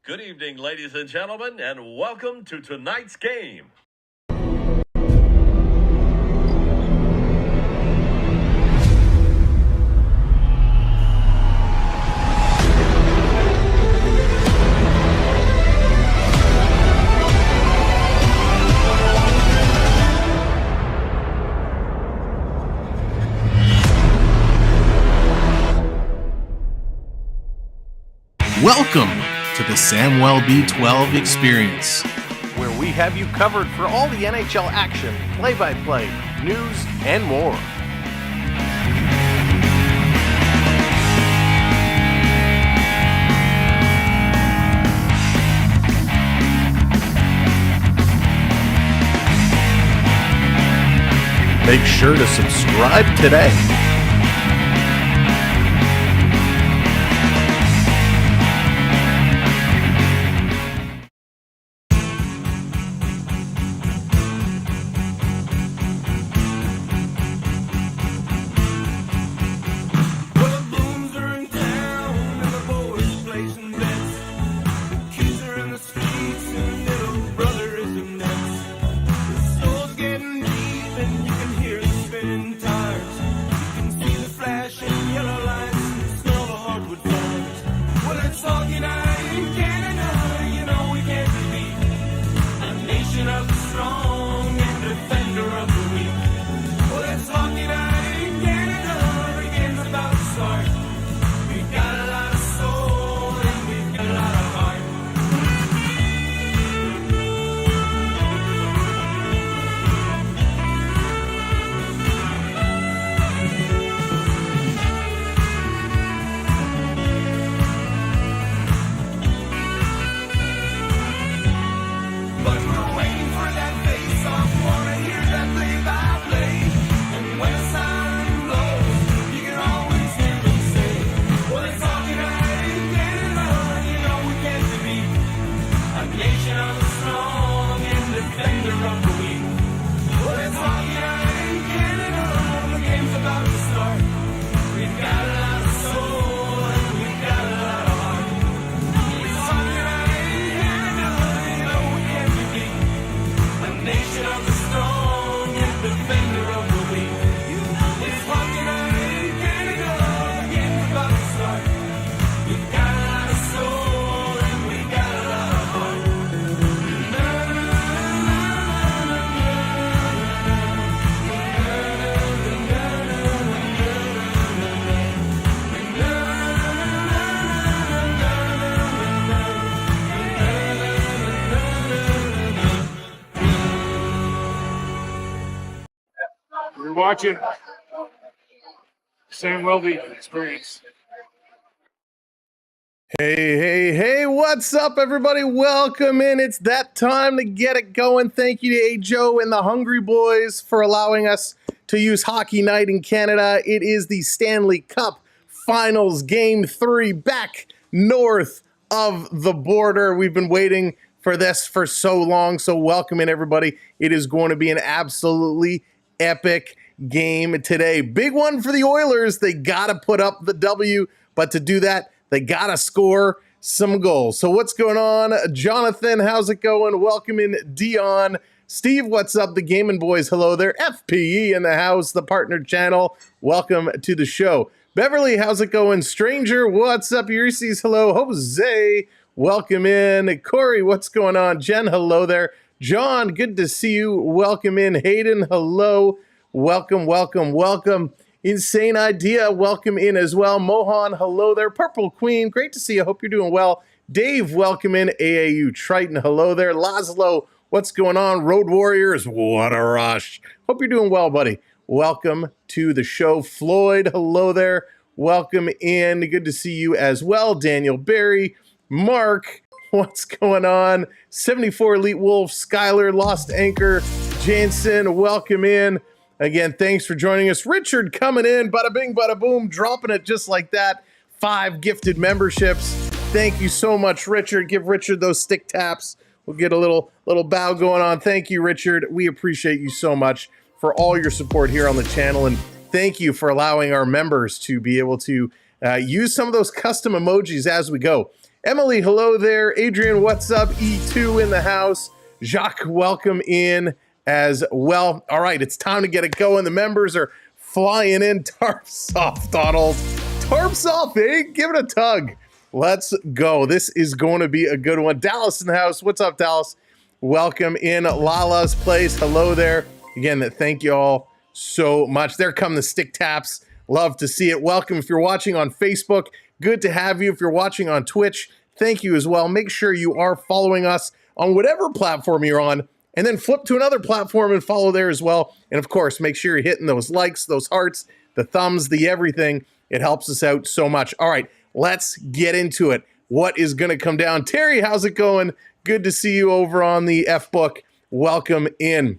Good evening, ladies and gentlemen, and welcome to tonight's game. Welcome to the Samwelb B12 experience, where we have you covered for all the NHL action, play-by-play, news, and more. Make sure to subscribe today. You're watching Samwelb Experience. Hey, what's up, everybody? Welcome in. It's that time to get it going. Thank you to A. Joe and the Hungry Boys for allowing us to use Hockey Night in Canada. It is the Stanley Cup Finals Game 3 back north of the border. We've been waiting for this for so long, so welcome in, everybody. It is going to be an absolutely epic game today. Big one for the Oilers. They got to put up the W, but to do that, they got to score some goals. So what's going on? Jonathan, how's it going? Welcome in, Dion. Steve, what's up? The Gaming Boys, hello there. FPE in the house, the partner channel. Welcome to the show. Beverly, how's it going? Stranger, what's up? Ulysses, hello. Jose, welcome in. Corey, what's going on? Jen, hello there. John, good to see you. Welcome in. Hayden, hello. Welcome. Insane Idea, welcome in as well. Mohan, hello there. Purple Queen, great to see you. Hope you're doing well. Dave, welcome in. AAU Triton, hello there. Laszlo, what's going on? Road Warriors, what a rush. Hope you're doing well, buddy. Welcome to the show. Floyd, hello there. Welcome in. Good to see you as well. Daniel Berry, Mark, what's going on? 74 Elite Wolf, Skylar, Lost Anchor, Jansen, welcome in. Again, thanks for joining us. Richard coming in, bada bing, bada boom, dropping it just like that. 5 gifted memberships. Thank you so much, Richard. Give Richard those stick taps. We'll get a little bow going on. Thank you, Richard. We appreciate you so much for all your support here on the channel, and thank you for allowing our members to be able to use some of those custom emojis as we go. Emily, hello there. Adrian, what's up? E2 in the house. Jacques, welcome in as well. All right, it's time to get it going. The members are flying in. Tarps off, Donald. Tarps off, eh? Give it a tug. Let's go. This is going to be a good one. Dallas in the house. What's up, Dallas? Welcome in. Lala's Place. Hello there. Again, thank you all so much. There come the stick taps. Love to see it. Welcome if you're watching on Facebook. Good to have you. If you're watching on Twitch, thank you as well. Make sure you are following us on whatever platform you're on, and then flip to another platform and follow there as well. And of course, make sure you're hitting those likes, those hearts, the thumbs, the everything. It helps us out so much. All right, let's get into it. What is going to come down? Terry, how's it going? Good to see you over on the F-Book. Welcome in.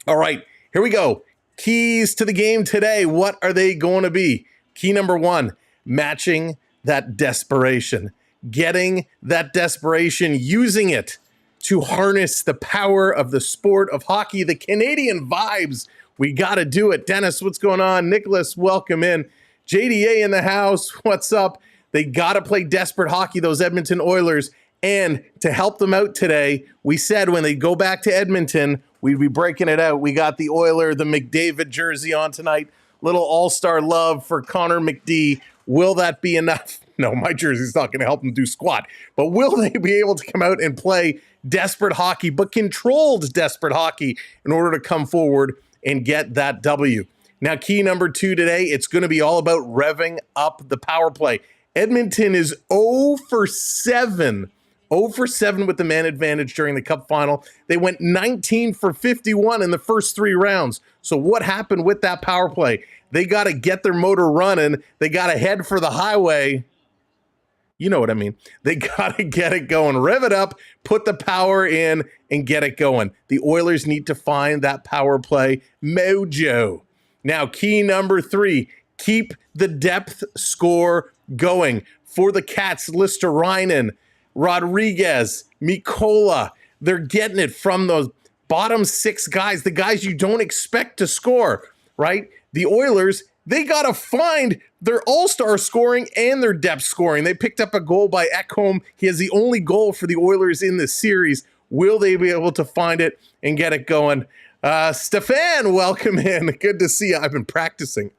All right, here we go. Keys to the game today. What are they going to be? Key number 1, matching that desperation. Getting that desperation, using it to harness the power of the sport of hockey, the Canadian vibes. We got to do it. Dennis, what's going on? Nicholas, welcome in. JDA in the house, what's up? They got to play desperate hockey, those Edmonton Oilers. And to help them out today, we said when they go back to Edmonton, we'd be breaking it out. We got the Oiler, the McDavid jersey on tonight. Little all-star love for Connor McD. Will that be enough? No, my jersey's not going to help them do squat. But will they be able to come out and play desperate hockey, but controlled desperate hockey in order to come forward and get that W? Now, key number 2 today, it's going to be all about revving up the power play. Edmonton is 0 for 7. 0 for 7 with the man advantage during the Cup final. They went 19 for 51 in the first 3 rounds. So what happened with that power play? They got to get their motor running. They got to head for the highway. You know what I mean. They got to get it going. Rev it up, put the power in, and get it going. The Oilers need to find that power play mojo. Now, key number 3, keep the depth score going. For the Cats, Listerainen, Rodriguez, Mikola, they're getting it from those bottom 6 guys, the guys you don't expect to score, right? The Oilers, they got to find their all-star scoring and their depth scoring. They picked up a goal by Ecamm. He has the only goal for the Oilers in this series. Will they be able to find it and get it going? Stefan, welcome in. Good to see you. I've been practicing.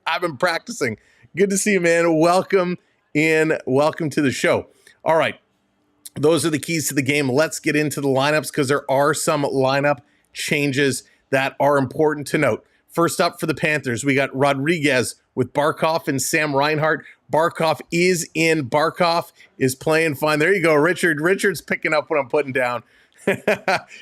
Good to see you, man. Welcome in. Welcome to the show. All right. Those are the keys to the game. Let's get into the lineups because there are some lineup changes that are important to note. First up for the Panthers, we got Rodriguez with Barkov and Sam Reinhart. Barkov is in. Barkov is playing fine. There you go, Richard. Richard's picking up what I'm putting down.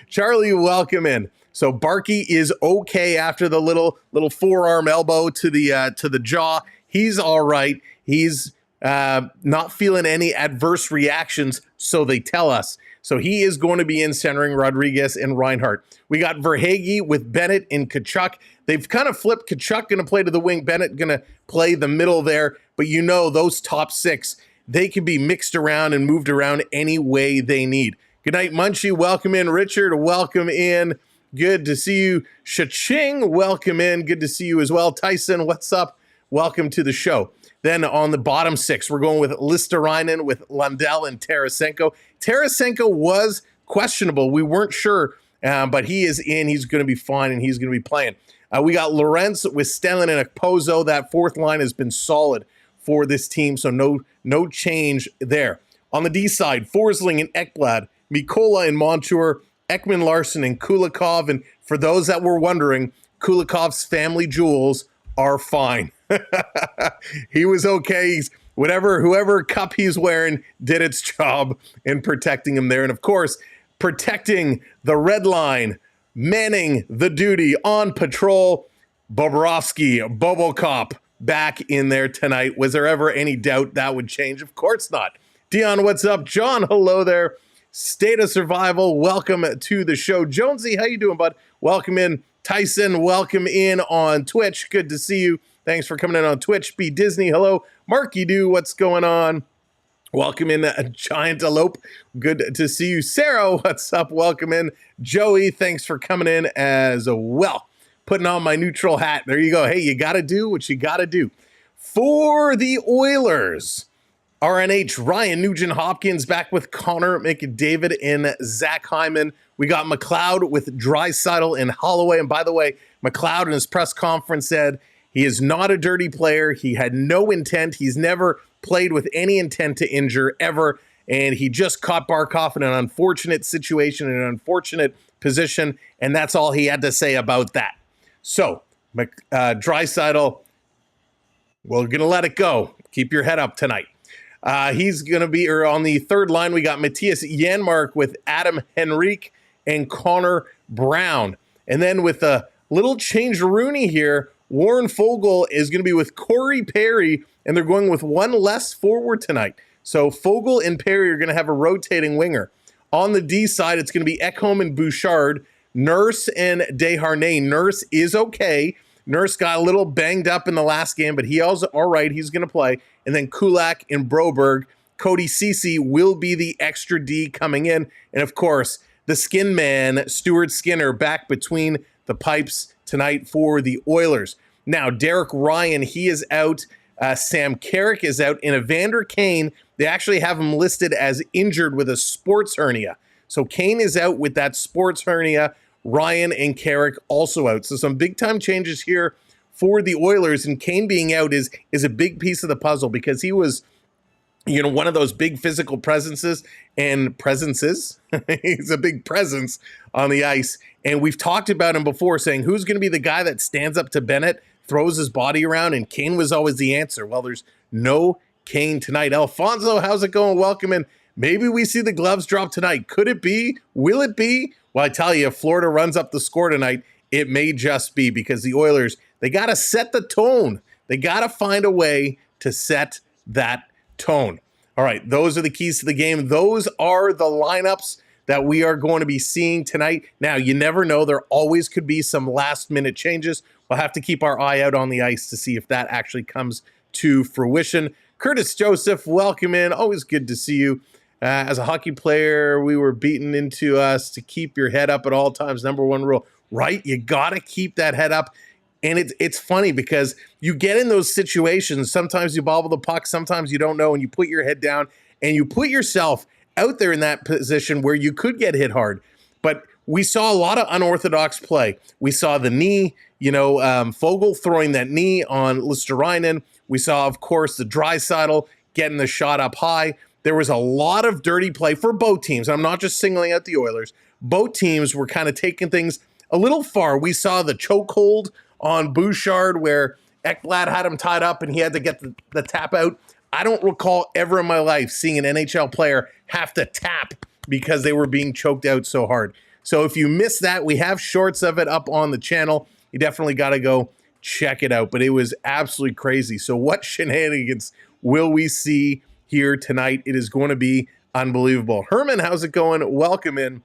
Charlie, welcome in. So Barkey is okay after the little forearm elbow to the jaw. He's all right. He's not feeling any adverse reactions, so they tell us. So he is going to be in centering Rodriguez and Reinhart. We got Verhaeghe with Bennett and Tkachuk. They've kind of flipped. Tkachuk going to play to the wing. Bennett going to play the middle there. But you know those top six, they can be mixed around and moved around any way they need. Good night, Munchie. Welcome in. Richard, welcome in. Good to see you. Cha-ching, welcome in. Good to see you as well. Tyson, what's up? Welcome to the show. Then on the bottom six, we're going with Listerainen, with Lundell and Tarasenko. Tarasenko was questionable. We weren't sure, but he is in. He's going to be fine, and he's going to be playing. We got Lorenz with Stellan and Okposo. That fourth line has been solid for this team, so no change there. On the D side, Forsling and Ekblad, Mikola and Montour, Ekman Larson and Kulikov. And for those that were wondering, Kulikov's family jewels are fine. He was okay. Whoever cup he's wearing did its job in protecting him there. And of course, protecting the red line, manning the duty on patrol, Bobrovsky, Bobocop, back in there tonight. Was there ever any doubt that would change? Of course not. Dion, what's up? John, hello there. State of Survival, welcome to the show. Jonesy, how you doing, bud? Welcome in. Tyson, welcome in on Twitch. Good to see you. Thanks for coming in on Twitch. B Disney, hello. Marky Doo, what's going on? Welcome in, Giant Elope. Good to see you. Sarah, what's up? Welcome in. Joey, thanks for coming in as well. Putting on my neutral hat. There you go. Hey, you got to do what you got to do. For the Oilers, RNH, Ryan Nugent-Hopkins back with Connor McDavid and Zach Hyman. We got McLeod with Draisaitl and Holloway. And by the way, McLeod in his press conference said he is not a dirty player. He had no intent. He's never played with any intent to injure ever. And he just caught Barkov in an unfortunate situation, in an unfortunate position. And that's all he had to say about that. So, Draisaitl, we're going to let it go. Keep your head up tonight. He's going to be on the third line. We got Matthias Janmark with Adam Henrique and Connor Brown. And then with a little change-a-rooney here, Warren Fogle is going to be with Corey Perry, and they're going with one less forward tonight. So Fogle and Perry are going to have a rotating winger. On the D side, it's going to be Ekholm and Bouchard, Nurse and Desharnais. Nurse is okay. Nurse got a little banged up in the last game, but he also all right. He's going to play. And then Kulak and Broberg. Cody Ceci will be the extra D coming in. And of course, the skin man, Stuart Skinner, back between the pipes tonight for the Oilers. Now, Derek Ryan, he is out. Sam Carrick is out. And Evander Kane, they actually have him listed as injured with a sports hernia. So Kane is out with that sports hernia. Ryan and Carrick also out. So some big-time changes here for the Oilers. And Kane being out is a big piece of the puzzle because he was, one of those big physical presences. He's a big presence on the ice. And we've talked about him before, saying who's going to be the guy that stands up to Bennett, throws his body around, and Kane was always the answer. Well, there's no Kane tonight. Alfonso, how's it going? Welcome in. Maybe we see the gloves drop tonight. Could it be? Will it be? Well, I tell you, if Florida runs up the score tonight, it may just be because the Oilers, they got to set the tone. They got to find a way to set that tone. All right, those are the keys to the game. Those are the lineups that we are going to be seeing tonight. Now, you never know. There always could be some last-minute changes. We'll have to keep our eye out on the ice to see if that actually comes to fruition. Curtis Joseph, welcome in. Always good to see you. As a hockey player, we were beaten into us to keep your head up at all times. Number one rule, right? You got to keep that head up. And it's funny because you get in those situations. Sometimes you bobble the puck. Sometimes you don't know. And you put your head down and you put yourself out there in that position where you could get hit hard. But we saw a lot of unorthodox play. We saw the knee, Fogle throwing that knee on Listerainen. We saw, of course, the Draisaitl getting the shot up high. There was a lot of dirty play for both teams. I'm not just singling out the Oilers. Both teams were kind of taking things a little far. We saw the chokehold on Bouchard where Ekblad had him tied up and he had to get the tap out. I don't recall ever in my life seeing an NHL player have to tap because they were being choked out so hard. So if you missed that, we have shorts of it up on the channel. You definitely got to go check it out. But it was absolutely crazy. So what shenanigans will we see here tonight? It is going to be unbelievable. Herman, how's it going? Welcome in.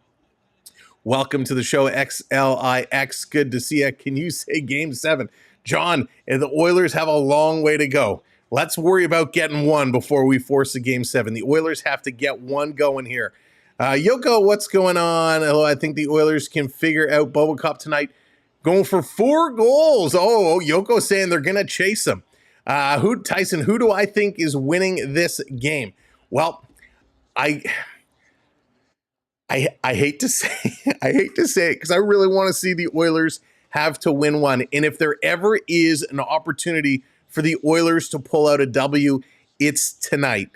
Welcome to the show, XLIX. Good to see you. Can you say Game 7? John, the Oilers have a long way to go. Let's worry about getting one before we force a Game 7. The Oilers have to get one going here. Yoko, what's going on? Oh, I think the Oilers can figure out Bubble Cup tonight. Going for 4 goals. Oh, Yoko saying they're going to chase them. Tyson, who do I think is winning this game? Well, I hate to say it because I really want to see the Oilers have to win one. And if there ever is an opportunity for the Oilers to pull out a W, it's tonight.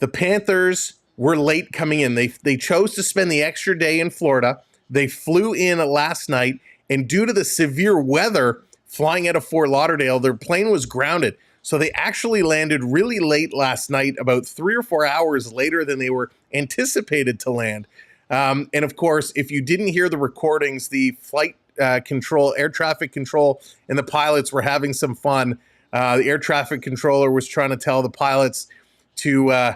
The Panthers were late coming in. They chose to spend the extra day in Florida. They flew in last night, and due to the severe weather flying out of Fort Lauderdale, their plane was grounded. So they actually landed really late last night, about 3 or 4 hours later than they were anticipated to land. And of course, if you didn't hear the recordings, the flight control, air traffic control, and the pilots were having some fun. The air traffic controller was trying to tell the pilots to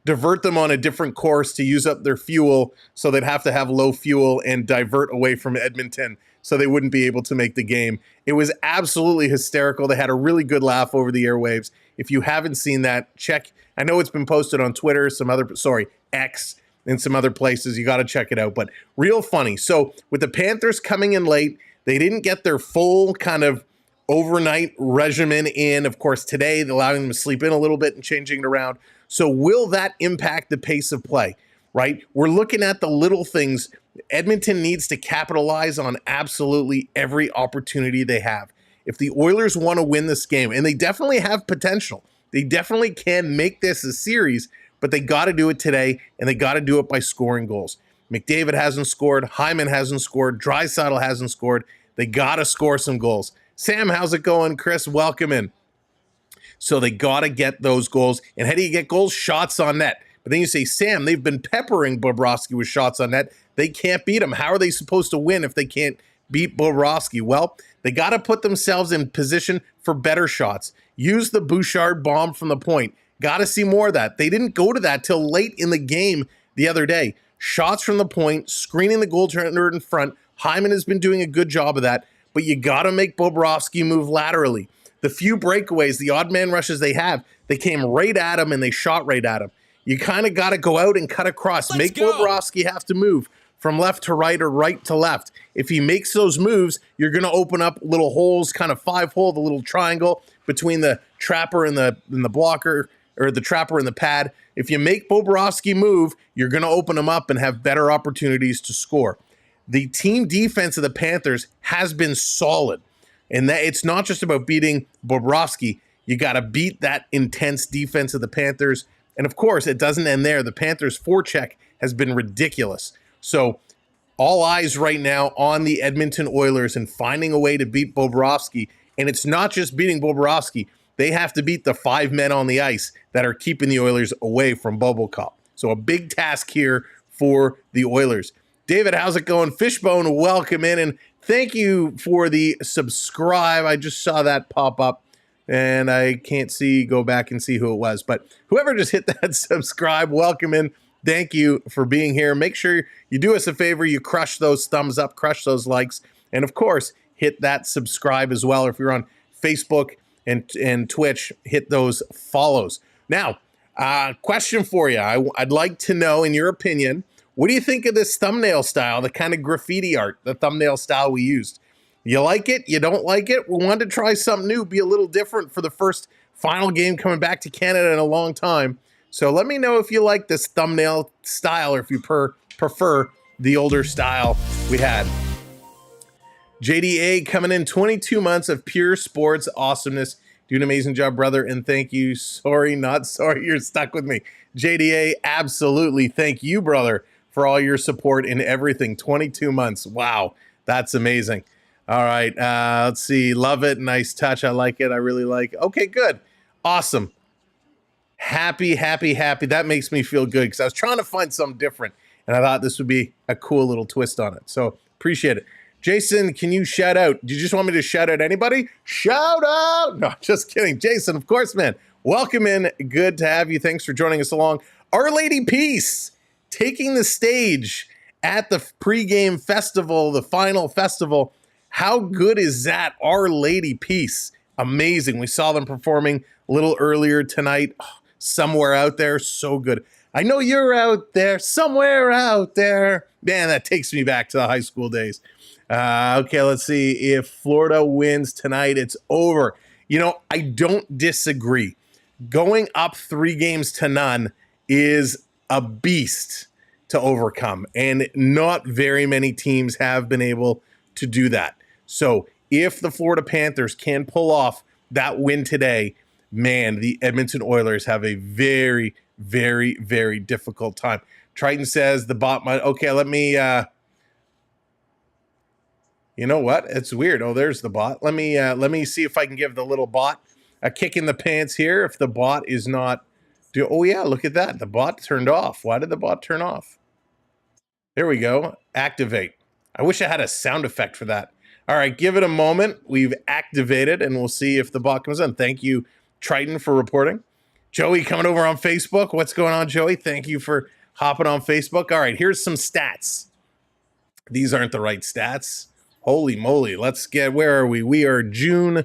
divert them on a different course to use up their fuel, so they'd have to have low fuel and divert away from Edmonton so they wouldn't be able to make the game. It was absolutely hysterical. They had a really good laugh over the airwaves. If you haven't seen that, check. I know it's been posted on Twitter, X, and some other places. You got to check it out, but real funny. So with the Panthers coming in late, they didn't get their full kind of overnight regimen in. Of course, today, allowing them to sleep in a little bit and changing it around. So will that impact the pace of play, right? We're looking at the little things. Edmonton needs to capitalize on absolutely every opportunity they have. If the Oilers want to win this game, and they definitely have potential, they definitely can make this a series, but they got to do it today, and they got to do it by scoring goals. McDavid hasn't scored. Hyman hasn't scored. Draisaitl hasn't scored. They got to score some goals. Sam, how's it going? Chris, welcome in. So they got to get those goals. And how do you get goals? Shots on net. But then you say, Sam, they've been peppering Bobrovsky with shots on net. They can't beat him. How are they supposed to win if they can't beat Bobrovsky? Well, they got to put themselves in position for better shots. Use the Bouchard bomb from the point. Got to see more of that. They didn't go to that till late in the game the other day. Shots from the point, screening the goaltender in front. Hyman has been doing a good job of that, but you got to make Bobrovsky move laterally. The few breakaways, the odd man rushes they have, they came right at him and they shot right at him. You kind of got to go out and cut across. Make Bobrovsky have to move from left to right or right to left. If he makes those moves, you're going to open up little holes, kind of 5-hole, the little triangle between the trapper and the blocker, or the trapper and the pad. If you make Bobrovsky move, you're going to open him up and have better opportunities to score. The team defense of the Panthers has been solid. And that it's not just about beating Bobrovsky. You got to beat that intense defense of the Panthers. And of course, it doesn't end there. The Panthers' forecheck has been ridiculous. So all eyes right now on the Edmonton Oilers and finding a way to beat Bobrovsky. And it's not just beating Bobrovsky. They have to beat the 5 men on the ice that are keeping the Oilers away from Bubble Cup. So a big task here for the Oilers. David, how's it going? Fishbone, welcome in. And thank you for the subscribe. I just saw that pop up. And I can't go back and see who it was. But whoever just hit that subscribe, welcome in. Thank you for being here. Make sure you do us a favor. You crush those thumbs up, crush those likes. And of course, hit that subscribe as well. Or if you're on Facebook and Twitch, hit those follows. Now, question for you. I'd like to know, in your opinion, what do you think of this thumbnail style, the kind of graffiti art, the thumbnail style we used? You like it? You don't like it? We wanted to try something new, be a little different for the first final game coming back to Canada in a long time. So let me know if you like this thumbnail style or if you prefer the older style we had. JDA coming in, 22 months of pure sports awesomeness. Do an amazing job, brother, and thank you. Sorry, not sorry, you're stuck with me. JDA, absolutely. Thank you, brother, for all your support and everything. 22 months. Wow, that's amazing. All right, let's see. Love it. Nice touch. I like it. I really like it. Okay, good. Awesome. Happy. That makes me feel good because I was trying to find something different, and I thought this would be a cool little twist on it. So appreciate it. Jason, can you shout out? Do you just want me to shout out anybody? Shout out! No, just kidding. Jason, of course, man. Welcome in. Good to have you. Thanks for joining us along. Our Lady Peace taking the stage at the pregame festival, the final festival. How good is that? Our Lady Peace. Amazing. We saw them performing a little earlier tonight. Oh, somewhere out there. So good. I know you're out there, somewhere out there. Man, that takes me back to the high school days. Okay, let's see. If Florida wins tonight, it's over. You know, I don't disagree. Going up 3-0 is a beast to overcome, and not very many teams have been able to do that. So if the Florida Panthers can pull off that win today, man, the Edmonton Oilers have a very, very, very difficult time. Triton says the bot might, okay, let me, you know what? It's weird. Oh, there's the bot. Let me see if I can give the little bot a kick in the pants here. If the bot is not, oh yeah, look at that. The bot turned off. Why did the bot turn off? There we go. Activate. I wish I had a sound effect for that. All right, give it a moment. We've activated, and we'll see if the bot comes in. Thank you, Triton, for reporting. Joey coming over on Facebook. What's going on, Joey? Thank you for hopping on Facebook. All right, here's some stats. These aren't the right stats. Holy moly. Let's get, where are we? We are June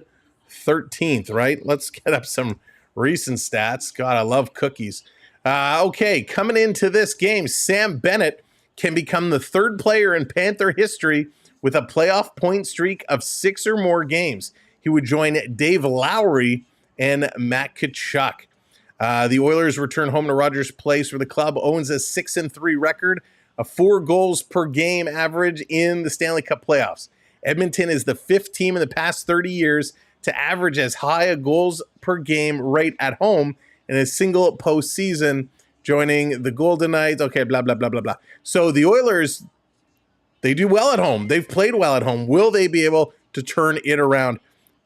13th, right? Let's get up some recent stats. God, I love cookies. Okay, coming into this game, Sam Bennett can become the third player in Panther history with a playoff point streak of 6 or more games. He would join Dave Lowry and Matt Tkachuk. The Oilers return home to Rogers Place, where the club owns a 6-3 record, a 4 goals per game average in the Stanley Cup playoffs. Edmonton is the 5th team in the past 30 years to average as high a goals per game rate at home in a single postseason, joining the Golden Knights. Okay, blah, blah, blah, blah, blah. So the Oilers, they do well at home. They've played well at home. Will they be able to turn it around?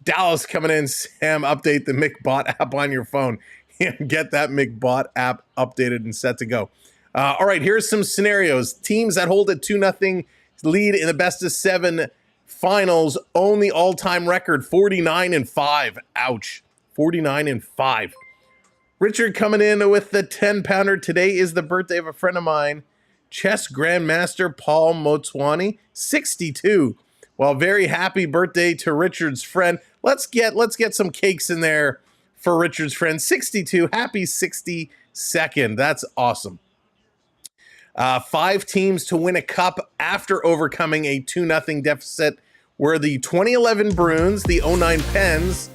Dallas coming in. Sam, update the McBot app on your phone and get that McBot app updated and set to go. All right, here's some scenarios. Teams that hold a 2-0 lead in the best-of-7 finals own the all-time record, 49-5. Ouch, 49-5. Richard coming in with the 10-pounder. Today is the birthday of a friend of mine, chess grandmaster Paul Motswani, 62. Well, very happy birthday to Richard's friend. Let's get some cakes in there for Richard's friend, 62. Happy 62nd. That's awesome. 5 teams to win a cup after overcoming a 2-0 deficit were the 2011 Bruins, the 09 Pens,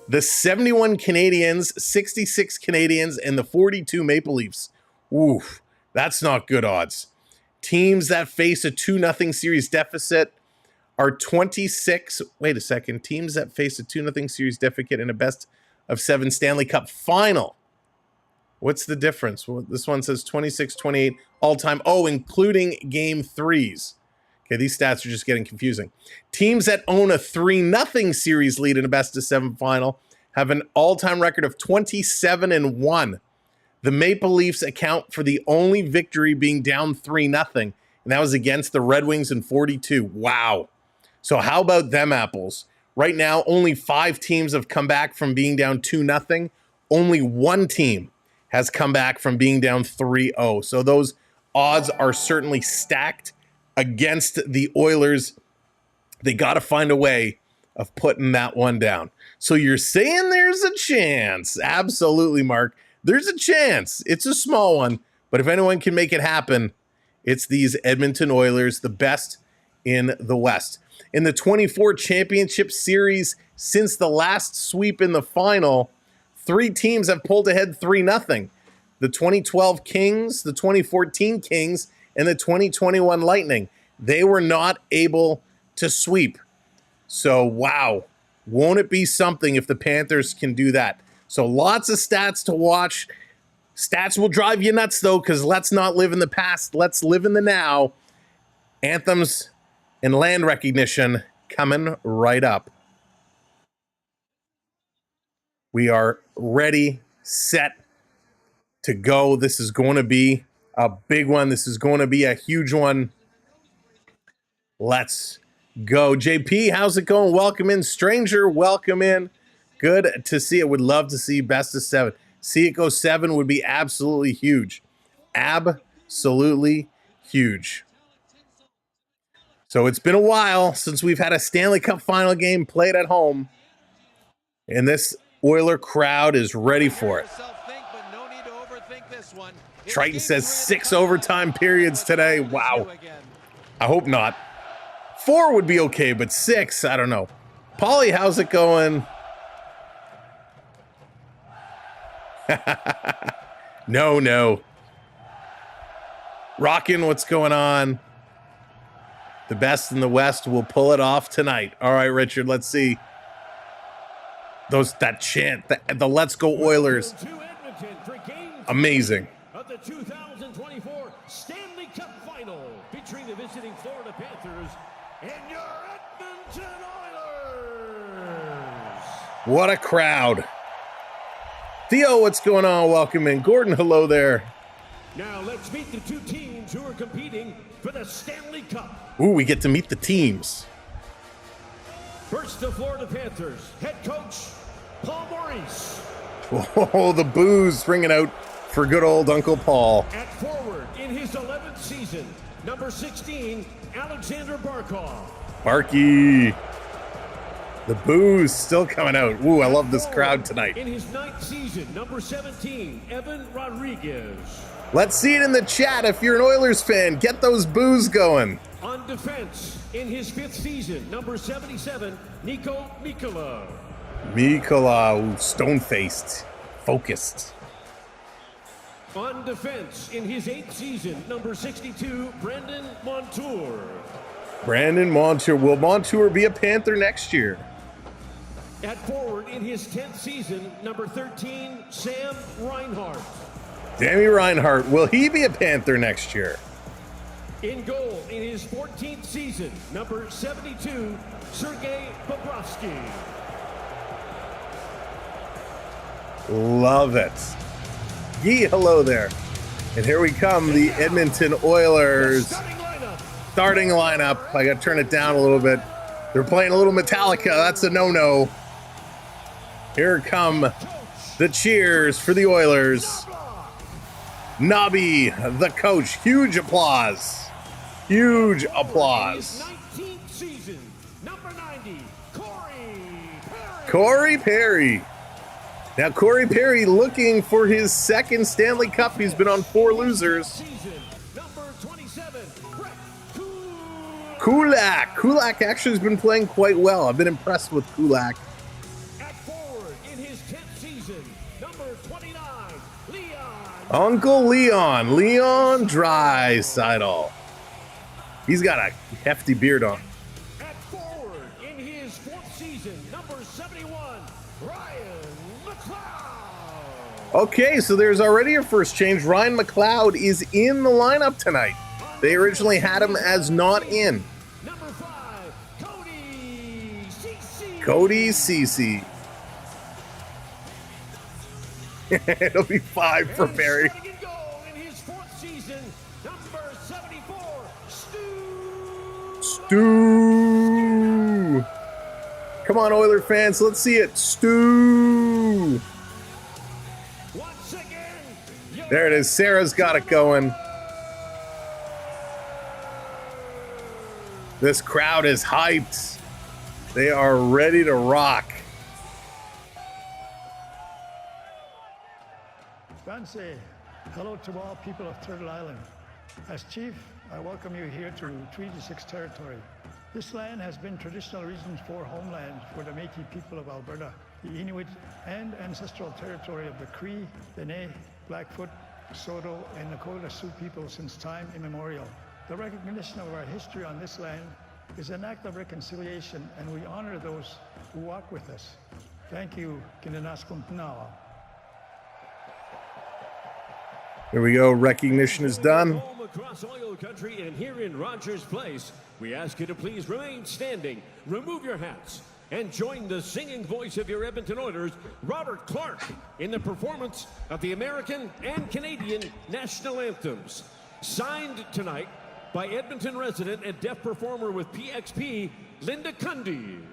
the 71 Canadiens, 66 Canadiens, and the 42 Maple Leafs. Oof, that's not good odds. Teams that face a 2-0 series deficit are 26. Wait a second. Teams that face a 2-0 series deficit in a best-of-7 Stanley Cup final. What's the difference? Well, this one says 26-28 all-time. Oh, including game 3s. Okay, these stats are just getting confusing. Teams that own a 3-0 series lead in a best-of-7 final have an all-time record of 27-1. The Maple Leafs account for the only victory being down 3-0, and that was against the Red Wings in 42. Wow. So how about them apples? Right now, only 5 teams have come back from being down 2-0. Only 1 team has come back from being down 3-0. So those odds are certainly stacked against the Oilers. They got to find a way of putting that one down. So you're saying there's a chance. Absolutely, Mark. There's a chance. It's a small one, but if anyone can make it happen, it's these Edmonton Oilers, the best in the West. In the 24 championship series since the last sweep in the final, 3 teams have pulled ahead 3-0. The 2012 Kings, the 2014 Kings, and the 2021 Lightning. They were not able to sweep. So, wow. Won't it be something if the Panthers can do that? So lots of stats to watch. Stats will drive you nuts, though, because let's not live in the past. Let's live in the now. Anthems and land recognition coming right up. We are ready, set, to go. This is going to be a big one. This is going to be a huge one. Let's go. JP, how's it going? Welcome in. Stranger, welcome in. Good to see it. Would love to see best of 7. See it go 7 would be absolutely huge. Absolutely huge. So it's been a while since we've had a Stanley Cup final game played at home. And this Oiler crowd is ready for it. Triton says 6 overtime periods today. Wow. I hope not. 4 would be okay, but 6, I don't know. Paulie, how's it going? No. Rockin', what's going on? The best in the West will pull it off tonight. All right, Richard, let's see. That chant, the Let's Go Oilers. Amazing. Of the 2024 Stanley Cup Final featuring the visiting Florida Panthers and your Edmonton Oilers. What a crowd. Theo, what's going on? Welcome in. Gordon, hello there. Now let's meet the two teams who are competing for the Stanley Cup. Ooh, we get to meet the teams. First, the Florida Panthers head coach Paul Maurice. Oh, the booze ringing out for good old Uncle Paul. At forward in his 11th season, number 16, Alexander Barkov. Barky. The booze still coming out. Ooh, I love this crowd tonight. In his 9th season, number 17, Evan Rodriguez. Let's see it in the chat. If you're an Oilers fan, get those boos going. On defense, in his 5th season, number 77, Nico Mikkola. Mikkola, stone-faced, focused. On defense, in his 8th season, number 62, Brandon Montour. Brandon Montour. Will Montour be a Panther next year? At forward, in his 10th season, number 13, Sam Reinhart. Sammy Reinhart. Will he be a Panther next year? In goal, in his 14th season, number 72, Sergei Bobrovsky. Love it. Yee, hello there. And here we come, the Edmonton Oilers. Starting lineup. I got to turn it down a little bit. They're playing a little Metallica. That's a no-no. Here come the cheers for the Oilers. Nobby, the coach. Huge applause. Huge applause. 19th season, number 90, Corey Perry. Now, Corey Perry looking for his 2nd Stanley Cup. He's been on 4 losers. Kulak. Kulak actually has been playing quite well. I've been impressed with Kulak. At forward, in his 10th season, number 29, Leon. Uncle Leon. Leon Draisaitl. He's got a hefty beard on. At forward, in his 4th season, number 71, Ryan McLeod. Okay, so there's already a first change. Ryan McLeod is in the lineup tonight. They originally had him as not in. Number 5, Cody Ceci. Cody Ceci. It'll be 5 for Perry. In his 4th season, number 74, Stu. Come on, Oiler fans, let's see it. Stu. Once again, There it is. Sarah's got it going. This crowd is hyped. They are ready to rock. Fancy, hello to all people of Turtle Island. As chief, I welcome you here to Treaty 6 territory. This land has been traditional Region 4 homeland for the Métis people of Alberta, the Inuit and ancestral territory of the Cree, Dene, Blackfoot, Saulteaux, and Nakota Sioux people since time immemorial. The recognition of our history on this land is an act of reconciliation, and we honor those who walk with us. Thank you, Kinenaskuntnawa. Here we go. Recognition is done. home across oil country and here in Rogers Place, we ask you to please remain standing, remove your hats, And join the singing voice of your Edmonton Oilers, Robert Clark, in the performance of the American and Canadian national anthems. Signed tonight by Edmonton resident and deaf performer with PXP, Linda Cundy.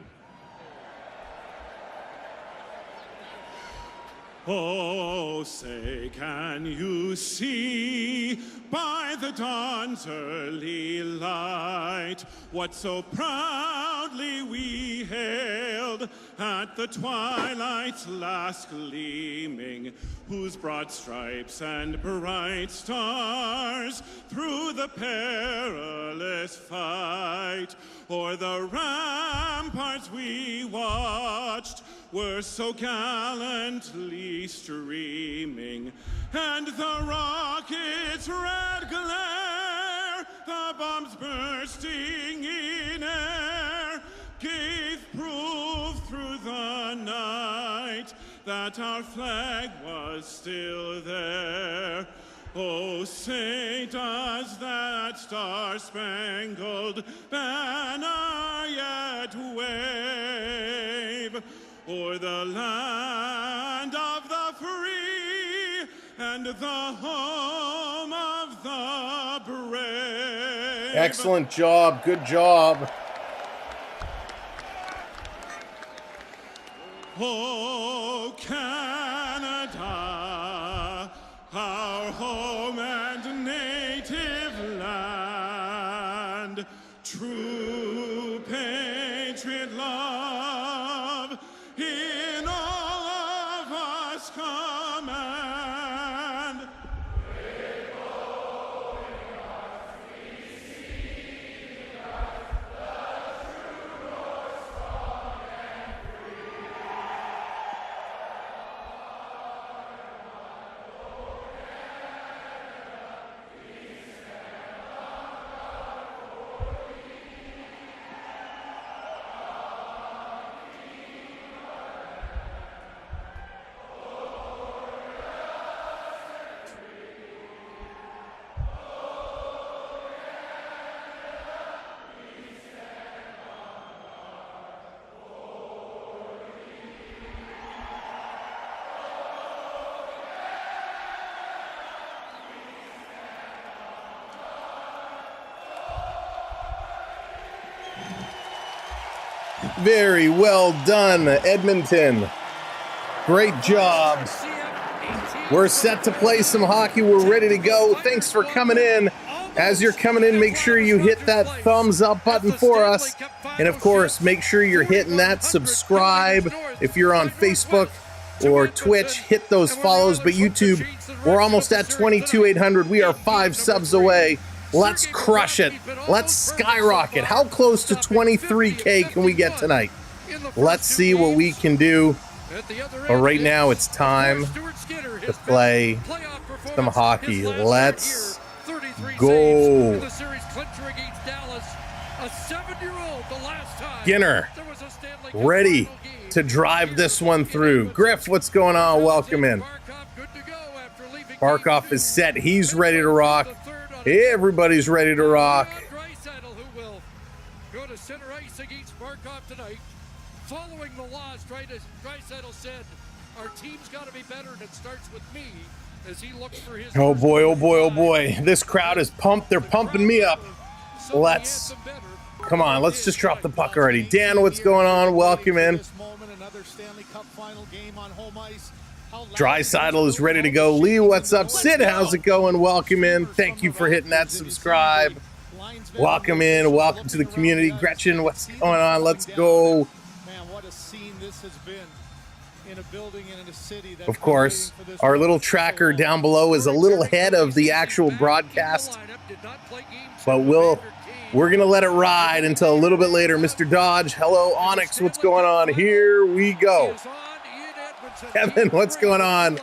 Oh, say, can you see by the dawn's early light what so proudly we hailed at the twilight's last gleaming, whose broad stripes and bright stars through the perilous fight o'er the ramparts we watched were so gallantly streaming, and the rocket's red glare, the bombs bursting in air, gave proof through the night that our flag was still there. Oh, say, does that star-spangled banner yet wave o'er the land of the free and the home of the brave? Excellent job. Good job. Oh, Canada, our home and native land, true patriot love in all of us command. Very well done, Edmonton. Great job. We're set to play some hockey. We're ready to go. Thanks for coming in. As you're coming in, make sure you hit that thumbs up button for us. And of course, make sure you're hitting that subscribe. If you're on Facebook or Twitch, hit those follows. But YouTube, we're almost at 22,800. We are 5 subs away. Let's crush it. Let's skyrocket. How close to 23K can we get tonight? Let's see what we can do. But right now, it's time to play some hockey. Let's go. Skinner, ready to drive this one through. Griff, what's going on? Welcome in. Barkov is set. He's ready to rock. Everybody's ready to rock. Who will go to center ice against Barkov tonight. Following the loss, Draisaitl said, our team's got to be better, and it starts with me as he looks for his... Oh boy, oh boy, oh boy. This crowd is pumped. They're pumping me up. Let's... Come on, let's just drop the puck already. Dan, what's going on? Welcome in. Another Stanley Cup final game on home ice. Draisaitl is ready to go. Lee, what's up? Sid, how's it going? Welcome in. Thank you for hitting that subscribe. Welcome in. Welcome to the community. Gretchen, what's going on? Let's go. Man, what a scene this has been in a building and in a city. Of course, our little tracker down below is a little ahead of the actual broadcast, but we're going to let it ride until a little bit later. Mr. Dodge, hello. Onyx, what's going on? Here we go. Kevin, what's going on?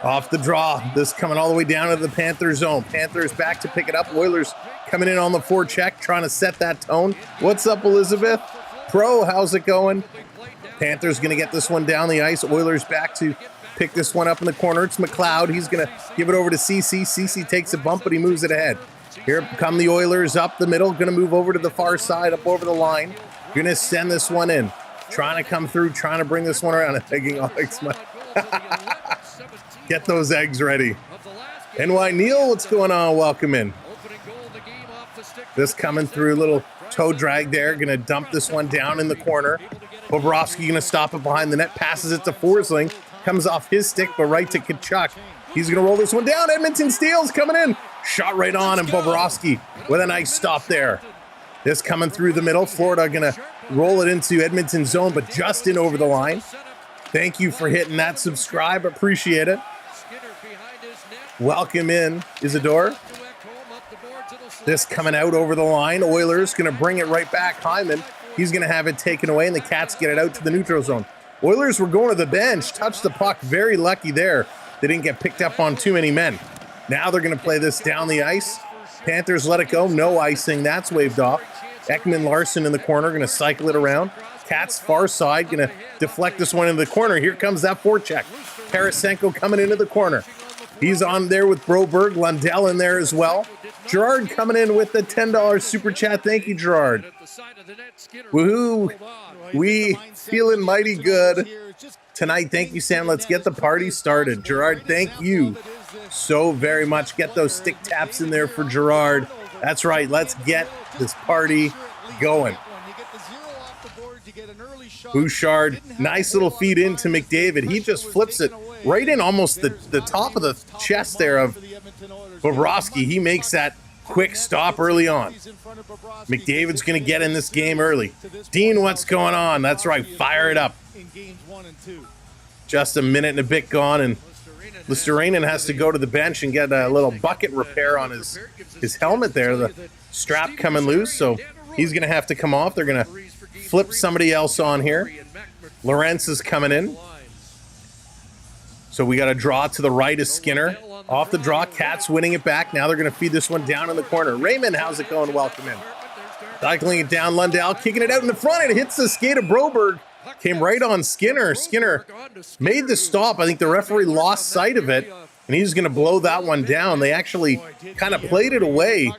Off the draw. This coming all the way down to the Panther zone. Panthers back to pick it up. Oilers coming in on the forecheck, trying to set that tone. What's up, Elizabeth? Pro, how's it going? Panthers going to get this one down the ice. Oilers back to pick this one up in the corner. It's McLeod. He's going to give it over to CC. CC takes a bump, but he moves it ahead. Here come the Oilers up the middle. Going to move over to the far side, up over the line. Gonna send this one in. Trying to come through, trying to bring this one around and thinking, oh, get those eggs ready. NY Neil, what's going on? Welcome in. This coming through, little toe drag there. Gonna dump this one down in the corner. Bobrovsky gonna stop it behind the net, passes it to Forsling. Comes off his stick, but right to Tkachuk. He's gonna roll this one down. Edmonton steals coming in. Shot right on, and Bobrovsky with a nice stop there. This coming through the middle. Florida gonna roll it into Edmonton's zone, but just in over the line. Thank you for hitting that subscribe. Appreciate it. Welcome in, Isidore. This coming out over the line. Oilers gonna bring it right back. Hyman, he's gonna have it taken away, and the Cats get it out to the neutral zone. Oilers were going to the bench, touched the puck. Very lucky there. They didn't get picked up on too many men. Now they're gonna play this down the ice. Panthers let it go. No icing. That's waved off. Ekman Larson in the corner, going to cycle it around. Cats far side, going to deflect this one into the corner. Here comes that forecheck. Tarasenko coming into the corner. He's on there with Broberg. Lundell in there as well. Gerard coming in with the $10 super chat. Thank you, Gerard. Woohoo. We feeling mighty good tonight. Thank you, Sam. Let's get the party started. Gerard, thank you so very much. Get those stick taps in there for Gerard. That's right. Let's get this party going. Bouchard, nice little feed into McDavid. He just flips it right in almost the top of the chest there of Bobrovsky. He makes that quick stop early on. McDavid's going to get in this game early. Dean, what's going on? That's right. Fire it up. Just a minute and a bit gone, and Listerinen has to go to the bench and get a little bucket repair on his helmet there. The strap coming loose, so he's going to have to come off. They're going to flip somebody else on here. Lawrence is coming in. So we got a draw to the right of Skinner. Off the draw, Cats winning it back. Now they're going to feed this one down in the corner. Raymond, how's it going? Welcome in. Cycling it down, Lundell, kicking it out in the front. It hits the skate of Broberg. Came right on Skinner. Skinner made the stop. I think the referee lost sight of it, and he's going to blow that one down. They actually kind of played it away.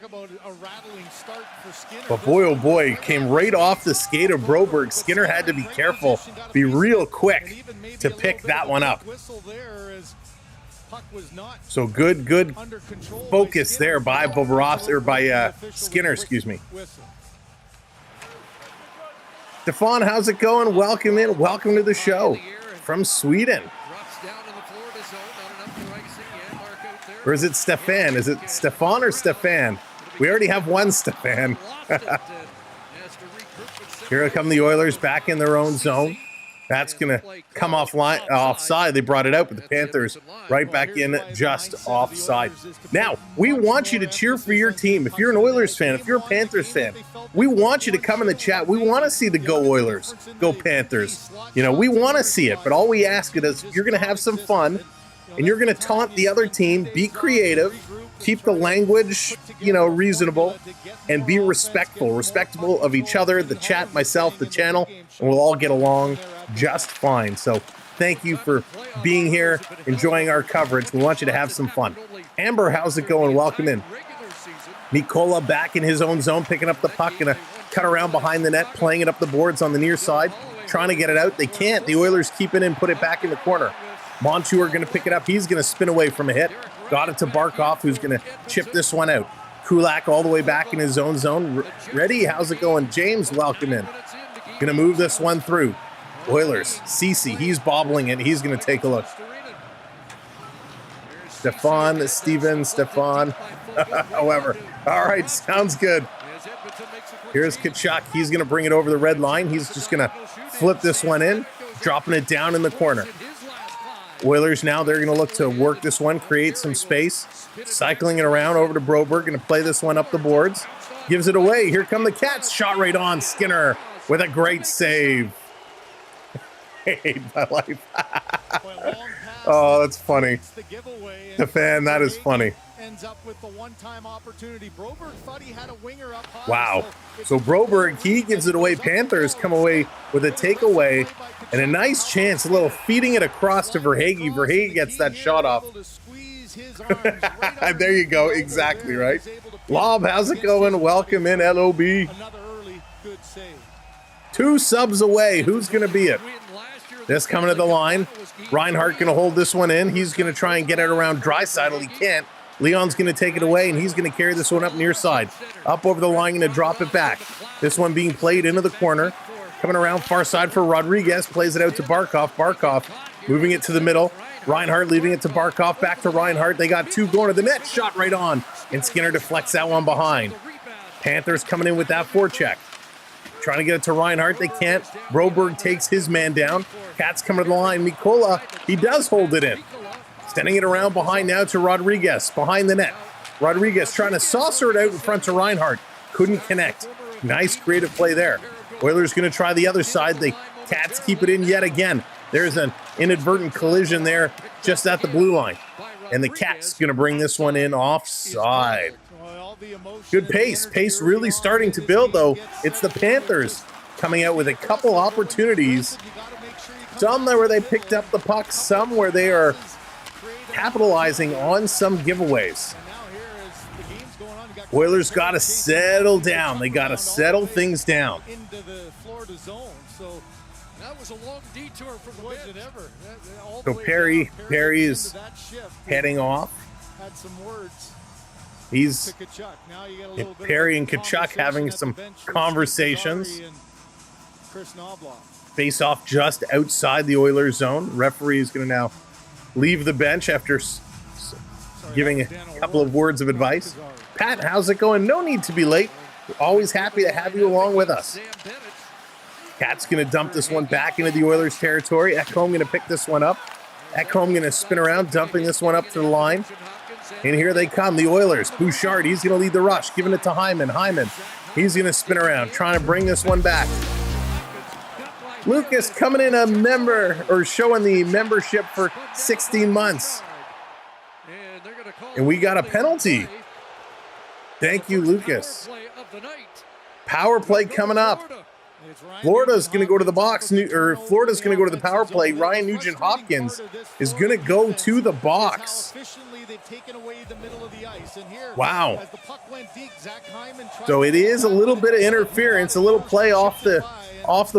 But boy, oh boy, came right off the skate of Broberg. Skinner had to be careful, be real quick to pick that one up. So good focus there by Bobrovsky, or by Skinner, excuse me. Stefan, how's it going? Welcome in. Welcome to the show from Sweden. Or is it Stefan? Is it Stefan or Stefan? We already have one Stefan. Here come the Oilers back in their own zone. That's going to come offside. They brought it out, but the Panthers right back in just offside. Now, we want you to cheer for your team. If you're an Oilers fan, if you're a Panthers fan, we want you to come in the chat. We want to see the Go Oilers, Go Panthers. You know, we want to see it, but all we ask is you're going to have some fun, and you're going to taunt the other team. Be creative. Keep the language, reasonable, and be respectful of each other, the chat, myself, the channel, and we'll all get along just fine. So thank you for being here, enjoying our coverage. We want you to have some fun. Amber, how's it going? Welcome in. Mikola back in his own zone, picking up the puck, gonna cut around behind the net, playing it up the boards on the near side, trying to get it out. They can't. The Oilers keep it in, put it back in the corner. Montour going to pick it up. He's going to spin away from a hit. Got it to Barkov, who's going to chip this one out. Kulak all the way back in his own zone. Ready? How's it going? James, welcome in. Going to move this one through. Oilers. Cece, he's bobbling it. He's going to take a look. Stefan. However. All right, sounds good. Here's Tkachuk. He's going to bring it over the red line. He's just going to flip this one in, dropping it down in the corner. Oilers now, they're going to look to work this one, create some space. Cycling it around over to Broberg, going to play this one up the boards. Gives it away. Here come the Cats. Shot right on. Skinner with a great save. Hate my life. Oh, that's funny. The fan, that is funny. Wow. So Broberg, he gives it away. Panthers come away with a takeaway and a nice chance, a little feeding it across to Verhaeghe. Verhaeghe gets that shot off. There you go. Exactly, right? Lob, how's it going? Welcome in, LOB. 2 subs away. Who's going to be it? This coming to the line. Reinhart going to hold this one in. He's going to try and get it around Draisaitl. He can't. Leon's going to take it away, and he's going to carry this one up near side. Up over the line, going to drop it back. This one being played into the corner. Coming around far side for Rodriguez. Plays it out to Barkov. Barkov moving it to the middle. Reinhart leaving it to Barkov. Back to Reinhart. They got 2 going to the net. Shot right on. And Skinner deflects that one behind. Panthers coming in with that forecheck. Trying to get it to Reinhart. They can't. Broberg takes his man down. Cats coming to the line. Mikola, he does hold it in. Sending it around behind now to Rodriguez. Behind the net. Rodriguez trying to saucer it out in front to Reinhart. Couldn't connect. Nice creative play there. Oilers going to try the other side. The Cats keep it in yet again. There's an inadvertent collision there just at the blue line. And the Cats going to bring this one in offside. Good pace. Pace really starting to build, though. It's the Panthers coming out with a couple opportunities. Some where they picked up the puck, some where they are capitalizing on some giveaways. Oilers got to settle down. They got to settle things down. So Perry is heading off. He's Perry and Kachuk having some conversations. Face off just outside the Oilers zone. Referee is going to now leave the bench after giving a couple of words of advice. Pat, how's it going? No need to be late. We're always happy to have you along with us. Cat's going to dump this one back into the Oilers territory. Ecamm going to pick this one up. Ecamm going to spin around, dumping this one up to the line. And here they come, the Oilers. Bouchard, he's going to lead the rush, giving it to Hyman. Hyman, he's going to spin around, trying to bring this one back. Lucas coming in a member, or showing the membership for 16 months. And we got a penalty. Thank you, Lucas. Power play coming up. Florida's going to go to the box, or Florida's going to go to the power play. Ryan Nugent-Hopkins is going to go to the box. Wow. So it is a little bit of interference, a little play off the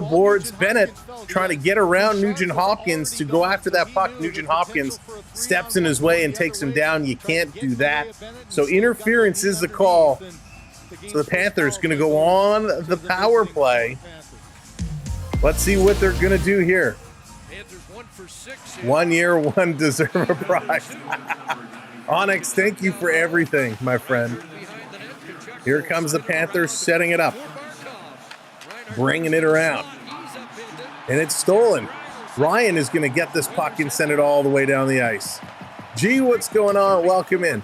boards. Bennett trying to get around Nugent-Hopkins to go after that puck. Nugent-Hopkins steps in his way and takes him down. You can't do that. So interference is the call. So the Panthers going to go on the power play. Let's see what they're going to do here. 1 year, one deserve a prize. Onyx, thank you for everything, my friend. Here comes the Panthers setting it up. Bringing it around. And it's stolen. Ryan is going to get this puck and send it all the way down the ice. Gee, what's going on? Welcome in.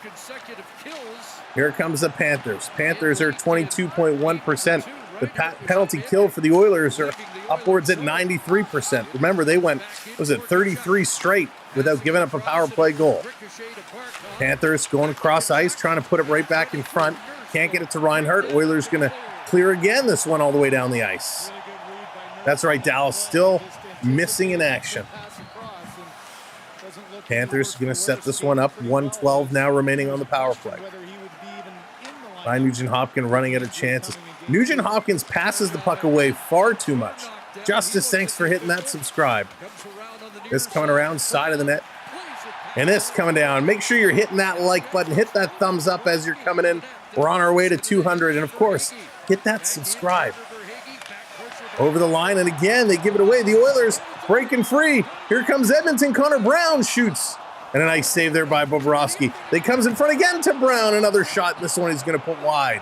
Here comes the Panthers. Panthers are 22.1%. The penalty kill for the Oilers are upwards at 93%. Remember, they went, 33 straight without giving up a power play goal. Panthers going across ice, trying to put it right back in front. Can't get it to Reinhart. Oilers going to clear again this one all the way down the ice. That's right, Dallas still missing in action. Panthers going to set this one up. 1:12 now remaining on the power play. Ryan Nugent-Hopkins running out of chances. Nugent-Hopkins passes the puck away far too much. Justice, thanks for hitting that subscribe. This coming around side of the net. And this coming down. Make sure you're hitting that like button. Hit that thumbs up as you're coming in. We're on our way to 200. And of course, hit that subscribe. Over the line, and again, they give it away. The Oilers breaking free. Here comes Edmonton. Connor Brown shoots. And a nice save there by Bobrovsky. They comes in front again to Brown. Another shot. This one he's going to put wide.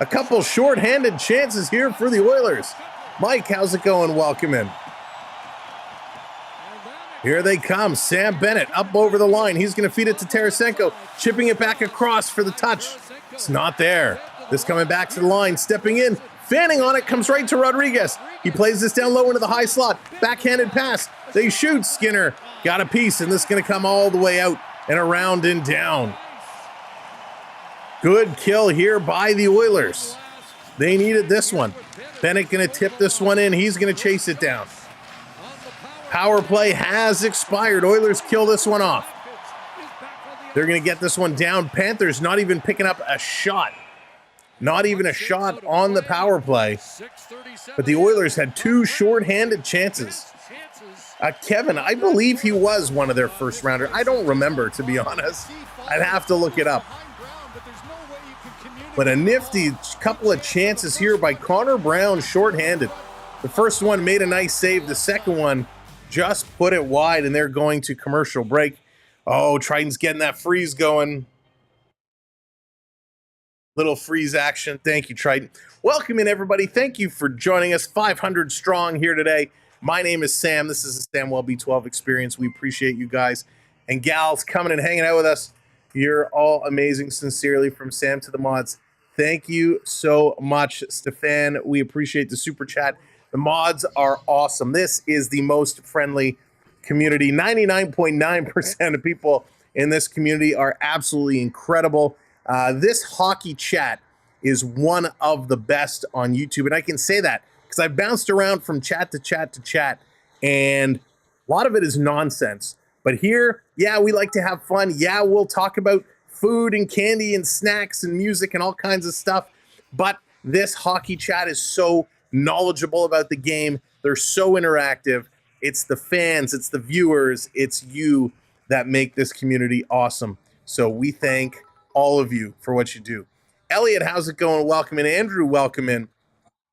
A couple short-handed chances here for the Oilers. Mike, how's it going? Welcome in. Here they come. Sam Bennett up over the line. He's going to feed it to Tarasenko. Chipping it back across for the touch. It's not there. This coming back to the line. Stepping in. Fanning on it. Comes right to Rodriguez. He plays this down low into the high slot. Backhanded pass. They shoot. Skinner got a piece, and this is going to come all the way out and around and down. Good kill here by the Oilers. They needed this one. Bennett going to tip this one in. He's going to chase it down. Power play has expired. Oilers kill this one off. They're going to get this one down. Panthers not even picking up a shot. Not even a shot on the power play. But the Oilers had 2 shorthanded chances. Kevin, I believe he was one of their first rounder. I don't remember, to be honest. I'd have to look it up. But a nifty couple of chances here by Connor Brown, shorthanded. The first one made a nice save. The second one just put it wide, and they're going to commercial break. Oh, Triton's getting that freeze going. Little freeze action. Thank you, Triton. Welcome in, everybody. Thank you for joining us. 500 strong here today. My name is Sam. This is the Samwelb B12 experience. We appreciate you guys and gals coming and hanging out with us. You're all amazing. Sincerely, from Sam to the mods. Thank you so much, Stefan. We appreciate the super chat. The mods are awesome. This is the most friendly community. 99.9% of people in this community are absolutely incredible. This hockey chat is one of the best on YouTube. And I can say that because I've bounced around from chat to chat to chat, and a lot of it is nonsense. But here, yeah, we like to have fun. Yeah, we'll talk about food and candy and snacks and music and all kinds of stuff. But this hockey chat is so knowledgeable about the game. They're so interactive. It's the fans, it's the viewers, it's you that make this community awesome. So we thank all of you for what you do. Elliot, how's it going? Welcome in. Andrew, welcome in.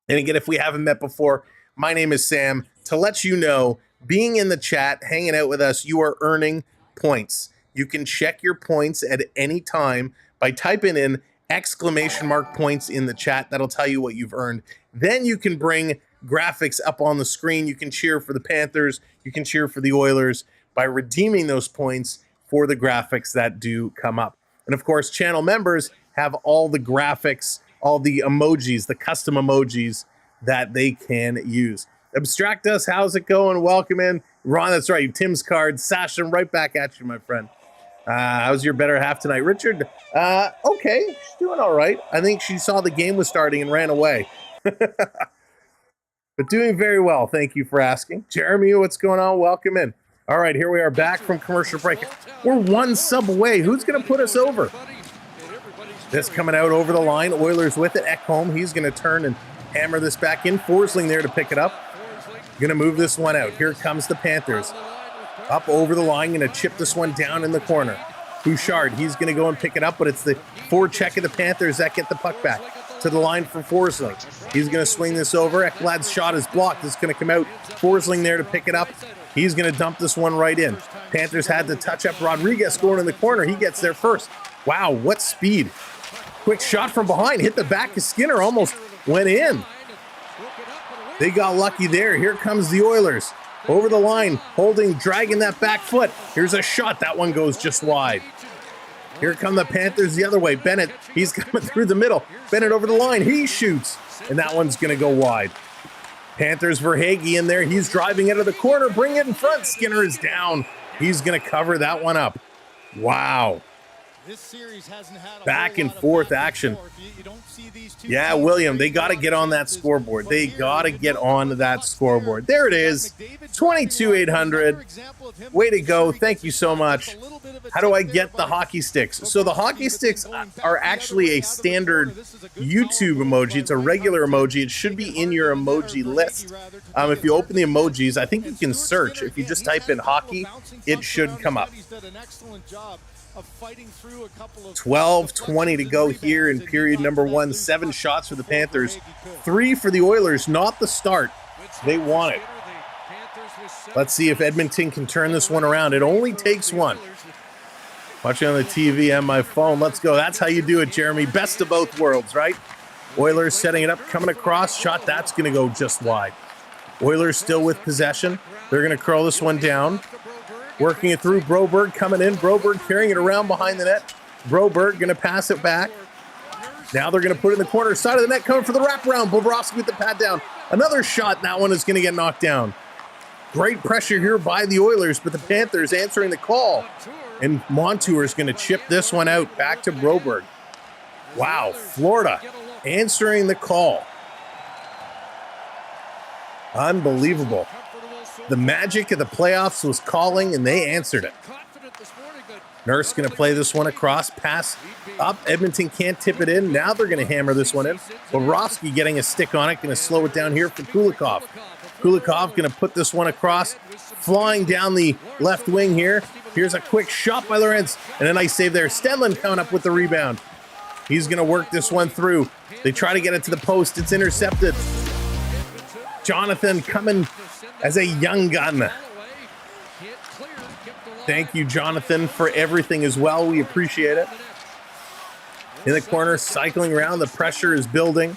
And again, if we haven't met before, my name is Sam. To let you know, being in the chat, hanging out with us, you are earning points. You can check your points at any time by typing in !points in the chat. That'll tell you what you've earned. Then you can bring graphics up on the screen. You can cheer for the Panthers. You can cheer for the Oilers by redeeming those points for the graphics that do come up. And of course, channel members have all the graphics, all the emojis, the custom emojis that they can use. Abstract Us, how's it going? Welcome in. Ron, that's right. Tim's card. Sasha, right back at you, my friend. How's your better half tonight? Richard, okay. She's doing all right. I think she saw the game was starting and ran away. But doing very well. Thank you for asking. Jeremy, what's going on? Welcome in. All right, here we are back from commercial break. We're one sub away. Who's going to put us over? This coming out over the line. Oilers with it. Ecamm, he's going to turn and hammer this back in. Forsling there to pick it up. Going to move this one out. Here comes the Panthers. Up over the line. Going to chip this one down in the corner. Bouchard, he's going to go and pick it up, but it's the forecheck of the Panthers that get the puck back to the line for Forsling. He's going to swing this over. Ekblad's shot is blocked. It's going to come out. Forsling there to pick it up. He's going to dump this one right in. Panthers had to touch up. Rodriguez going in the corner. He gets there first. Wow, what speed. Quick shot from behind. Hit the back of Skinner. Almost went in. They got lucky there. Here comes the Oilers. Over the line, holding, dragging that back foot. Here's a shot. That one goes just wide. Here come the Panthers the other way. Bennett, he's coming through the middle. Bennett over the line. He shoots. And that one's going to go wide. Panthers, Verhaeghe in there. He's driving out of the corner. Bring it in front. Skinner is down. He's going to cover that one up. Wow. This series hasn't had back and forth action. Yeah, William, they got to get on that scoreboard. They got to get on that scoreboard. There it is. 22,800. Way to go. Thank you so much. How do I get the hockey sticks? So the hockey sticks are actually a standard YouTube emoji. It's a regular emoji. It should be in your emoji list. If you open the emojis, I think you can search. If you just type in hockey, it should come up. 12:20 to go here in period number 1. 7 shots for the Panthers, 3 for the Oilers. Not the start. They want it. Let's see if Edmonton can turn this one around. It only takes one. Watching on the TV and my phone. Let's go. That's how you do it, Jeremy. Best of both worlds, right? Oilers setting it up, coming across. Shot, that's going to go just wide. Oilers still with possession. They're going to curl this one down. Working it through. Broberg coming in. Broberg carrying it around behind the net. Broberg going to pass it back. Now they're going to put it in the corner. Side of the net coming for the wraparound. Bobrovsky with the pad down. Another shot. That one is going to get knocked down. Great pressure here by the Oilers, but the Panthers answering the call. And Montour is going to chip this one out back to Broberg. Wow. Florida answering the call. Unbelievable. The magic of the playoffs was calling, and they answered it. Nurse going to play this one across, pass up. Edmonton can't tip it in. Now they're going to hammer this one in. Bobrovsky getting a stick on it, going to slow it down here for Kulikov. Kulikov going to put this one across, flying down the left wing here. Here's a quick shot by Lorenz, and a nice save there. Stenlund coming up with the rebound. He's going to work this one through. They try to get it to the post. It's intercepted. Jonathan coming as a young gun. Thank you, Jonathan, for everything as well. We appreciate it. In the corner, cycling around. The pressure is building.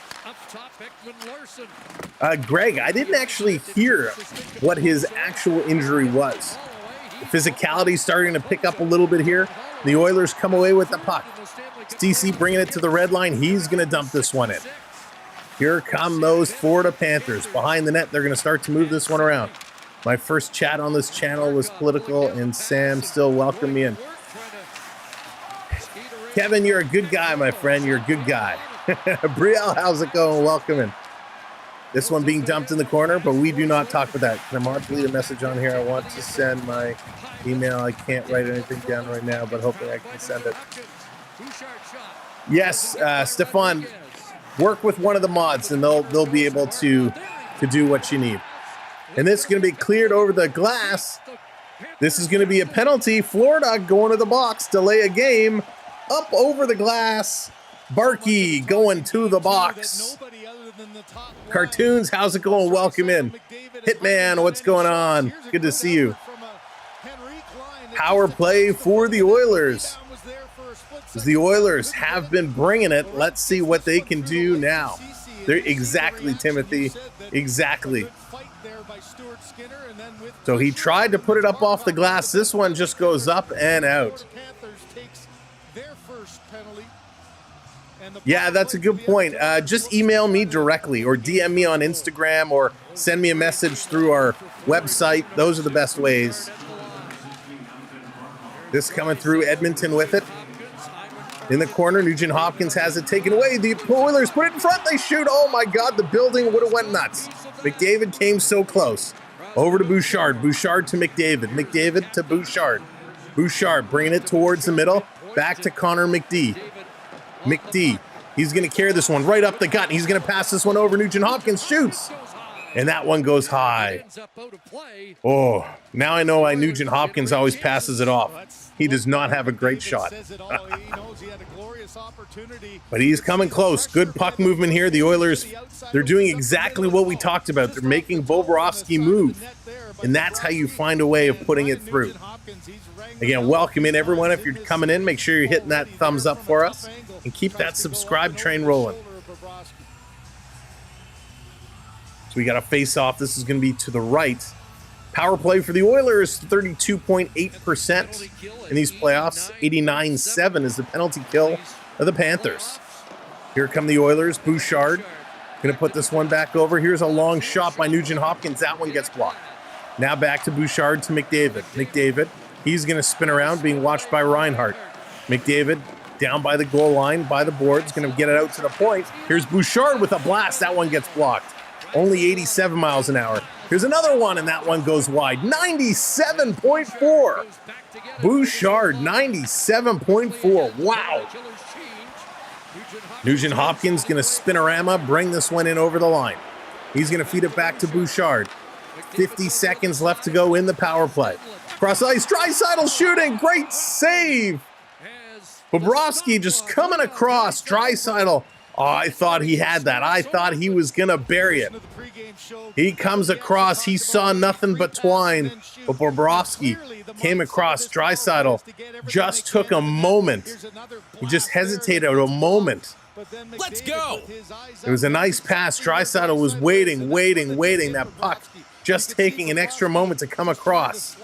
Greg, I didn't actually hear what his actual injury was. The physicality starting to pick up a little bit here. The Oilers come away with the puck. DC bringing it to the red line. He's going to dump this one in. Here come those Florida Panthers. Behind the net, they're going to start to move this one around. My first chat on this channel was political, and Sam still welcomed me in. Kevin, you're a good guy, my friend. You're a good guy. Brielle, how's it going? Welcome in. This one being dumped in the corner, but we do not talk about that. Can I mark delete a message on here? I want to send my email. I can't write anything down right now, but hopefully I can send it. Yes, Stefan, work with one of the mods, and they'll be able to do what you need. And this is going to be cleared over the glass. This is going to be a penalty. Florida going to the box, delay a game, up over the glass. Barkey going to the box. Cartoons, how's it going? Welcome in. Hitman, what's going on? Good to see you. Power play for the Oilers. As the Oilers have been bringing it, let's see what they can do now. They're exactly, Timothy, exactly. So he tried to put it up off the glass. This one just goes up and out. Yeah, that's a good point. Just email me directly or DM me on Instagram or send me a message through our website. Those are the best ways. This coming through Edmonton with it. In the corner, Nugent Hopkins has it taken away. The Oilers put it in front. They shoot. Oh, my God. The building would have went nuts. McDavid came so close. Over to Bouchard. Bouchard to McDavid. McDavid to Bouchard. Bouchard bringing it towards the middle. Back to Connor McD. McD. He's going to carry this one right up the gut. He's going to pass this one over. Nugent Hopkins shoots. And that one goes high. Oh, now I know why Nugent Hopkins always passes it off. He does not have a great shot. But he's coming close. Good puck movement here. The Oilers, they're doing exactly what we talked about. They're making Bobrovsky move. And that's how you find a way of putting it through. Again, welcome in, everyone. If you're coming in, make sure you're hitting that thumbs up for us. And keep that subscribe train rolling. So we got a face-off. This is going to be to the right. Power play for the Oilers, 32.8% in these playoffs. 89.7 is the penalty kill of the Panthers. Here come the Oilers. Bouchard going to put this one back over. Here's a long shot by Nugent Hopkins. That one gets blocked. Now back to Bouchard to McDavid. McDavid, he's going to spin around, being watched by Reinhart. McDavid down by the goal line, by the boards, going to get it out to the point. Here's Bouchard with a blast. That one gets blocked. Only 87 miles an hour. Here's another one, and that one goes wide. 97.4. Bouchard, 97.4. Wow. Nugent Hopkins going to spinorama, bring this one in over the line. He's going to feed it back to Bouchard. 50 seconds left to go in the power play. Cross ice, Draisaitl shooting. Great save. Bobrovsky just coming across. Draisaitl. Oh, I thought he had that. I thought he was going to bury it. He comes across. He saw nothing but twine. But Bobrovsky came across. Draisaitl just took a moment. He just hesitated a moment. Let's go. It was a nice pass. Draisaitl was waiting. That puck just taking an extra moment to come across.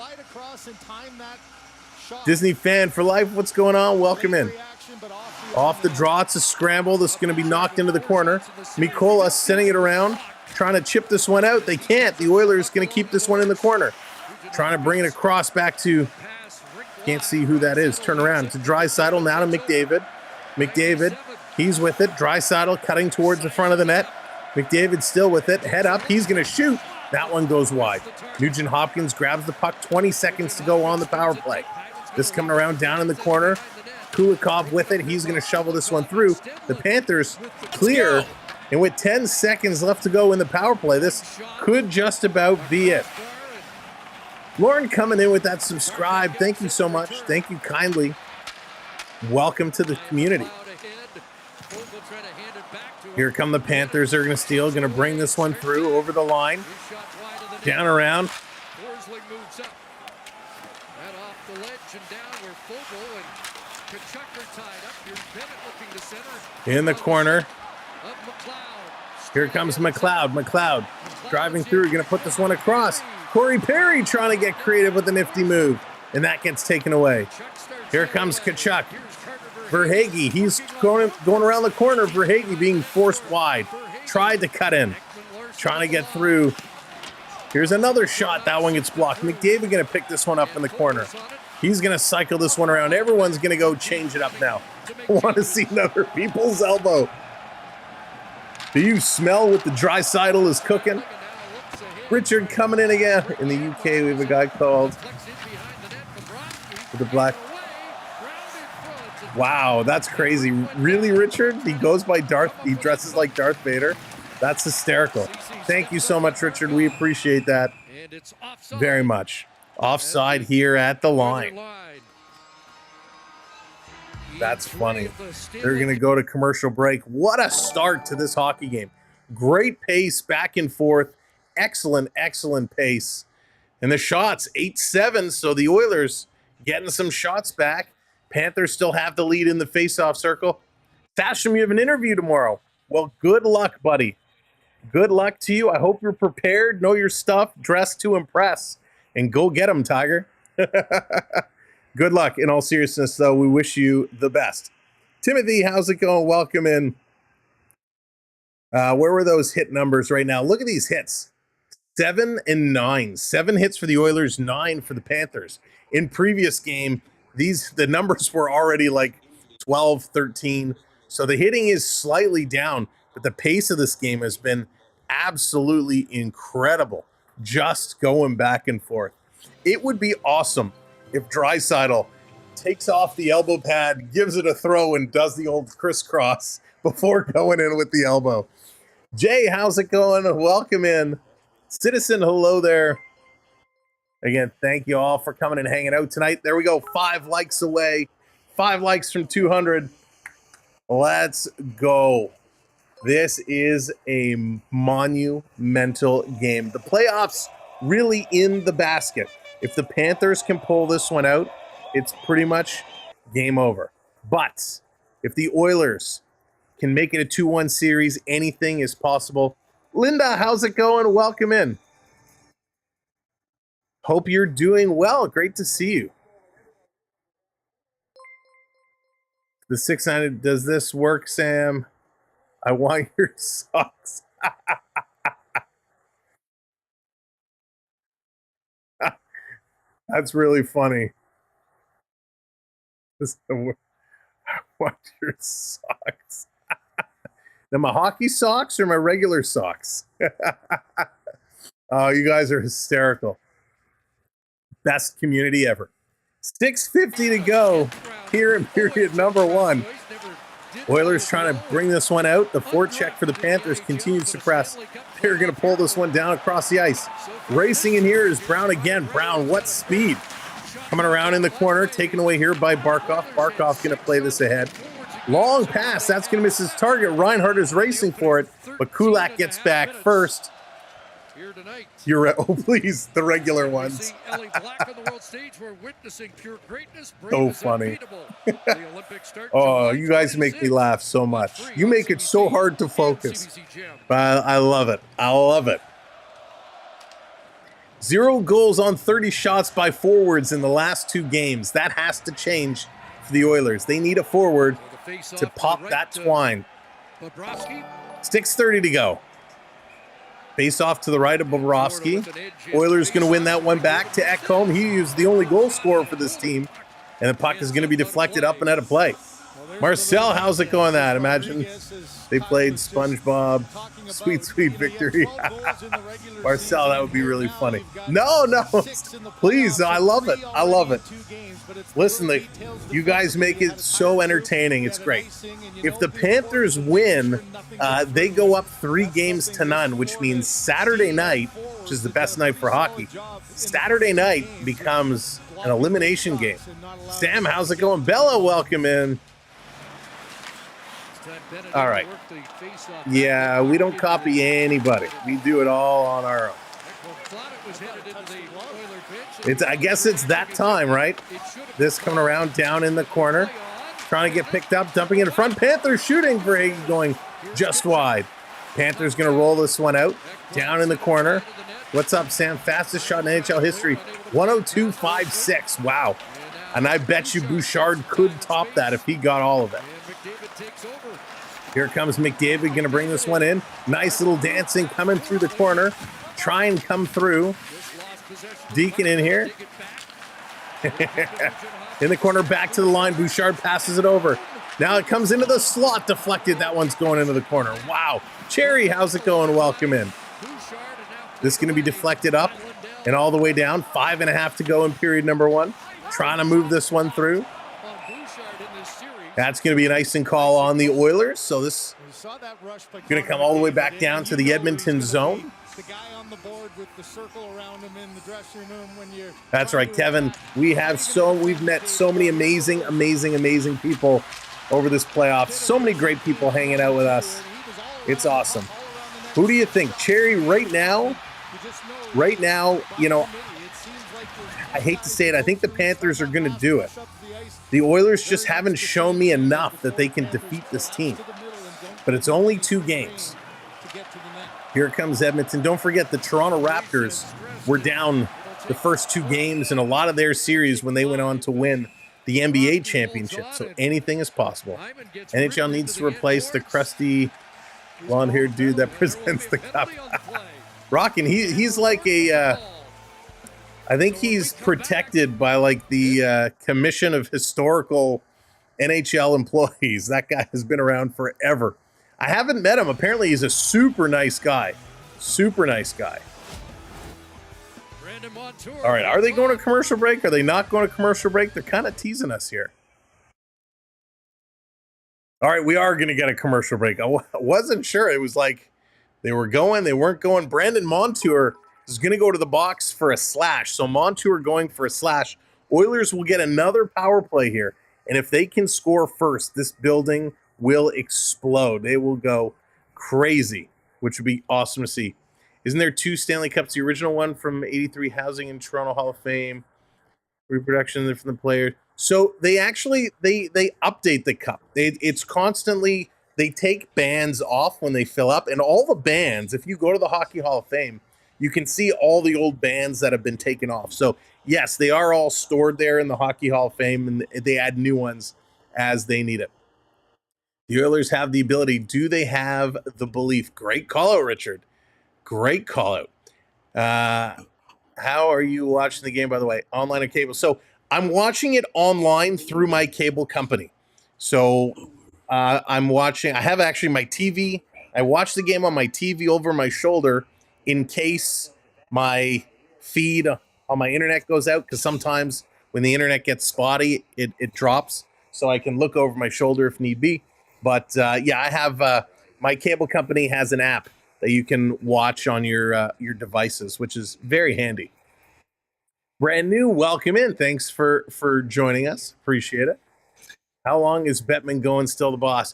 Disney fan for life. What's going on? Welcome in. Off the draw, it's a scramble. This is going to be knocked into the corner. Mikola sending it around, trying to chip this one out. They can't. The Oilers going to keep this one in the corner. Trying to bring it across back to, can't see who that is. Turn around to Draisaitl, now to McDavid. McDavid, he's with it. Draisaitl cutting towards the front of the net. McDavid still with it. Head up, he's going to shoot. That one goes wide. Nugent Hopkins grabs the puck. 20 seconds to go on the power play. This coming around down in the corner. Kulikov with it. He's going to shovel this one through. The Panthers clear. And with 10 seconds left to go in the power play, this could just about be it. Lauren coming in with that subscribe. Thank you so much. Thank you kindly. Welcome to the community. Here come the Panthers. They're going to steal. Going to bring this one through over the line. Down around. In the corner. Here comes McLeod. McLeod driving through. Going to put this one across. Corey Perry trying to get creative with a nifty move. And that gets taken away. Here comes Tkachuk. Verhaeghe. He's going around the corner. Verhaeghe being forced wide. Tried to cut in. Trying to get through. Here's another shot. That one gets blocked. McDavid going to pick this one up in the corner. He's going to cycle this one around. Everyone's going to go change it up now. I want to see another people's elbow. Do you smell what the Draisaitl is cooking? Richard coming in again. In the UK, we have a guy called with the black. Wow, that's crazy. Really, Richard? He goes by Darth. He dresses like Darth Vader. That's hysterical. Thank you so much, Richard. We appreciate that very much. Offside here at the line. That's funny. They're going to go to commercial break. What a start to this hockey game. Great pace, back and forth. Excellent, excellent pace. And the shots, 8-7, so the Oilers getting some shots back. Panthers still have the lead in the face-off circle. Tasham, you have an interview tomorrow. Well, good luck, buddy. Good luck to you. I hope you're prepared, know your stuff, dressed to impress, and go get them, Tiger. Good luck. In all seriousness, though, we wish you the best. Timothy, how's it going? Welcome in. Where were those hit numbers right now? Look at these hits. 7 and 9. 7 hits for the Oilers, 9 for the Panthers. In previous game, the numbers were already like 12, 13. So the hitting is slightly down, but the pace of this game has been absolutely incredible. Just going back and forth. It would be awesome if Draisaitl takes off the elbow pad, gives it a throw, and does the old crisscross before going in with the elbow. Jay, how's it going? Welcome in. Citizen, hello there. Again, thank you all for coming and hanging out tonight. There we go. 5 likes away. 5 likes from 200. Let's go. This is a monumental game. The playoffs really in the basket. If the Panthers can pull this one out, it's pretty much game over. But if the Oilers can make it a 2-1 series, anything is possible. Linda, how's it going? Welcome in. Hope you're doing well. Great to see you. The 600, does this work, Sam? I want your socks. That's really funny. I want your socks. Now, my hockey socks or my regular socks? Oh, you guys are hysterical. Best community ever. 6:50 to go here in period number 1. Oilers trying to bring this one out. The forecheck for the Panthers continues to press. They're going to pull this one down across the ice. Racing in here is Brown again. Brown, what speed? Coming around in the corner, taken away here by Barkov. Barkov going to play this ahead. Long pass. That's going to miss his target. Reinhardt is racing for it, but Kulak gets back first. You're right. Oh, please, the regular ones. So funny. Oh, you guys make me laugh so much. You make it so hard to focus. But I love it. I love it. 0 goals on 30 shots by forwards in the last 2 games. That has to change for the Oilers. They need a forward to pop that twine. 6:30 to go. Face off to the right of Bobrovsky. Oilers going to win that one back to Ecamm. He is the only goal scorer for this team. And the puck is going to be deflected up and out of play. Marcel, how's it going? That imagine they played SpongeBob, Sweet Sweet Victory. Marcel, that would be really funny. No, please, I love it. I love it. Listen, you guys make it so entertaining. It's great. If the Panthers win, they go up 3-0, which means Saturday night, which is the best night for hockey, Saturday night becomes an elimination game. Sam, how's it going? Bella, welcome in. All right. Yeah, we don't copy anybody. We do it all on our own. I guess it's that time, right? This coming around down in the corner, trying to get picked up, dumping in front. Panthers shooting for Hagee, going just wide. Panthers going to roll this one out, down in the corner. What's up, Sam? Fastest shot in NHL history, 102.56. Wow. And I bet you Bouchard could top that if he got all of it. Here comes McDavid, going to bring this one in. Nice little dancing coming through the corner. Try and come through. Deacon in here. In the corner, back to the line. Bouchard passes it over. Now it comes into the slot, deflected. That one's going into the corner. Wow. Cherry, how's it going? Welcome in. This is going to be deflected up and all the way down. 5.5 to go in period number 1. Trying to move this one through. That's going to be an icing call on the Oilers. So this is going to come all the way back down to the Edmonton zone. That's right, Kevin. We've met so many amazing people over this playoff. So many great people hanging out with us. It's awesome. Who do you think? Cherry, right now, you know, I hate to say it, I think the Panthers are going to do it. The Oilers just haven't shown me enough that they can defeat this team. But it's only 2 games. Here comes Edmonton. Don't forget the Toronto Raptors were down the first 2 games in a lot of their series when they went on to win the NBA championship. So anything is possible. NHL needs to replace the crusty blonde-haired dude that presents the cup. Rockin', he's like a... I think he's protected by like the Commission of Historical NHL Employees. That guy has been around forever. I haven't met him. Apparently he's a super nice guy. Super nice guy. All right, are they going to commercial break? Are they not going to commercial break? They're kind of teasing us here. All right, we are going to get a commercial break. I wasn't sure. It was like they were going, they weren't going. Brandon Montour is going to go to the box for a slash. So Montour going for a slash. Oilers will get another power play here. And if they can score first, this building will explode. They will go crazy, which would be awesome to see. Isn't there 2 Stanley Cups? The original one from 83 Housing in Toronto Hall of Fame. Reproduction from the player. So they actually, they update the cup. It's constantly, they take bands off when they fill up. And all the bands, if you go to the Hockey Hall of Fame, you can see all the old bands that have been taken off. So, yes, they are all stored there in the Hockey Hall of Fame, and they add new ones as they need it. The Oilers have the ability. Do they have the belief? Great call-out, Richard. Great call-out. How are you watching the game, by the way? Online or cable? So, I'm watching it online through my cable company. So, I'm watching. I have actually my TV. I watch the game on my TV over my shoulder, in case my feed on my internet goes out, because sometimes when the internet gets spotty, it drops, so I can look over my shoulder if need be. But yeah, I have my cable company has an app that you can watch on your devices, which is very handy. Brand new, welcome in. Thanks for joining us. Appreciate it. How long is Bettman going still the boss?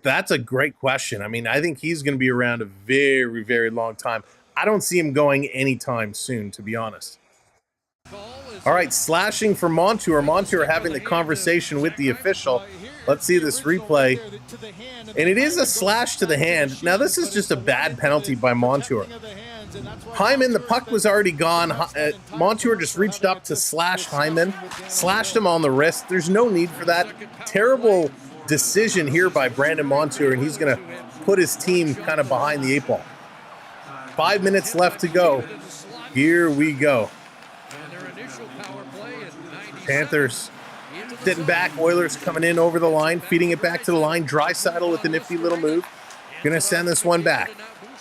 That's a great question. I mean, I think he's going to be around a very, very long time. I don't see him going anytime soon, to be honest. All right, slashing for Montour. Montour having the conversation with the official. Let's see this replay. And it is a slash to the hand. Now, this is just a bad penalty by Montour. Hyman, the puck was already gone. Montour just reached up to slash Hyman, slashed him on the wrist. There's no need for that. Terrible decision here by Brandon Montour, and he's going to put his team kind of behind the 8 ball. 5 minutes left to go. Here we go. Panthers Sitting back, Oilers coming in over the line, feeding it back to the line. Draisaitl with the nifty little move. Gonna send this one back.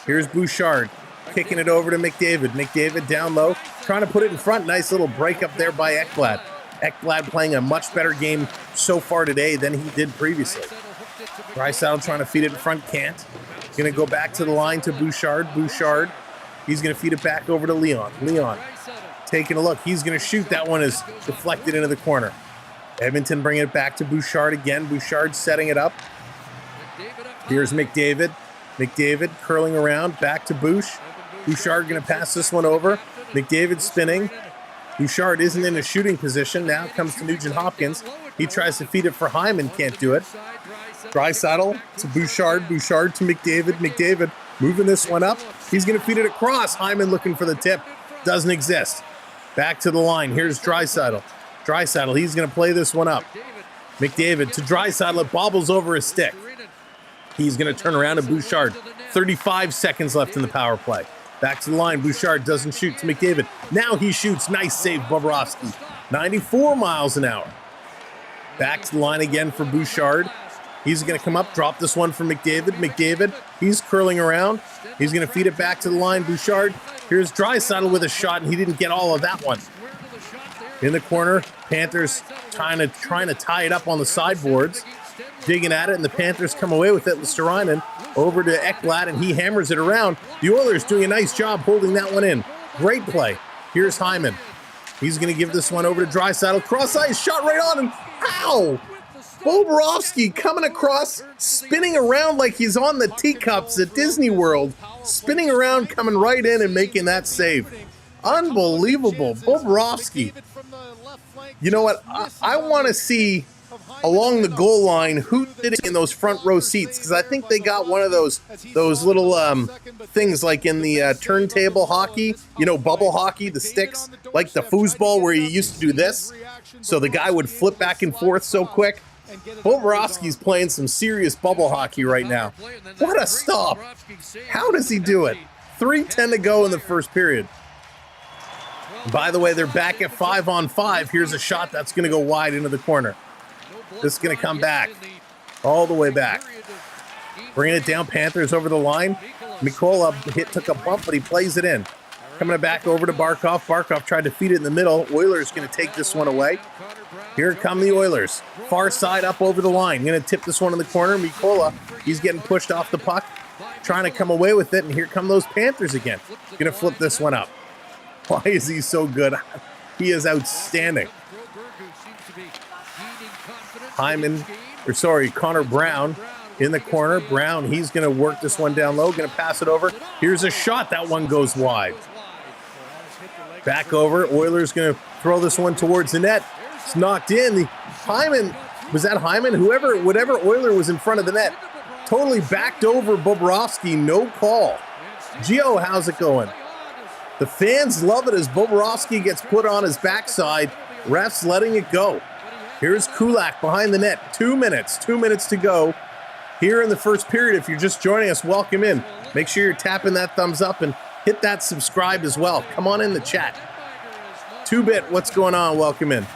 Here's Bouchard kicking it over to McDavid. McDavid down low, trying to put it in front. Nice little break up there by Ekblad. Ekblad playing a much better game so far today than he did previously. Draisaitl trying to feed it in front, can't. Gonna go back to the line to Bouchard. Bouchard, he's gonna feed it back over to Leon. Leon taking a look. He's gonna shoot. That one is deflected into the corner. Edmonton bringing it back to Bouchard again. Bouchard setting it up. Here's McDavid. McDavid curling around, back to Bouch. Bouchard going to pass this one over. McDavid spinning. Bouchard isn't in a shooting position. Now it comes to Nugent-Hopkins. He tries to feed it for Hyman, can't do it. Draisaitl to Bouchard. Bouchard to McDavid. McDavid moving this one up. He's going to feed it across. Hyman looking for the tip. Doesn't exist. Back to the line. Here's Draisaitl. Draisaitl, he's going to play this one up. McDavid to Draisaitl. It bobbles over his stick. He's going to turn around to Bouchard. 35 seconds left in the power play. Back to the line. Bouchard doesn't shoot to McDavid. Now he shoots. Nice save, Bobrovsky. 94 miles an hour. Back to the line again for Bouchard. He's going to come up, drop this one for McDavid. McDavid, he's curling around. He's going to feed it back to the line. Bouchard, here's Draisaitl with a shot, and he didn't get all of that one. In the corner, Panthers trying to tie it up on the sideboards. Digging at it, and the Panthers come away with it. Lesterainen over to Ekblad, and he hammers it around. The Oilers doing a nice job holding that one in. Great play. Here's Hyman. He's going to give this one over to Draisaitl. Cross ice, shot right on him. Ow! Bobrovsky coming across, spinning around like he's on the teacups at Disney World. Spinning around, coming right in and making that save. Unbelievable. Bobrovsky. You know what? I want to see along the goal line who did it in those front row seats, because I think they got one of those little things like in the turntable hockey, you know, bubble hockey, the sticks, like the foosball where you used to do this, so the guy would flip back and forth so quick. Bobrovsky's playing some serious bubble hockey right now. What a stop. How does he do it? 3:10 to go in the first period. By the way, they're back at 5-on-5. Here's a shot that's going to go wide into the corner. This is going to come back, all the way back. Bringing it down, Panthers over the line. Mikkola took a bump, but he plays it in. Coming it back over to Barkov. Barkov tried to feed it in the middle. Oilers going to take this one away. Here come the Oilers. Far side up over the line. Going to tip this one in the corner. Mikkola, he's getting pushed off the puck, trying to come away with it, and here come those Panthers again. Going to flip this one up. Why is he so good? He is outstanding. Connor Brown in the corner. Brown, he's going to work this one down low, going to pass it over. Here's a shot. That one goes wide. Back over. Oilers going to throw this one towards the net. It's knocked in. Hyman, was that Hyman? Whatever Oiler was in front of the net, totally backed over Bobrovsky. No call. Gio, how's it going? The fans love it as Bobrovsky gets put on his backside. Refs letting it go. Here's Kulak behind the net. 2 minutes to go here in the first period. If you're just joining us, welcome in. Make sure you're tapping that thumbs up and hit that subscribe as well. Come on in the chat. 2-bit, what's going on? Welcome in.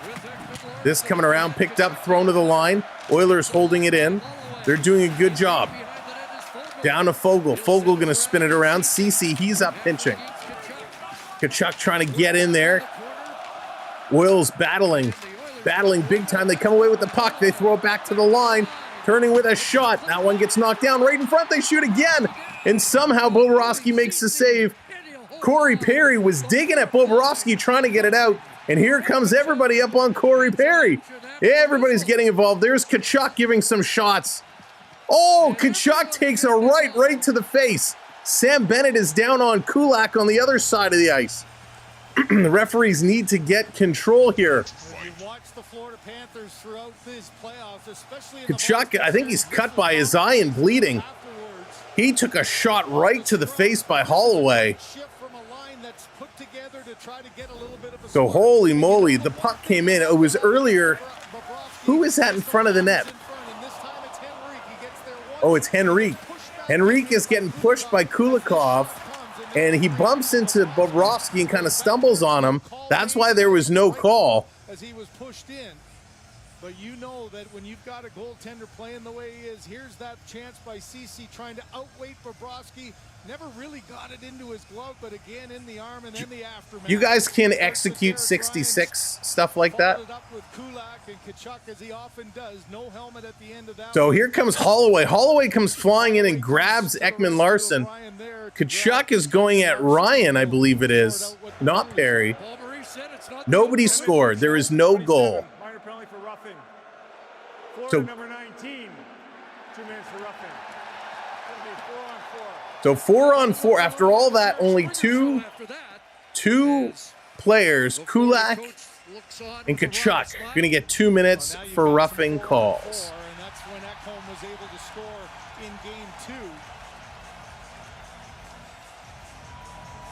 This coming around, picked up, thrown to the line. Oilers holding it in. They're doing a good job. Down to Fogle. Fogle going to spin it around. Ceci, he's up pinching. Tkachuk trying to get in there. Oilers battling big time. They come away with the puck. They throw it back to the line, turning with a shot. That one gets knocked down right in front. They shoot again, and somehow Bobrovsky makes the save. Corey Perry was digging at Bobrovsky trying to get it out, and here comes everybody up on Corey Perry. Everybody's getting involved. There's Tkachuk giving some shots. Oh, Tkachuk takes a right to the face. Sam Bennett is down on Kulak on the other side of the ice. The referees need to get control here. Tkachuk, I think he's cut by his eye and bleeding. He took a shot right to the face by Holloway. So holy moly, the puck came in. It was earlier. Who is that in front of the net? Oh, it's Henrique. Henrique is getting pushed by Kulikov, and he bumps into Bobrovsky and kind of stumbles on him. That's why there was no call. But you know that when you've got a goaltender playing the way he is, here's that chance by Ceci trying to outweight Bobrovsky. Never really got it into his glove, but again in the arm and then the aftermath. You guys can execute 66 stuff like that. Up with Kulak and Tkachuk, as he often does. No helmet at the end of that. So here comes Holloway. Holloway comes flying in and grabs Ekman Larson. Tkachuk is going at Ryan, I believe it is, not Perry. Nobody scored. There is no goal. Minor penalty for roughing. So number 19, 2 minutes for roughing. It'll be 4-on-4. So 4-on-4. After all that, only two players, Kulak and Tkachuk, are going to get 2 minutes for roughing calls. And that's when Ecamm was able to score in game 2.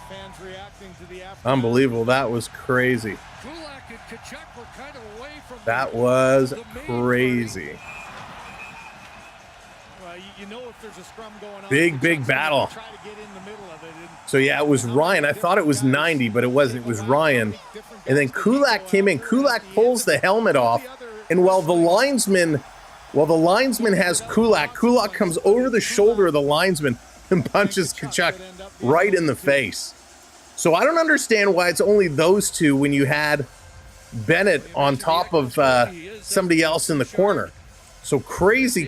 Fans reacting to the aftermath. Unbelievable. That was crazy. Kulak and Tkachuk were kind of away from That was crazy. Well, you know if there's a scrum going on. Big battle. Try to get in the middle of it. So yeah, it was Ryan. I thought it was 90, but it wasn't. It was Ryan. And then Kulak came in. Kulak pulls the helmet off. And while the linesman has Kulak, Kulak comes over the shoulder of the linesman and punches Tkachuk right in the face. So I don't understand why it's only those two when you had Bennett on top of somebody else in the corner. So crazy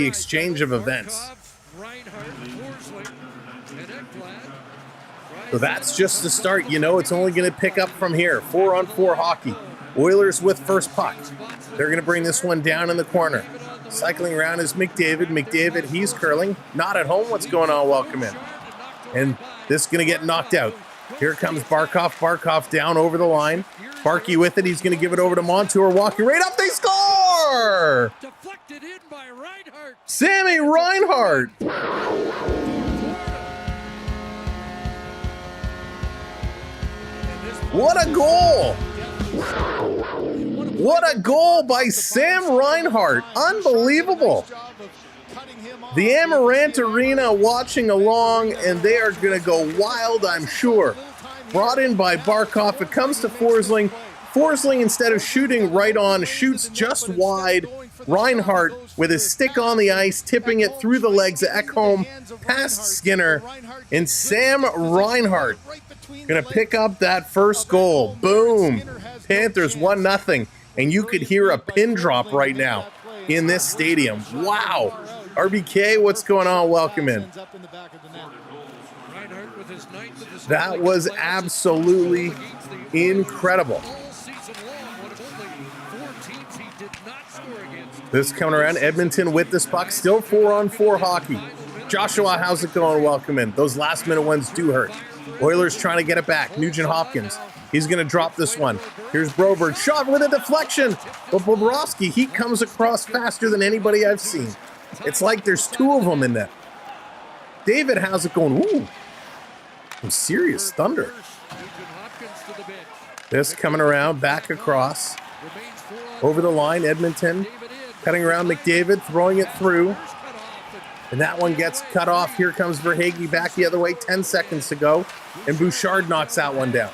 exchange of events. So that's just the start. You know, it's only going to pick up from here. 4-on-4 hockey. Oilers with first puck. They're going to bring this one down in the corner. Cycling around is McDavid. McDavid, he's curling. Not at home. What's going on? Welcome in. And this is going to get knocked out. Here comes Barkov. Barkov down over the line. Barkey with it. He's going to give it over to Montour. Walking right up. They score! Deflected in by Reinhart. Sammy Reinhart. What a goal! What a goal by Sam Reinhart. Unbelievable. The Amarant Arena watching along, and they are going to go wild, I'm sure. Brought in by Barkov. It comes to Forsling. Forsling, instead of shooting right on, shoots just wide. Reinhart with his stick on the ice, tipping it through the legs of Ecamm, past Skinner. And Sam Reinhart going to pick up that first goal. Boom. Panthers 1-0. And you could hear a pin drop right now in this stadium. Wow. RBK, what's going on? Welcome in. That was absolutely incredible. This coming around, Edmonton with this puck, still 4-on-4 hockey. Joshua, how's it going? Welcome in. Those last minute ones do hurt. Oilers trying to get it back. Nugent Hopkins, he's going to drop this one. Here's Broberg, shot with a deflection. But Bobrovsky, he comes across faster than anybody I've seen. It's like there's two of them in there. David, how's it going? Ooh, some serious thunder. This coming around, back across. Over the line, Edmonton. Cutting around McDavid, throwing it through. And that one gets cut off. Here comes Verhaeghe back the other way. 10 seconds to go. And Bouchard knocks that one down.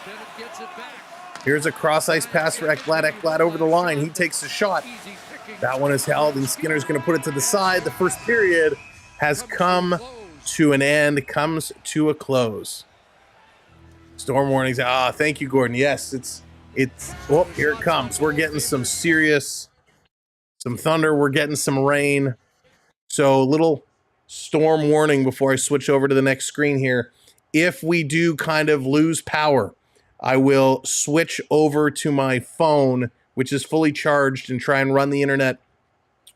Here's a cross-ice pass for Ekblad. Ekblad over the line. He takes a shot. That one is held, and Skinner's going to put it to the side. The first period has come to an end, comes to a close. Storm warnings. Thank you, Gordon. Yes, it's. Oh, here it comes. We're getting some thunder. We're getting some rain. So, little storm warning before I switch over to the next screen here. If we do kind of lose power, I will switch over to my phone, which is fully charged, and try and run the internet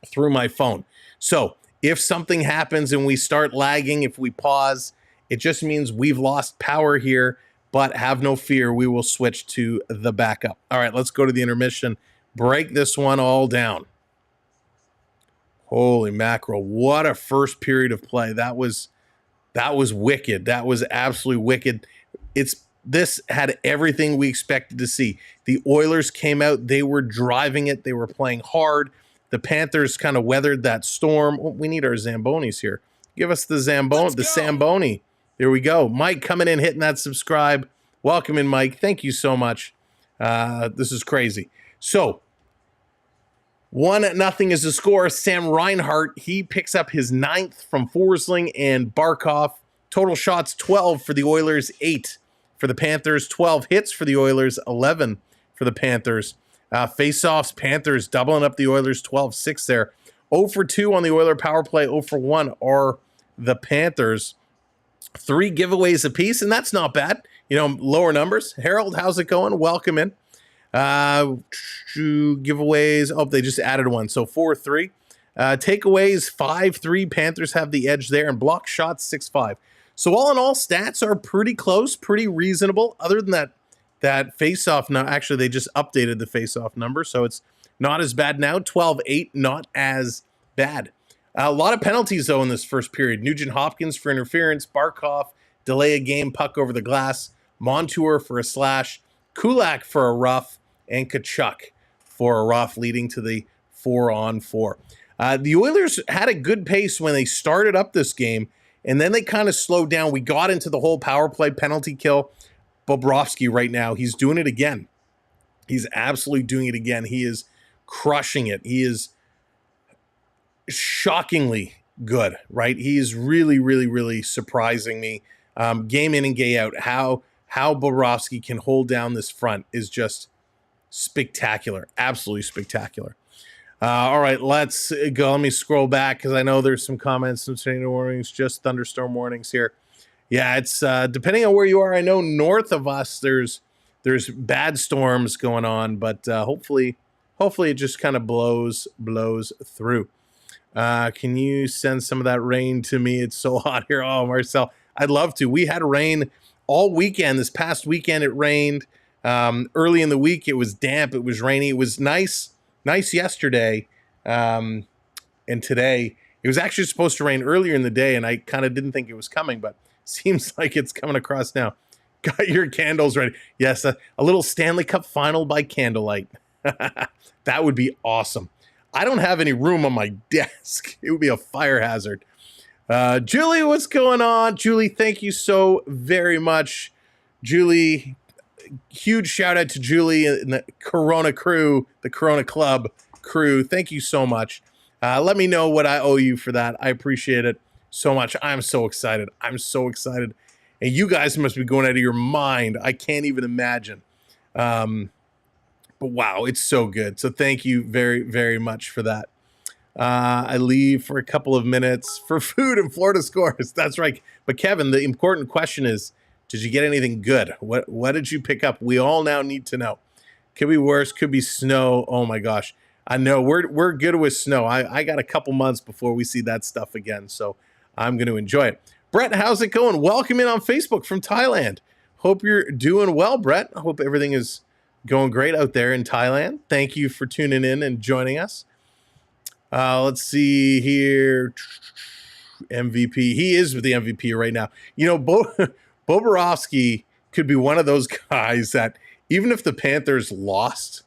through my phone. So if something happens and we start lagging, if we pause, it just means we've lost power here, but have no fear, we will switch to the backup. All right, let's go to the intermission. Break this one all down. Holy mackerel, what a first period of play. That was wicked. That was absolutely wicked. This had everything we expected to see. The Oilers came out. They were driving it. They were playing hard. The Panthers kind of weathered that storm. Oh, we need our Zambonis here. Give us the Zamboni. There we go. Mike coming in, hitting that subscribe. Welcome in, Mike. Thank you so much. This is crazy. So 1-0 is the score. Sam Reinhart, he picks up his 9th from Forsling and Barkov. Total shots, 12 for the Oilers, 8 for the Panthers. 12 hits for the Oilers, 11 for the Panthers. Face-offs, Panthers doubling up the Oilers, 12-6 there. 0 for 2 on the Oiler power play, 0 for 1 are the Panthers. 3 giveaways apiece, and that's not bad. You know, lower numbers. Harold, how's it going? Welcome in. 2 giveaways. Oh, they just added one. So 4-3. Takeaways, 5-3. Panthers have the edge there, and block shots, 6-5. So all in all, stats are pretty close, pretty reasonable. Other than that face-off, now actually they just updated the face-off number, so it's not as bad now. 12-8, not as bad. A lot of penalties, though, in this first period. Nugent Hopkins for interference, Barkov, delay a game, puck over the glass, Montour for a slash, Kulak for a rough, and Kachuk for a rough, leading to the 4-on-4. The Oilers had a good pace when they started up this game, and then they kind of slowed down. We got into the whole power play penalty kill. Bobrovsky right now, he's doing it again. He's absolutely doing it again. He is crushing it. He is shockingly good, right? He is really, really, really surprising me. Game in and game out, how Bobrovsky can hold down this front is just spectacular. Absolutely spectacular. All right, let's go. Let me scroll back because I know there's some comments, some tornado warnings, just thunderstorm warnings here. Yeah, it's depending on where you are. I know north of us there's bad storms going on, but hopefully it just kind of blows through. Can you send some of that rain to me? It's so hot here. Oh, Marcel, I'd love to. We had rain all weekend. This past weekend it rained. Early in the week it was damp. It was rainy. It was nice yesterday, and today it was actually supposed to rain earlier in the day, and I kind of didn't think it was coming, but seems like it's coming across now. Got your candles ready. Yes, a little Stanley Cup final by candlelight. That would be awesome. I don't have any room on my desk. It would be a fire hazard. Julie, what's going on? Julie, thank you so very much. Julie, huge shout out to Julie and the Corona crew, the Corona Club crew. Thank you so much. Let me know what I owe you for that. I appreciate it so much. I'm so excited. And you guys must be going out of your mind. I can't even imagine. But wow, it's so good. So thank you very, very much for that. I leave for a couple of minutes for food and Florida scores. That's right. But Kevin, the important question is, did you get anything good? What did you pick up? We all now need to know. Could be worse. Could be snow. Oh my gosh. I know we're good with snow. I got a couple months before we see that stuff again. So I'm going to enjoy it. Brett, how's it going? Welcome in on Facebook from Thailand. Hope you're doing well, Brett. I hope everything is going great out there in Thailand. Thank you for tuning in and joining us. Let's see here. MVP. He is the MVP right now. You know, Bobrovsky could be one of those guys that even if the Panthers lost,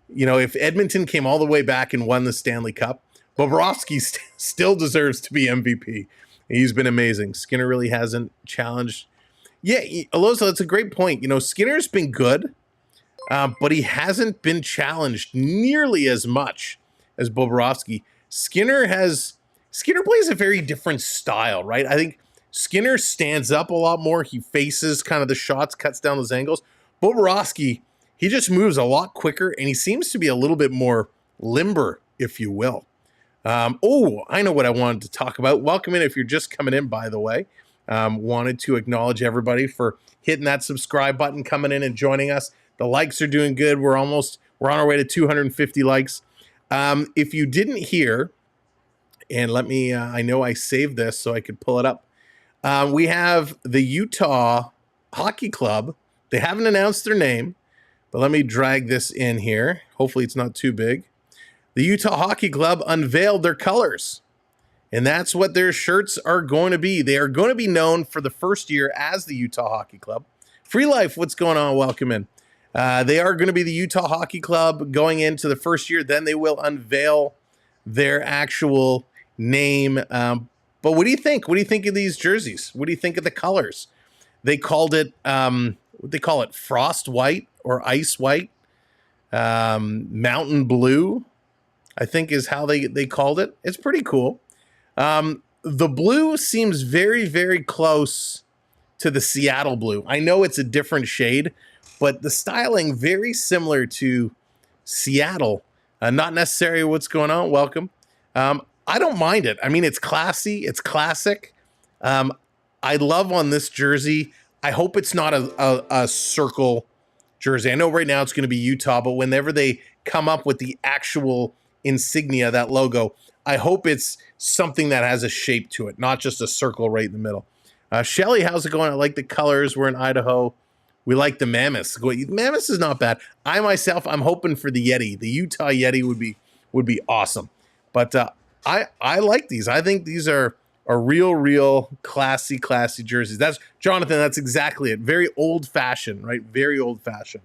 you know, if Edmonton came all the way back and won the Stanley Cup, Bobrovsky still deserves to be MVP. He's been amazing. Skinner really hasn't challenged. Yeah, Aloza, that's a great point. You know, Skinner's been good, but he hasn't been challenged nearly as much as Bobrovsky. Skinner plays a very different style, right? I think Skinner stands up a lot more. He faces kind of the shots, cuts down those angles. Bobrovsky, he just moves a lot quicker, and he seems to be a little bit more limber, if you will. I know what I wanted to talk about. Welcome in if you're just coming in, by the way. Wanted to acknowledge everybody for hitting that subscribe button, coming in and joining us. The likes are doing good. We're on our way to 250 likes. If you didn't hear, and let me, I know I saved this so I could pull it up. We have the Utah Hockey Club. They haven't announced their name, but let me drag this in here. Hopefully it's not too big. The Utah Hockey Club unveiled their colors, and that's what their shirts are going to be. They are going to be known for the first year as the Utah Hockey Club. Free Life, what's going on? Welcome in. They are going to be the Utah Hockey Club going into the first year. Then they will unveil their actual name. But what do you think? What do you think of these jerseys? What do you think of the colors? They called it, what they call it, frost white or ice white, mountain blue. I think is how they called it. It's pretty cool. The blue seems very, very close to the Seattle blue. I know it's a different shade, but the styling very similar to Seattle. Not necessarily what's going on. Welcome. I don't mind it. I mean, it's classy. It's classic. I love on this jersey. I hope it's not a circle jersey. I know right now it's going to be Utah, but whenever they come up with the actual insignia, that logo, I hope it's something that has a shape to it, not just a circle right in the middle. Shelly, how's it going? I like the colors. We're in Idaho. We like the Mammoths. Mammoths is not bad. I'm hoping for the Yeti. The Utah Yeti would be awesome. But I like these. I think these are real classy jerseys. That's Jonathan. That's exactly it. Very old fashioned, right? Very old fashioned,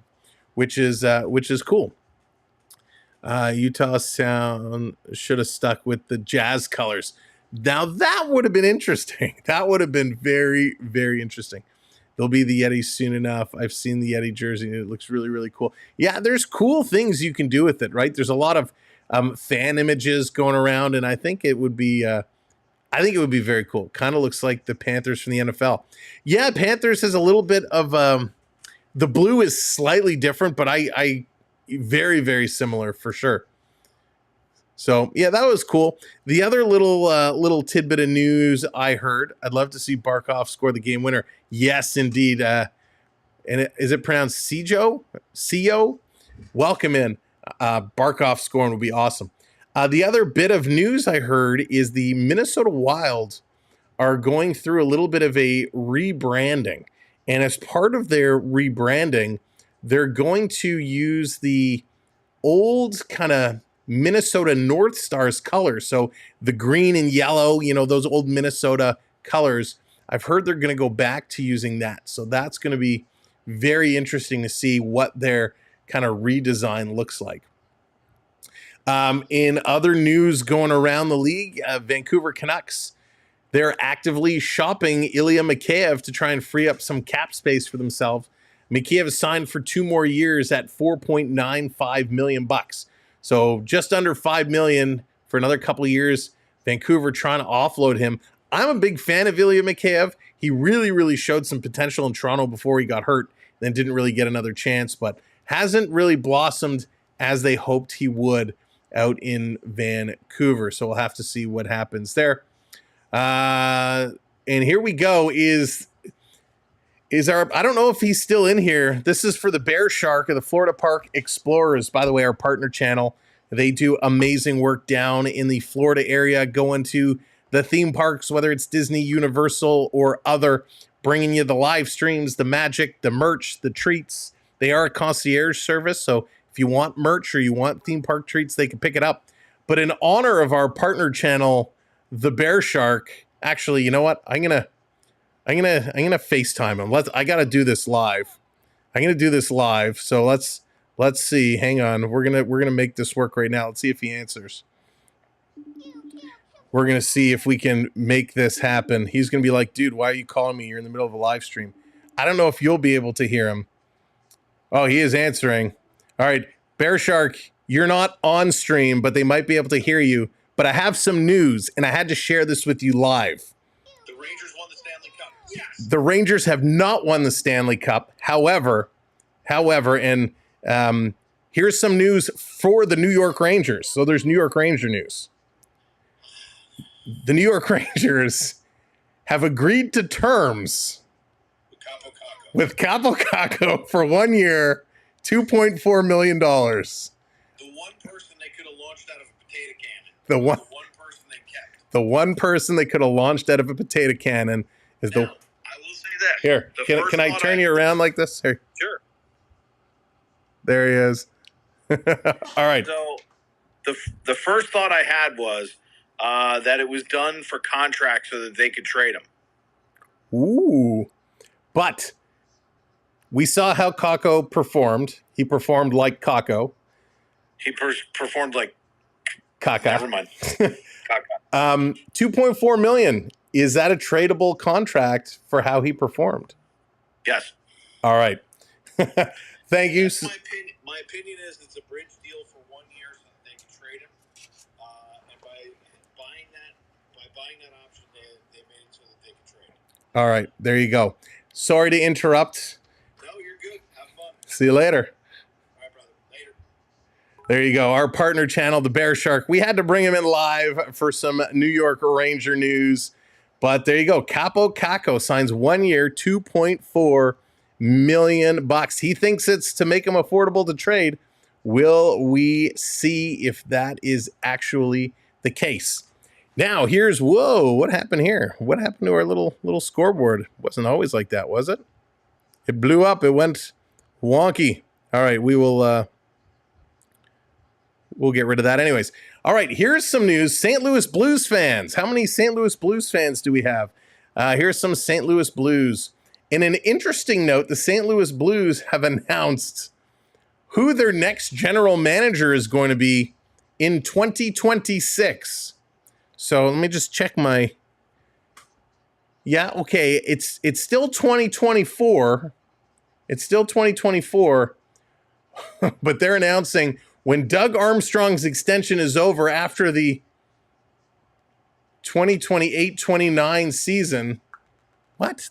which is cool. Utah Sound should have stuck with the Jazz colors. Now that would have been interesting. That would have been very, very interesting. There'll be the Yeti soon enough. I've seen the Yeti jersey and it looks really, really cool. Yeah, there's cool things you can do with it, right? There's a lot of fan images going around, and I think it would be very cool. Kind of looks like the Panthers from the NFL. Yeah, Panthers has a little bit of the blue is slightly different, but I very, very similar for sure. So yeah, that was cool. The other little tidbit of news I heard, I'd love to see Barkov score the game winner. Yes, indeed. And is it pronounced Cijo? Cio? Welcome in. Barkov scoring would be awesome. The other bit of news I heard is the Minnesota Wild are going through a little bit of a rebranding. And as part of their rebranding, they're going to use the old kind of Minnesota North Stars colors. So the green and yellow, those old Minnesota colors. I've heard they're going to go back to using that. So that's going to be very interesting to see what their kind of redesign looks like. In other news going around the league, Vancouver Canucks, they're actively shopping Ilya Mikheyev to try and free up some cap space for themselves. Mikheyev is signed for 2 more years at $4.95 million. So just under $5 million for another couple of years. Vancouver trying to offload him. I'm a big fan of Ilya Mikheyev. He really showed some potential in Toronto before he got hurt, then didn't really get another chance, but hasn't really blossomed as they hoped he would out in Vancouver. So we'll have to see what happens there. And here we go is our, I don't know if he's still in here. This is for the Bear Shark of the Florida Park Explorers, by the way, our partner channel. They do amazing work down in the Florida area, going to the theme parks, whether it's Disney, Universal, or other, bringing you the live streams, the magic, the merch, the treats. They are a concierge service, so if you want merch or you want theme park treats, they can pick it up. But in honor of our partner channel, the Bear Shark, actually, you know what? I'm gonna FaceTime him. I gotta do this live. I'm gonna do this live. So let's see. Hang on. We're gonna make this work right now. Let's see if he answers. We're gonna see if we can make this happen. He's gonna be like, dude, why are you calling me? You're in the middle of a live stream. I don't know if you'll be able to hear him. Oh, he is answering. All right, Bear Shark, you're not on stream, but they might be able to hear you. But I have some news, and I had to share this with you live. The Rangers won the Stanley Cup. Yes. The Rangers have not won the Stanley Cup. However, and here's some news for the New York Rangers. So there's New York Ranger news. The New York Rangers have agreed to terms with Capo Caco for 1 year, $2.4 million. The one person they could have launched out of a potato cannon. The one person they kept. The one person they could have launched out of a potato cannon is now, I will say that. Here, can I turn you around like this? Here. Sure. There he is. All right. So the first thought I had was that it was done for contract so that they could trade him. Ooh. But we saw how Kako performed. He performed like Kako. He performed like Kaka. Never mind. Kaka. $2.4 million. Is that a tradable contract for how he performed? Yes. All right. Thank you. My opinion is it's a bridge deal for 1 year so that they can trade him. buying that option, they made it so that they could trade. All right, there you go. Sorry to interrupt. No, you're good. Have fun. See you later. All right, brother. Later. There you go. Our partner channel, the Bear Shark. We had to bring him in live for some New York Ranger news. But there you go. Capo Caco signs 1 year, $2.4 million. He thinks it's to make him affordable to trade. Will we see if that is actually the case? Now, here's, whoa, what happened here? What happened to our little scoreboard? It wasn't always like that, was it? It blew up. It went wonky. All right, we'll get rid of that anyways. All right, here's some news. St. Louis Blues fans. How many St. Louis Blues fans do we have? Here's some St. Louis Blues. In an interesting note, the St. Louis Blues have announced who their next general manager is going to be in 2026. So let me just check my... Yeah, okay, it's still 2024. It's still 2024, but they're announcing when Doug Armstrong's extension is over after the 2028-29 season. What?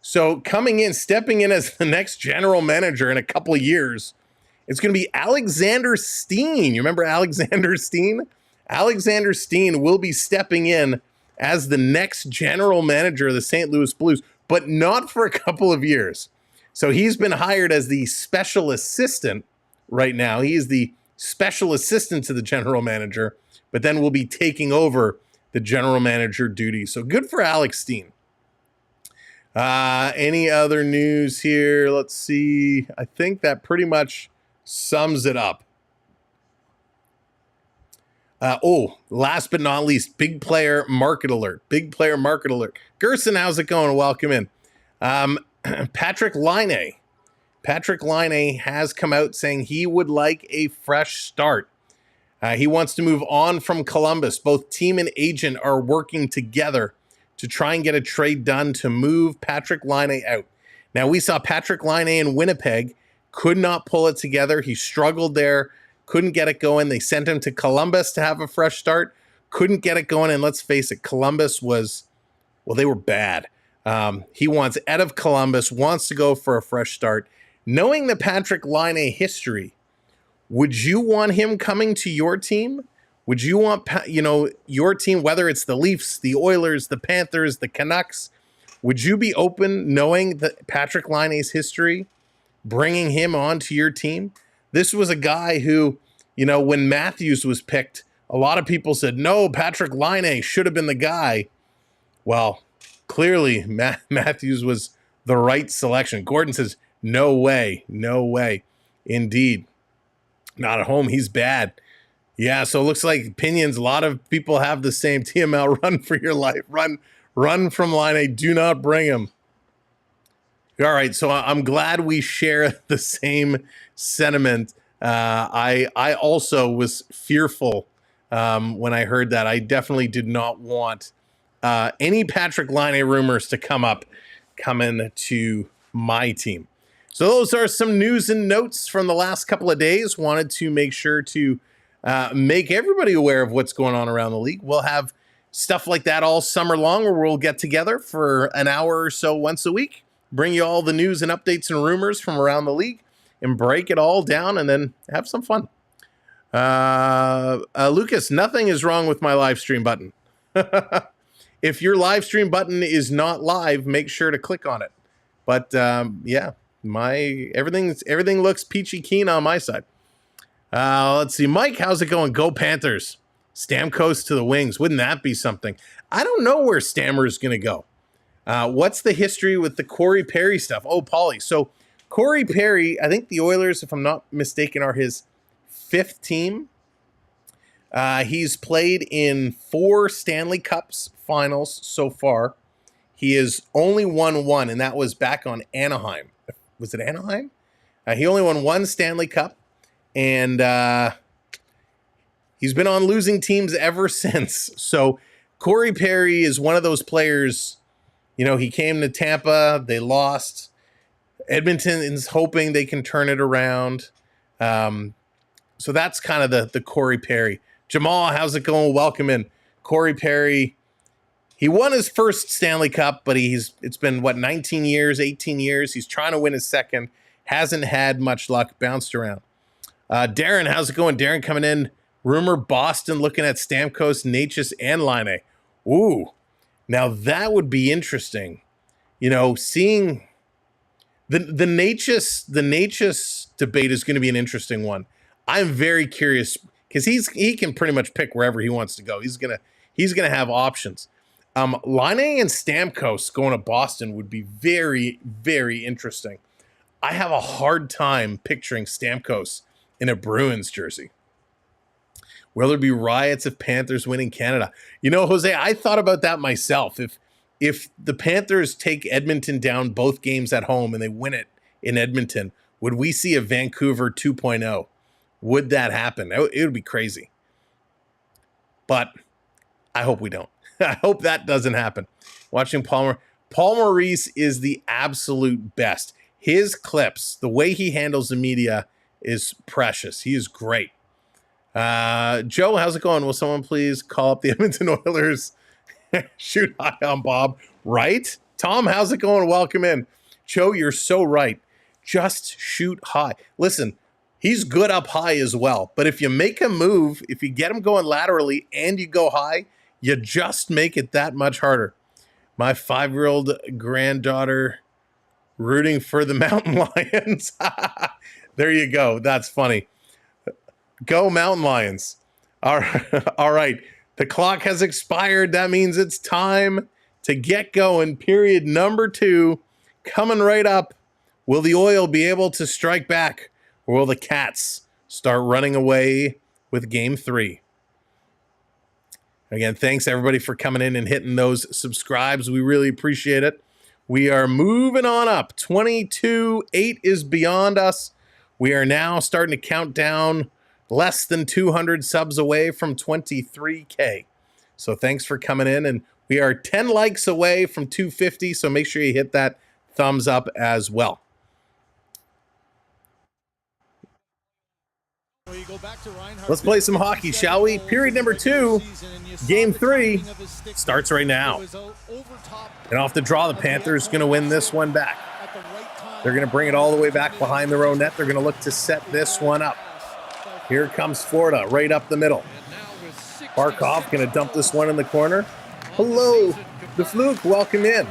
So coming in, stepping in as the next general manager in a couple of years, it's going to be Alexander Steen. You remember Alexander Steen? Alexander Steen will be stepping in as the next general manager of the St. Louis Blues, but not for a couple of years. So he's been hired as the special assistant right now. He is the special assistant to the general manager, but then will be taking over the general manager duties. So good for Alex Steen. Any other news here? Let's see. I think that pretty much sums it up. Last but not least, big player market alert. Big player market alert. Gerson, how's it going? Welcome in. Patrick Laine. Patrick Laine has come out saying he would like a fresh start. He wants to move on from Columbus. Both team and agent are working together to try and get a trade done to move Patrick Laine out. Now, we saw Patrick Laine in Winnipeg, could not pull it together. He struggled there, couldn't get it going. They sent him to Columbus to have a fresh start, couldn't get it going. And let's face it, Columbus was, well, they were bad. He wants out of Columbus, wants to go for a fresh start. Knowing the Patrick Laine history, would you want him coming to your team? Would you want, your team, whether it's the Leafs, the Oilers, the Panthers, the Canucks, would you be open knowing that Patrick Laine's history, bringing him onto your team? This was a guy who, when Matthews was picked, a lot of people said, no, Patrick Laine should have been the guy. Well, clearly Matthews was the right selection. Gordon says, no way, no way. Indeed. Not at home. He's bad. Yeah, so it looks like opinions. A lot of people have the same. TML, run for your life. Run from Laine. Do not bring him. All right, so I'm glad we share the same sentiment. I also was fearful when I heard that. I definitely did not want any Patrick Laine rumors to come in to my team. So those are some news and notes from the last couple of days. Wanted to make sure to make everybody aware of what's going on around the league. We'll have stuff like that all summer long where we'll get together for an hour or so once a week, bring you all the news and updates and rumors from around the league and break it all down and then have some fun. Lucas, nothing is wrong with my live stream button. If your live stream button is not live, make sure to click on it. But yeah, everything looks peachy keen on my side. Let's see. Mike, how's it going? Go Panthers. Stamkos to the Wings. Wouldn't that be something? I don't know where Stammer's going to go. What's the history with the Corey Perry stuff? Oh, Paulie. So Corey Perry, I think the Oilers, if I'm not mistaken, are his fifth team. He's played in 4 Stanley Cups finals so far. He has only won 1, and that was back on Anaheim. Was it Anaheim? He only won 1 Stanley Cup. And he's been on losing teams ever since. So Corey Perry is one of those players, he came to Tampa, they lost. Edmonton is hoping they can turn it around. that's kind of the Corey Perry. Jamal, how's it going? Welcome in. Corey Perry, he won his first Stanley Cup, but it's been, 19 years, 18 years. He's trying to win his second. Hasn't had much luck, bounced around. Darren, how's it going? Darren coming in. Rumor Boston looking at Stamkos, Natchez, and Laine. Ooh, now that would be interesting. You know, seeing the Natchez debate is going to be an interesting one. I'm very curious because he can pretty much pick wherever he wants to go. He's gonna have options. Laine and Stamkos going to Boston would be very, very interesting. I have a hard time picturing Stamkos in a Bruins jersey. Will there be riots if Panthers win in Canada? You know, Jose, I thought about that myself. If the Panthers take Edmonton down both games at home and they win it in Edmonton, would we see a Vancouver 2.0? Would that happen? It would be crazy. But I hope we don't. I hope that doesn't happen. Watching Paul Maurice is the absolute best. His clips, the way he handles the media is precious. He is great. Joe, how's it going? Will someone please call up the Edmonton Oilers? Shoot high on Bob. Right? Tom, how's it going? Welcome in. Joe, you're so right. Just shoot high. Listen, he's good up high as well. But if you make him move, if you get him going laterally and you go high, you just make it that much harder. My 5-year-old granddaughter rooting for the Mountain Lions. There you go. That's funny. Go Mountain Lions. All right. The clock has expired. That means it's time to get going. Period number 2 coming right up. Will the Oil be able to strike back, or will the Cats start running away with Game 3? Again, thanks everybody for coming in and hitting those subscribes. We really appreciate it. We are moving on up. 22-8 is beyond us. We are now starting to count down less than 200 subs away from 23K. So thanks for coming in. And we are 10 likes away from 250. So make sure you hit that thumbs up as well. Let's play some hockey, shall we? Period number 2, Game 3 starts right now. And off the draw, the Panthers going to win this one back. They're going to bring it all the way back behind their own net. They're going to look to set this one up. Here comes Florida, right up the middle. Barkov going to dump this one in the corner. Hello, the Fluke, welcome in.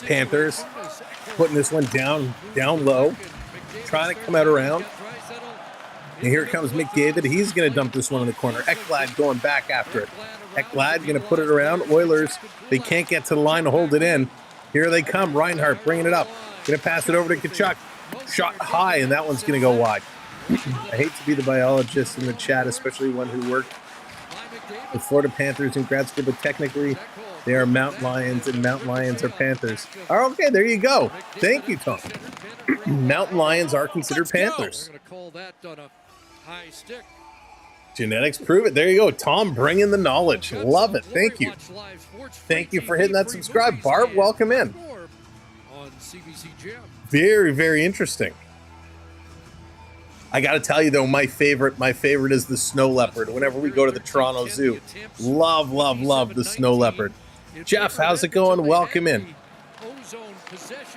Panthers putting this one down low, trying to come out around. And here comes McDavid. He's going to dump this one in the corner. Ekblad going back after it. Ekblad going to put it around. Oilers, they can't get to the line to hold it in. Here they come. Reinhart bringing it up. Going to pass it over to Tkachuk. Shot high, and that one's going to go wide. I hate to be the biologist in the chat, especially one who worked with Florida Panthers in grad school, but technically they are Mountain Lions, and Mountain Lions are Panthers. Oh, okay, there you go. Thank you, Tom. Mountain Lions are considered Panthers. Genetics prove it. There you go. Tom bringing the knowledge. Love it. Thank you. Thank you for hitting that subscribe. Barb, welcome in. Very, very interesting. I got to tell you, though, my favorite is the snow leopard. Whenever we go to the Toronto Zoo, love the snow leopard. Jeff, how's it going? Welcome in.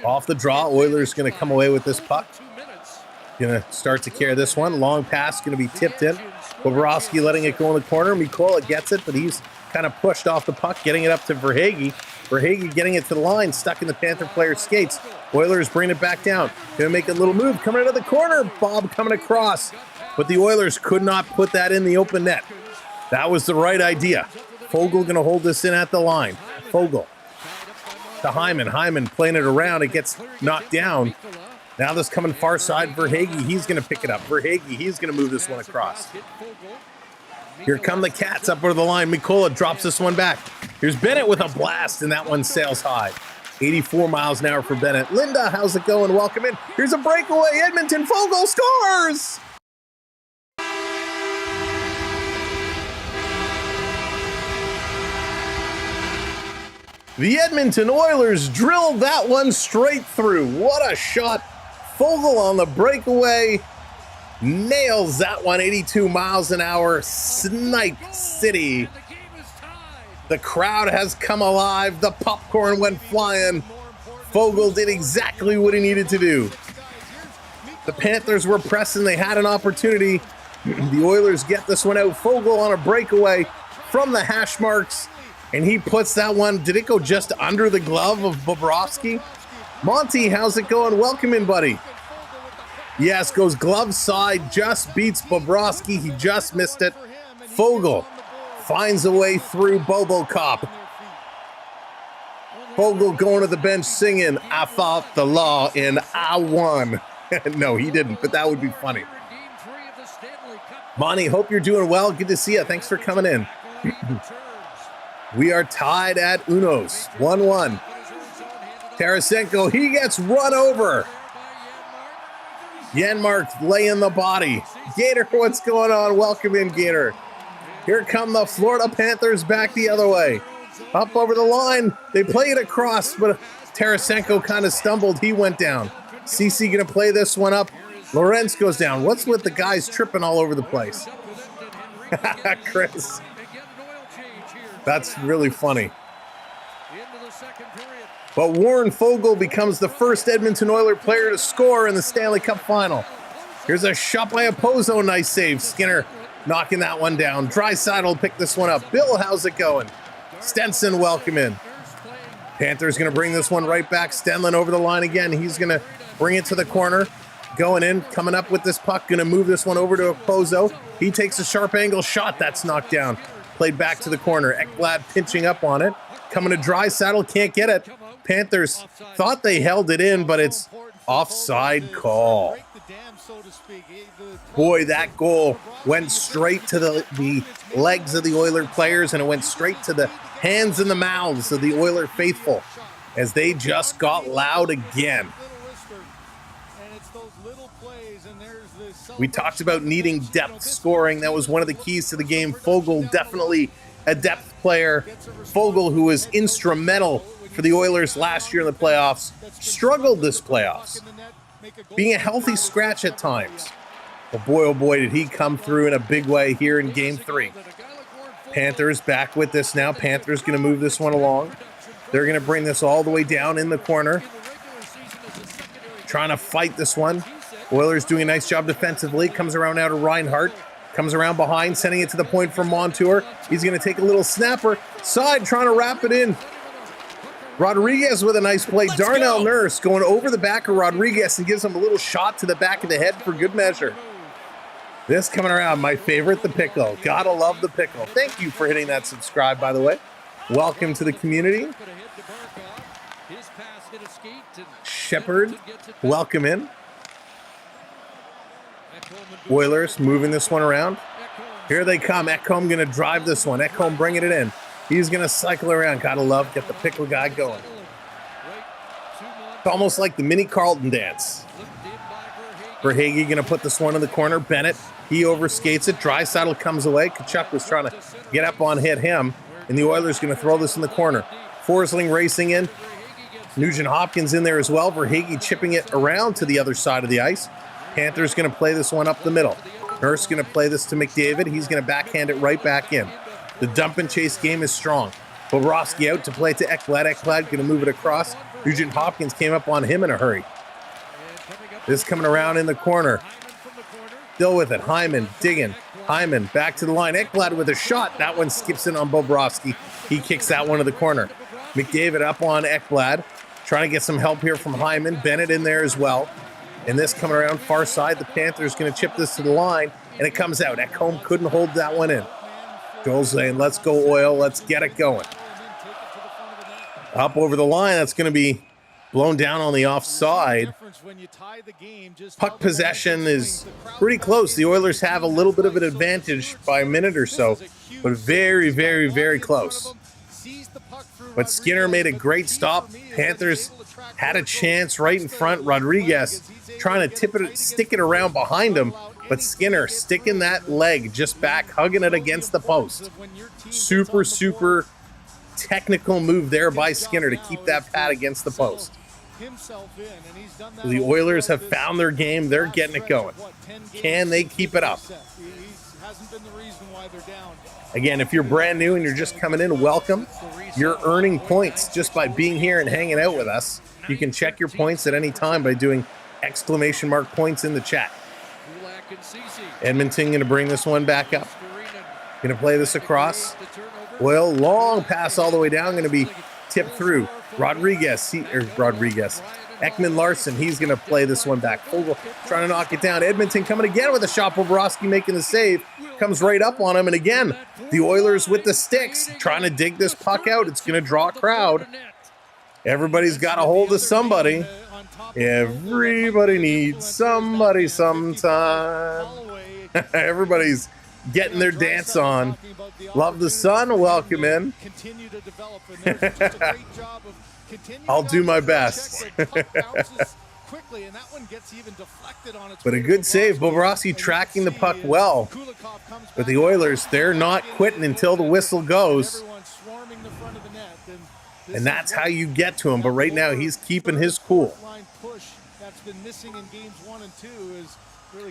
Off the draw, Oilers going to come away with this puck. Going to start to carry this one. Long pass going to be tipped in. Bobrovsky letting it go in the corner. Mikola gets it, but he's kind of pushed off the puck, getting it up to Verhaeghe. Verhaeghe getting it to the line, stuck in the Panther player's skates. Oilers bring it back down. Going to make a little move, coming out of the corner. Bob coming across, but the Oilers could not put that in the open net. That was the right idea. Fogle going to hold this in at the line. Fogle to Hyman. Hyman playing it around. It gets knocked down. Now this coming far side, Verhaeghe. He's going to pick it up. Verhaeghe, he's going to move this one across. Here come the Cats up over the line. Mikola drops this one back. Here's Bennett with a blast, and that one sails high. 84 miles an hour for Bennett. Linda, how's it going? Welcome in. Here's a breakaway. Edmonton, Fogle scores! The Edmonton Oilers drilled that one straight through. What a shot. Foegele on the breakaway. Nails that one 82 miles an hour. Snipe City. The crowd has come alive. The popcorn went flying. Foegele did exactly what he needed to do. The Panthers were pressing. They had an opportunity. The Oilers get this one out. Foegele on a breakaway from the hash marks. And he puts that one. Did it go just under the glove of Bobrovsky? Monty, how's it going? Welcome in, buddy. Yes, goes glove side. Just beats Bobrovsky. He just missed it. Foegele finds a way through Bobo Cop. Foegele going to the bench singing, "I fought the law and I won." No, he didn't, but that would be funny. Monty, hope you're doing well. Good to see you. Thanks for coming in. We are tied at Unos, 1-1. Tarasenko, he gets run over. Janmark laying the body. Gator, what's going on? Welcome in, Gator. Here come the Florida Panthers back the other way. Up over the line. They play it across, but Tarasenko kind of stumbled. He went down. CC going to play this one up. Lorenz goes down. What's with the guys tripping all over the place? Chris. That's really funny. But Warren Foegele becomes the first Edmonton Oiler player to score in the Stanley Cup Final. Here's a shot by Opozo. Nice save. Skinner knocking that one down. Draisaitl will pick this one up. Bill, how's it going? Stenson, welcome in. Panthers going to bring this one right back. Stenlin over the line again. He's going to bring it to the corner. Going in, coming up with this puck. Going to move this one over to Opozo. He takes a sharp angle shot. That's knocked down. Played back to the corner. Ekblad pinching up on it. Coming to Draisaitl, can't get it. Panthers thought they held it in, but it's offside call. Boy, that goal went straight to the legs of the Oiler players, and it went straight to the hands and the mouths of the Oiler faithful as they just got loud again. We talked about needing depth scoring. That was one of the keys to the game. Foegele, definitely a depth player. Foegele, who was instrumental for the Oilers last year in the playoffs, struggled this playoffs, being a healthy scratch at times. But boy, oh boy, did he come through in a big way here in Game 3. Panthers back with this now. Panthers going to move this one along. They're going to bring this all the way down in the corner, trying to fight this one. Oilers doing a nice job defensively. Comes around now to Reinhart. Comes around behind, sending it to the point for Montour. He's going to take a little snapper. Side, trying to wrap it in. Rodriguez with a nice play. Darnell Nurse going over the back of Rodriguez and gives him a little shot to the back of the head for good measure. This coming around, my favorite, the pickle. Gotta love the pickle. Thank you for hitting that subscribe, by the way. Welcome to the community. Shepard, welcome in. Oilers moving this one around. Here they come. Ecamm going to drive this one. Ecamm bringing it in. He's going to cycle around. Gotta love, get the pickle guy going. It's almost like the mini Carlton dance. Verhaeghe going to put this one in the corner. Bennett, he overskates it. Draisaitl comes away. Tkachuk was trying to get up on hit him. And the Oilers going to throw this in the corner. Forsling racing in. Nugent Hopkins in there as well. Verhaeghe chipping it around to the other side of the ice. Panthers going to play this one up the middle. Nurse going to play this to McDavid. He's going to backhand it right back in. The dump and chase game is strong. Bobrovsky out to play to Ekblad. Ekblad going to move it across. Nugent Hopkins came up on him in a hurry. This coming around in the corner. Still with it. Hyman digging. Hyman back to the line. Ekblad with a shot. That one skips in on Bobrovsky. He kicks that one to the corner. McDavid up on Ekblad. Trying to get some help here from Hyman. Bennett in there as well. And this coming around far side, the Panthers going to chip this to the line, and it comes out. Ecamm couldn't hold that one in. Joel saying, let's go, Oil. Let's get it going. Up over the line, that's going to be blown down on the offside. Puck possession is pretty close. The Oilers have a little bit of an advantage by a minute or so, but very, very, very close. But Skinner made a great stop. Panthers had a chance right in front. Rodriguez trying to stick it around behind him, but Skinner sticking that leg just back, hugging it against the post. Super, super technical move there by Skinner to keep that pad against the post. The Oilers have found their game. They're getting it going. Can they keep it up? Again, if you're brand new and you're just coming in, welcome. You're earning points just by being here and hanging out with us. You can check your points at any time by doing !points in the chat. Edmonton going to bring this one back up. Going to play this across. Well, long pass all the way down. Going to be tipped through. Ekman Larson, he's going to play this one back. Fogle trying to knock it down. Edmonton coming again with a shot. Bobrovsky making the save. Comes right up on him. And again, the Oilers with the sticks trying to dig this puck out. It's going to draw a crowd. Everybody's got a hold of somebody. Everybody needs somebody sometime. Everybody's getting their dance on. Love the sun. Welcome in. I'll do my best. But a good save. Bobrovsky tracking the puck well. But the Oilers, they're not quitting until the whistle goes. And that's how you get to him. But right now, he's keeping his cool.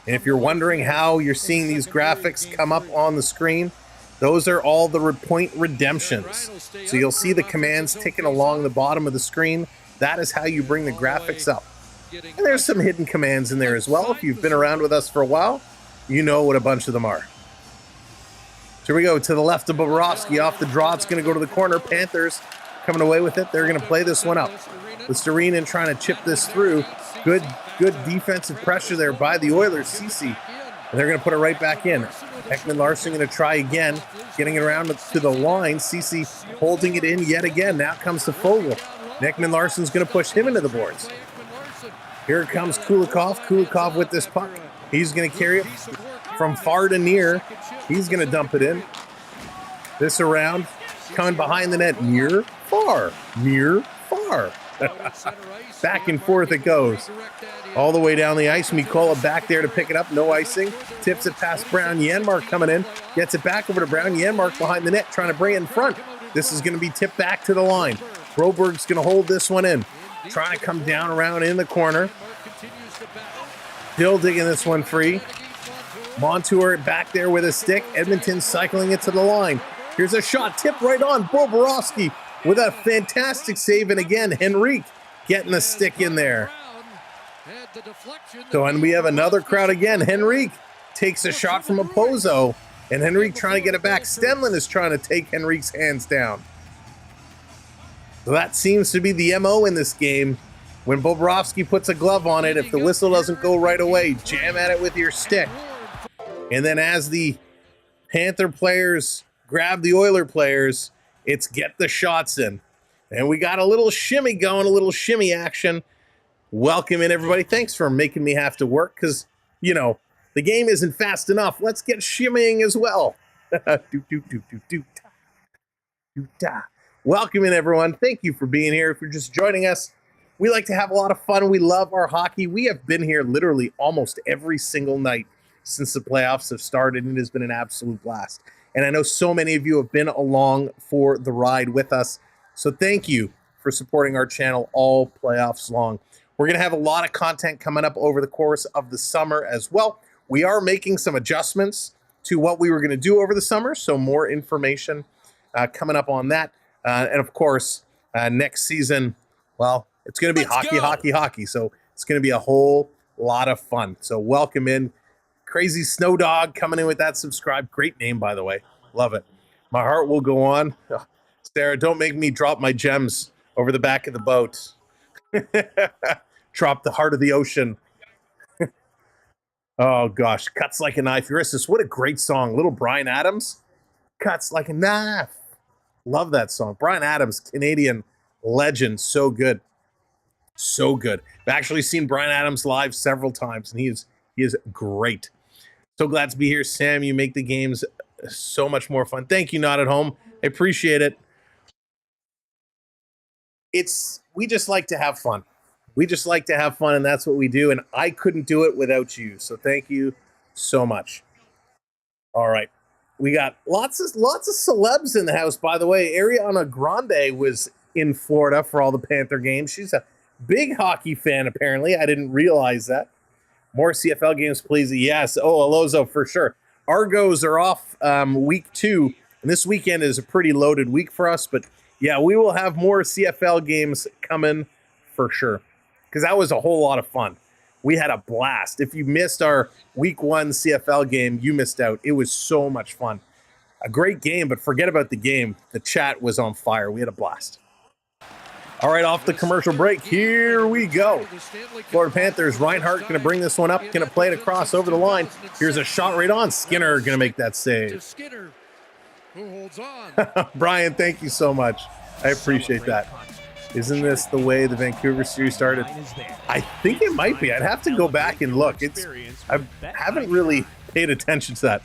And if you're wondering how you're seeing these graphics come up on the screen, those are all the point redemptions. So you'll see the commands ticking along the bottom of the screen. That is how you bring the graphics up. And there's some hidden commands in there as well. If you've been around with us for a while, you know what a bunch of them are. So here we go to the left of Bobrovsky. Off the draw, it's going to go to the corner. Panthers coming away with it. They're going to play this one up. Listerine trying to chip this through. Good defensive pressure there by the Oilers. Cece. And they're going to put it right back in. Ekman Larson going to try again, getting it around to the line. Cece holding it in yet again. Now it comes to Fogle. Ekman Larson's going to push him into the boards. Here comes Kulikov. Kulikov with this puck. He's going to carry it from far to near. He's going to dump it in. This around, coming behind the net. Near, far. Near, far. Back and forth it goes. All the way down the ice. Mikola back there to pick it up. No icing. Tips it past Brown. Janmark coming in. Gets it back over to Brown. Janmark behind the net trying to bring it in front. This is going to be tipped back to the line. Broberg's going to hold this one in. Trying to come down around in the corner. Still digging this one free. Montour back there with a stick. Edmonton cycling it to the line. Here's a shot. Tipped right on. Bobrovsky with a fantastic save. And again, Henrique getting a stick in there. So, and we have another crowd again. Henrique takes a shot from Opozo, and Henrique trying to get it back. Stenlin is trying to take Henrique's hands down. So that seems to be the MO in this game. When Bobrovsky puts a glove on it, if the whistle doesn't go right away, jam at it with your stick. And then as the Panther players grab the Oiler players, it's get the shots in. And we got a little shimmy going, a little shimmy action. Welcome in, everybody. Thanks for making me have to work because, you know, the game isn't fast enough. Let's get shimmying as well. Welcome in, everyone. Thank you for being here. If you're just joining us, we like to have a lot of fun. We love our hockey. We have been here literally almost every single night since the playoffs have started, and it has been an absolute blast. And I know so many of you have been along for the ride with us. So thank you for supporting our channel all playoffs long. We're going to have a lot of content coming up over the course of the summer as well. We are making some adjustments to what we were going to do over the summer, so more information coming up on that. And of course, next season, well, it's going to be hockey. So it's going to be a whole lot of fun. So welcome in. Crazy Snow Dog coming in with that subscribe. Great name, by the way. Love it. My heart will go on. Oh, Sarah, don't make me drop my gems over the back of the boat. Drop the heart of the ocean. Oh, gosh. Cuts Like a Knife. Eurissus, what a great song. Little Bryan Adams. Cuts Like a Knife. Love that song. Bryan Adams, Canadian legend. So good. So good. I've actually seen Bryan Adams live several times, and he is great. So glad to be here, Sam. You make the games so much more fun. Thank you, Not at Home. I appreciate it. We just like to have fun. We just like to have fun, and that's what we do, and I couldn't do it without you. So thank you so much. All right. We got lots of celebs in the house, by the way. Ariana Grande was in Florida for all the Panther games. She's a big hockey fan, apparently. I didn't realize that. More CFL games, please. Yes. Oh, Alozo, for sure. Argos are off week 2, and this weekend is a pretty loaded week for us. But, yeah, we will have more CFL games coming for sure, because that was a whole lot of fun. We had a blast. If you missed our week 1 CFL game, you missed out. It was so much fun. A great game, but forget about the game. The chat was on fire. We had a blast. All right, off the commercial break, here we go. Florida Panthers, Reinhart going to bring this one up, going to play it across over the line. Here's a shot right on. Skinner going to make that save. Skinner, who holds on. Brian, thank you so much. I appreciate that. Isn't this the way the Vancouver series started? I think it might be. I'd have to go back and look. I haven't really paid attention to that.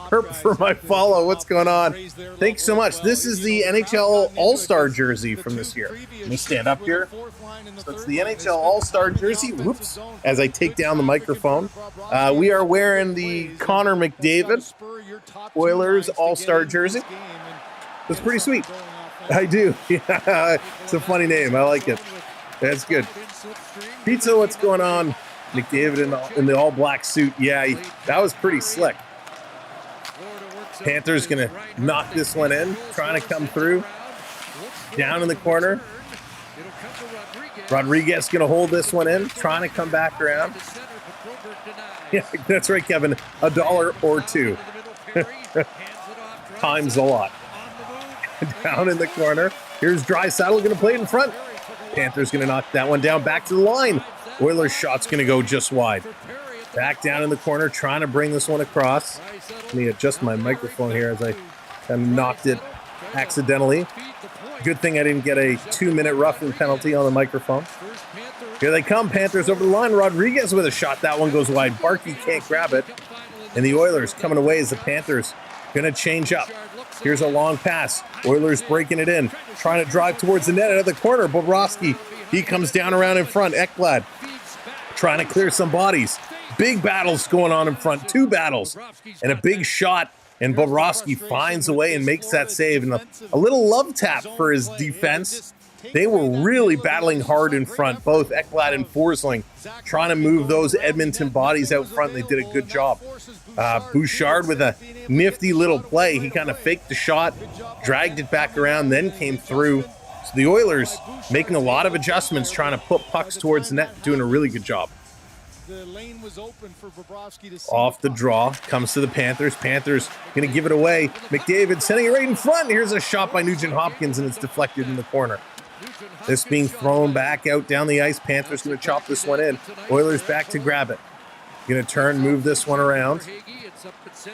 Herp for my follow. What's going on? Thanks so much. This is the NHL All-Star jersey from this year. Let me stand up here. So it's the NHL All-Star jersey. Whoops. As I take down the microphone. We are wearing the Connor McDavid Oilers All-Star jersey. It's pretty sweet. I do. Yeah, it's a funny name. I like it. That's good. Pizza, what's going on? McDavid in the all-black suit. Yeah, that was pretty slick. Panthers going to knock this one in, trying to come through. Down in the corner. Rodriguez going to hold this one in, trying to come back around. Yeah, that's right, Kevin. $1 or $2. Times a lot. Down in the corner. Here's Draisaitl going to play it in front. Panthers going to knock that one down. Back to the line. Oilers shot's going to go just wide. Back down in the corner, trying to bring this one across. Let me adjust my microphone here as I kind of knocked it accidentally. Good thing I didn't get a 2-minute roughing penalty on the microphone. Here they come, Panthers over the line. Rodriguez with a shot. That one goes wide. Barkey can't grab it. And the Oilers coming away as the Panthers going to change up. Here's a long pass. Oilers breaking it in. Trying to drive towards the net out of the corner. Bobrovsky, he comes down around in front. Ekblad trying to clear some bodies. Big battles going on in front. 2 battles. And a big shot. And Bobrovsky finds a way and makes that save. And a little love tap for his defense. They were really battling hard in front. Both Ekblad and Forsling trying to move those Edmonton bodies out front. They did a good job. Bouchard with a nifty little play. He kind of faked the shot, dragged it back around, then came through. So the Oilers making a lot of adjustments, trying to put pucks towards the net, doing a really good job. The lane was open for Bobrovsky to off the draw, comes to the Panthers. Panthers going to give it away. McDavid sending it right in front. Here's a shot by Nugent-Hopkins, and it's deflected in the corner. This being thrown back out down the ice. Panthers going to chop this one in. Oilers back to grab it. Going to turn, move this one around.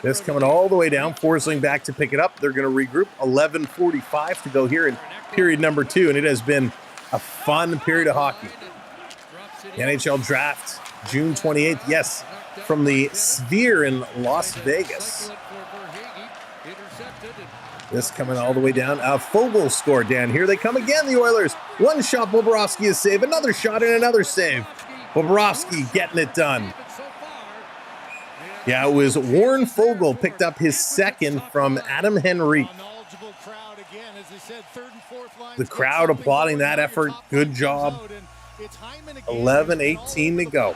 This coming all the way down. Forsling back to pick it up. They're going to regroup. 11:45 to go here in period number 2, and it has been a fun period of hockey. The NHL draft, June 28th. Yes, from the Sphere in Las Vegas. This coming all the way down. Fogel scored down. Here they come again, the Oilers. One shot, Bobrovsky is save. Another shot and another save. Bobrovsky getting it done. Yeah, it was Warren Foegele picked up his second from Adam Henrique. The crowd applauding that effort. Good job. 11:18 to go.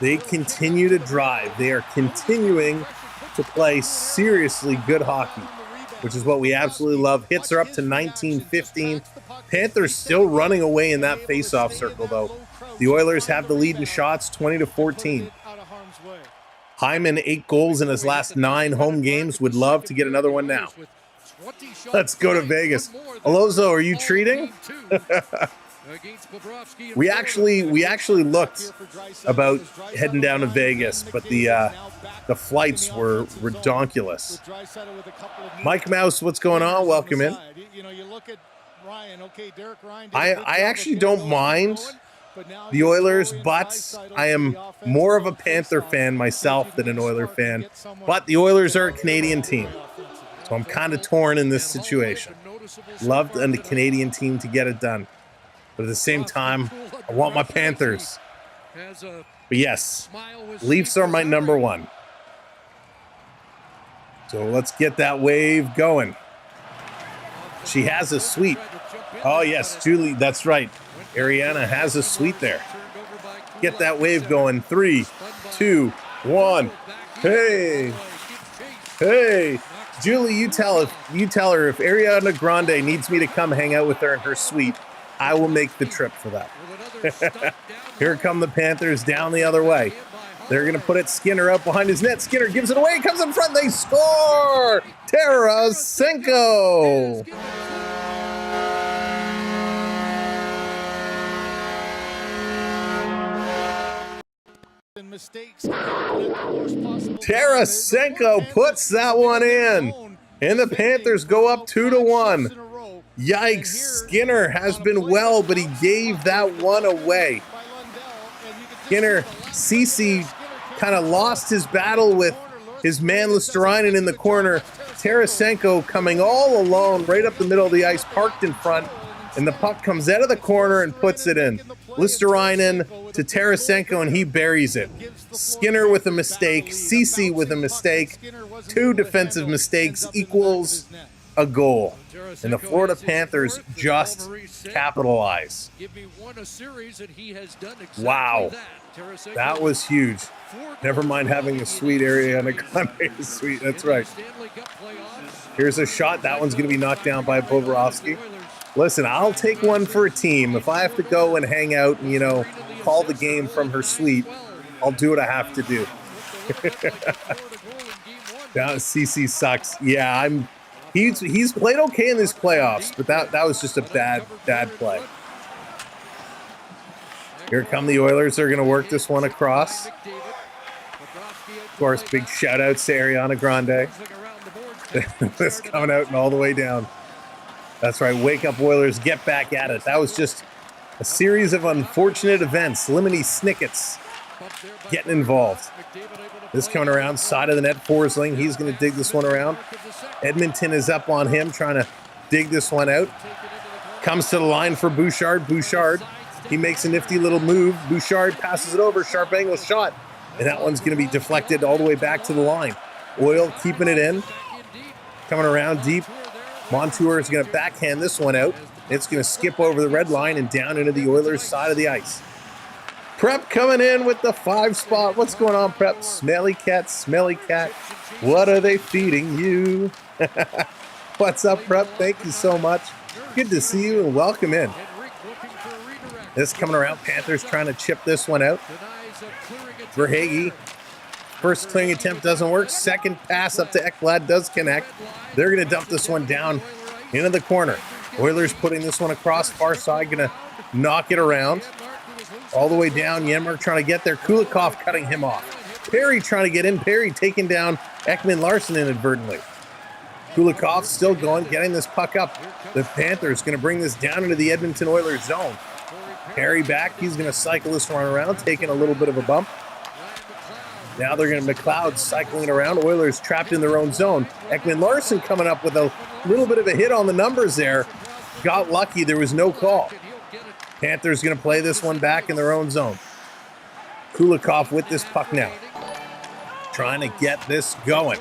They continue to drive. They are continuing to play seriously good hockey, which is what we absolutely love. Hits are up to 19-15. Panthers still running away in that face-off circle, though. The Oilers have the lead in shots, 20-14. Hyman, 8 goals in his last 9 home games. Would love to get another one now. Let's go to Vegas. Alozo, are you treating? We actually looked about heading down to Vegas, but the flights were redonkulous. Mike Mouse, what's going on? Welcome in. I actually don't mind the Oilers, but I am more of a Panther fan myself than an Oiler fan. But the Oilers are a Canadian team, so I'm kind of torn in this situation. Loved the Canadian team to get it done. But at the same time, I want my Panthers. But yes, Leafs are my number one. So let's get that wave going. She has a suite. Oh, yes, Julie, that's right. Ariana has a suite there. Get that wave going. 3, 2, 1. Hey. Hey. Julie, you tell her if Ariana Grande needs me to come hang out with her in her suite, I will make the trip for that. Here come the Panthers down the other way. They're going to put it Skinner up behind his net. Skinner gives it away. Comes in front. They score. Tarasenko. Tarasenko puts that one in. And the Panthers go up 2-1. Yikes. Skinner has been well, but he gave that one away. Skinner, Cece kind of lost his battle with his man Listerainen in the corner. Tarasenko coming all alone right up the middle of the ice, parked in front, and the puck comes out of the corner and puts it in. Listerainen to Tarasenko, and he buries it. Skinner with a mistake, Cece with a mistake. 2 defensive mistakes equals a goal. And the Florida Panthers just capitalize. Wow. That was huge. Never mind having a sweet area and a Grande suite. That's right. Here's a shot. That one's going to be knocked down by Bobrovsky. Listen, I'll take one for a team. If I have to go and hang out and, call the game from her suite, I'll do what I have to do. Now CC sucks. Yeah, he's played okay in these playoffs, but that was just a bad play. Here come the Oilers. They're going to work this one across. Of course, big shout out to Ariana Grande. This coming out and all the way down. That's right. Wake up, Oilers. Get back at it. That was just a series of unfortunate events. Lemony Snicket's getting involved. This coming around, side of the net, Forsling. He's going to dig this one around. Edmonton is up on him, trying to dig this one out. Comes to the line for Bouchard. Bouchard, he makes a nifty little move. Bouchard passes it over. Sharp angle shot. And that one's going to be deflected all the way back to the line. Oil keeping it in. Coming around deep. Montour is going to backhand this one out. It's going to skip over the red line and down into the Oilers' side of the ice. Prep coming in with the 5 spot. What's going on, Prep? Smelly cat, what are they feeding you? What's up, Prep? Thank you so much. Good to see you and welcome in. This coming around, Panthers trying to chip this one out. Verhaeghe. First clearing attempt doesn't work. Second pass up to Ekblad does connect. They're going to dump this one down into the corner. Oilers putting this one across, far side, going to knock it around. All the way down, Yenmark trying to get there. Kulikov cutting him off. Perry trying to get in. Perry taking down Ekman Larson inadvertently. Kulikov still going, getting this puck up. The Panthers going to bring this down into the Edmonton Oilers zone. Perry back. He's going to cycle this one around, taking a little bit of a bump. Now they're going to McLeod cycling around. Oilers trapped in their own zone. Ekman Larson coming up with a little bit of a hit on the numbers there. Got lucky. There was no call. Panthers going to play this one back in their own zone. Kulikov with this puck now. Trying to get this going.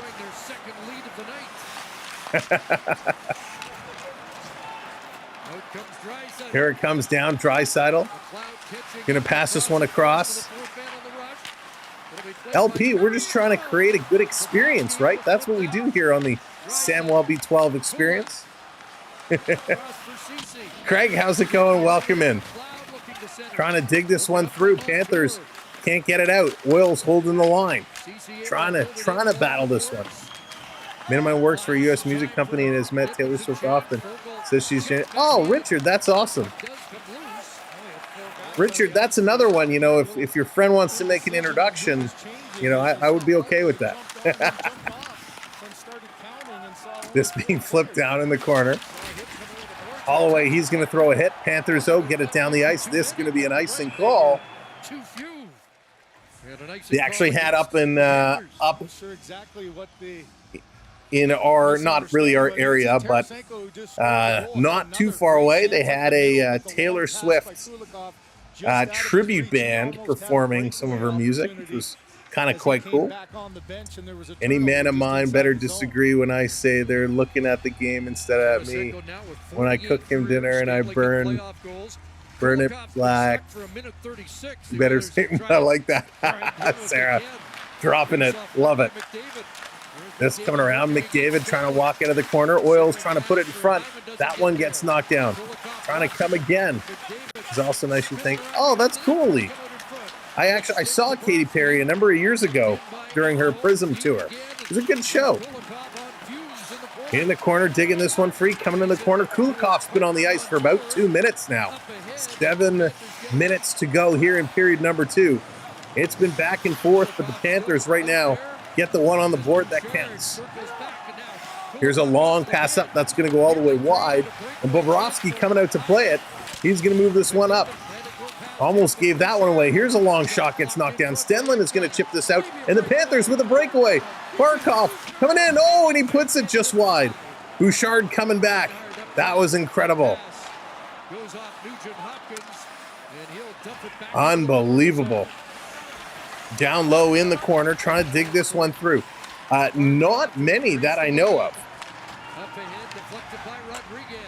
Here it comes down. Draisaitl. Going to pass this one across. LP, we're just trying to create a good experience, right? That's what we do here on the Samwelb B12 experience. Craig, how's it going? Welcome in. Trying to dig this one through. Panthers can't get it out. Oil's holding the line. Trying to battle this one. Minimum works for a U.S. music company and has met Taylor Swift often. Says she's... Oh, Richard, that's awesome. Richard, that's another one, if your friend wants to make an introduction, I would be okay with that. This being flipped down in the corner. Holloway, he's going to throw a hit. Panthers, get it down the ice. This is going to be an icing call. They actually had up in our, not really our area, but not too far away. They had a Taylor Swift tribute band performing some of her music, which was kind of quite cool. Any man of mine better disagree when I say they're looking at the game instead of at me. When I cook him dinner and I burn it black. Better say, I like that. Sarah, dropping it. Love it. This coming around. McDavid trying to walk out of the corner. Oils trying to put it in front. That one gets knocked down. Trying to come again. It's also nice you think, oh, that's cool, Lee. I saw Katy Perry a number of years ago during her Prism tour. It was a good show. In the corner, digging this one free, coming in the corner. Kulikov's been on the ice for about 2 minutes now. 7 minutes to go here in period number 2. It's been back and forth, but the Panthers right now get the one on the board that counts. Here's a long pass up. That's going to go all the way wide. And Bobrovsky coming out to play it. He's going to move this one up. Almost gave that one away. Here's a long shot, gets knocked down. Stenlin is going to chip this out. And the Panthers with a breakaway. Barkov coming in. Oh, and he puts it just wide. Bouchard coming back. That was incredible. Unbelievable. Down low in the corner, trying to dig this one through. Not many that I know of. Up ahead, deflected by Rodriguez.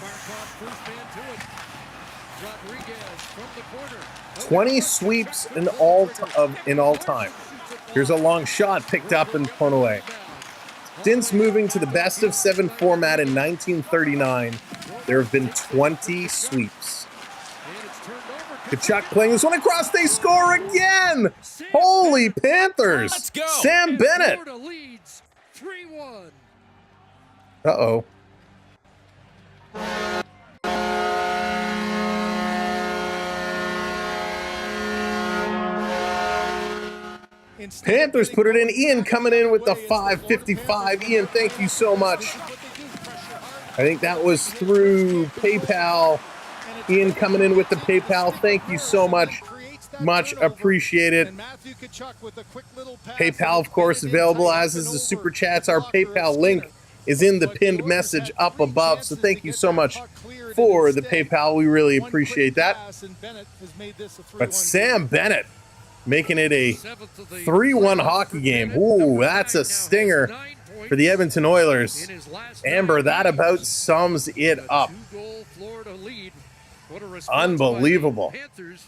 Barkov first man to it. Rodriguez from the corner. 20 sweeps in all time. Here's a long shot picked up and put away. Since moving to the best of 7 format in 1939, there have been 20 sweeps. Kachuk playing this one across. They score again. Holy Panthers. Let's go. Sam Bennett. Florida leads 3-1. Uh-oh. Panthers put it in. Ian coming in with the 5.55. Ian, thank you so much. I think that was through PayPal. Ian coming in with the PayPal. Thank you so much. Much appreciated. PayPal, of course, available, as is the Super Chats. Our PayPal link is in the pinned message up above. So thank you so much for the PayPal. We really appreciate that. But Sam Bennett making it a 3-1 hockey game. Ooh, that's a stinger for the Edmonton Oilers. Amber, that about sums it up. Unbelievable. Panthers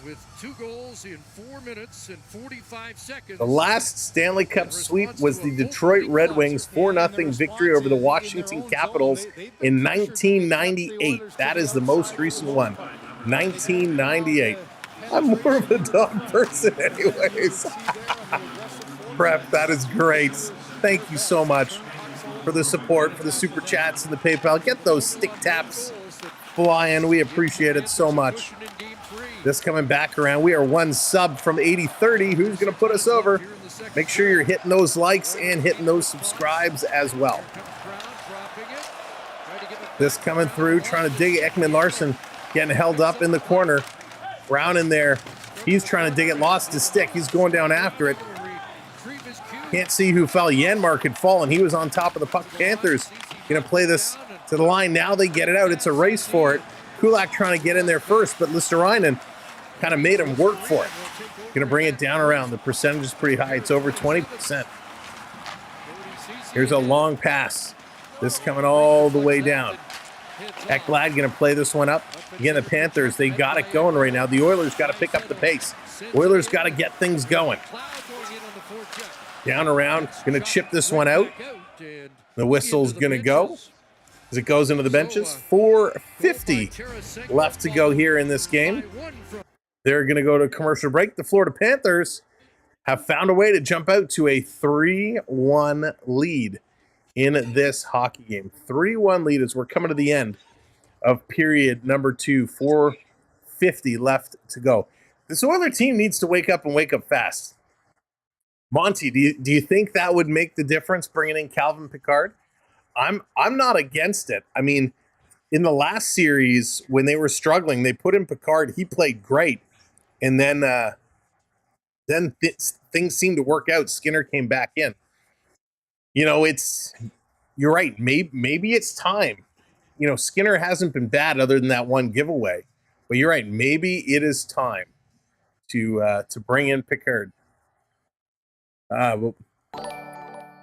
with 2 goals in 4 minutes and 45 seconds. The last Stanley Cup sweep was the Detroit Red Wings 4-0 victory over the Washington Capitals in 1998. That is the most recent one. 1998. I'm more of a dog person anyways. Prep, that is great. Thank you so much for the support, for the Super Chats and the PayPal. Get those stick taps flying. We appreciate it so much. This coming back around. We are 1 sub from 80-30. Who's going to put us over? Make sure you're hitting those likes and hitting those subscribes as well. This coming through, trying to dig Ekman Larson, getting held up in the corner. Brown in there. He's trying to dig it, lost his stick. He's going down after it. Can't see who fell. Janmark had fallen. He was on top of the puck. Panthers going to play this to the line. Now they get it out. It's a race for it. Kulak trying to get in there first, but Listerainen kind of made him work for it. Going to bring it down around. The percentage is pretty high. It's over 20%. Here's a long pass. This coming all the way down. Ekblad going to play this one up. Again, the Panthers, they got it going right now. The Oilers got to pick up the pace. Oilers got to get things going. Down around, going to chip this one out. The whistle's going to go as it goes into the benches. 4:50 left to go here in this game. They're going to go to commercial break. The Florida Panthers have found a way to jump out to a 3-1 lead in this hockey game. 3-1 lead as we're coming to the end of period number 2. 4:50 left to go. This Oilers team needs to wake up and wake up fast. Monty, do you think that would make the difference bringing in Calvin Pickard? I'm not against it. I mean, in the last series when they were struggling, they put in Pickard. He played great, and then things seemed to work out. Skinner came back in. You know, you're right. Maybe it's time. You know, Skinner hasn't been bad other than that one giveaway, but you're right. Maybe it is time to bring in Pickard. Well,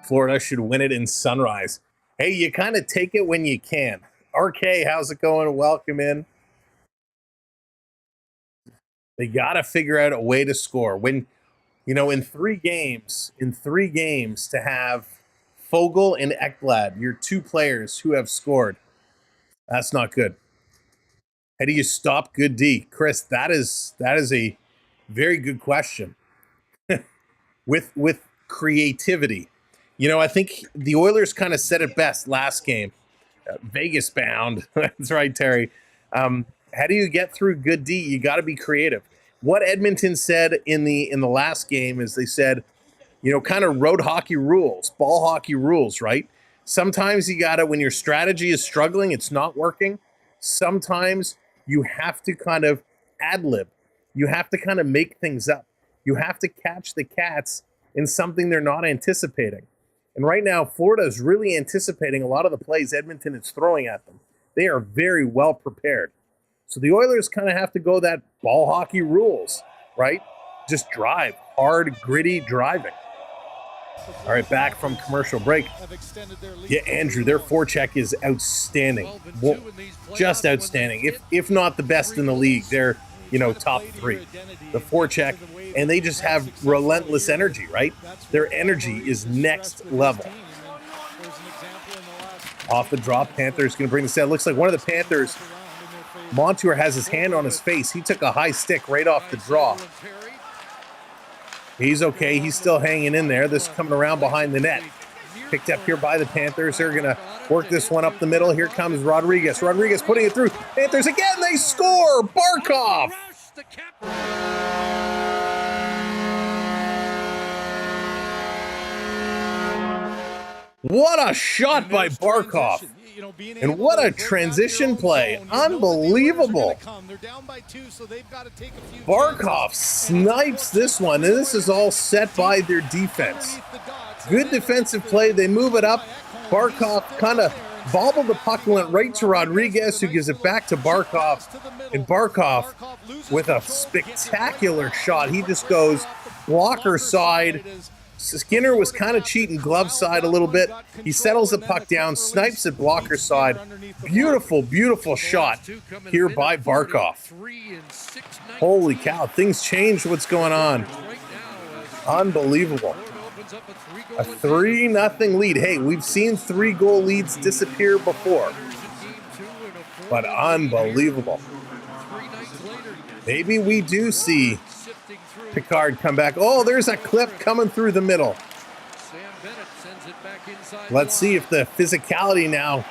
Florida should win it in Sunrise. Hey, you kind of take it when you can. RK, how's it going? Welcome in. They got to figure out a way to score. When, you know, in three games to have Fogel and Ekblad, your two players who have scored, that's not good. How do you stop good D? Chris, that is a very good question. with creativity. You know, I think the Oilers kind of said it best last game. Vegas bound. That's right, Terry. How do you get through good D? You got to be creative. What Edmonton said in the last game is they said, you know, kind of road hockey rules, ball hockey rules, right? Sometimes you got to, when your strategy is struggling, it's not working. Sometimes you have to kind of ad-lib. You have to kind of make things up. You have to catch the Cats in something they're not anticipating. And right now, Florida is really anticipating a lot of the plays Edmonton is throwing at them. They are very well prepared. So the Oilers kind of have to go that ball hockey rules, right? Just drive, hard, gritty driving. All right, back from commercial break. Yeah, Andrew, their forecheck is outstanding. Well, just outstanding. If not the best in the league, they're, you know, top three. The forecheck, and they just have relentless energy, right? Their energy is next level. Off the drop, Panthers going to bring this out. Looks like one of the Panthers, Montour has his hand on his face. He took a high stick right off the draw. He's okay. He's still hanging in there. This coming around behind the net. Picked up here by the Panthers. They're going to work this one up the middle. Here comes Rodriguez. Rodriguez putting it through. Panthers again. They score. Barkov. What a shot by Barkov. And what a transition play. Unbelievable. Barkov snipes this one, and this is all set by their defense. Good defensive play. They move it up. Barkov kind of bobbled the puck and went right to Rodriguez, who gives it back to Barkov. And Barkov with a spectacular shot. He just goes blocker side. Skinner was kind of cheating glove side a little bit. He settles the puck down, snipes at blocker side. Beautiful, beautiful shot here by Barkov. Holy cow, things changed. What's going on? Unbelievable. A 3-0 lead. Hey, we've seen 3-goal leads disappear before. But unbelievable. Maybe we do see Pickard come back. Oh, there's a clip coming through the middle. Let's see if the physicality now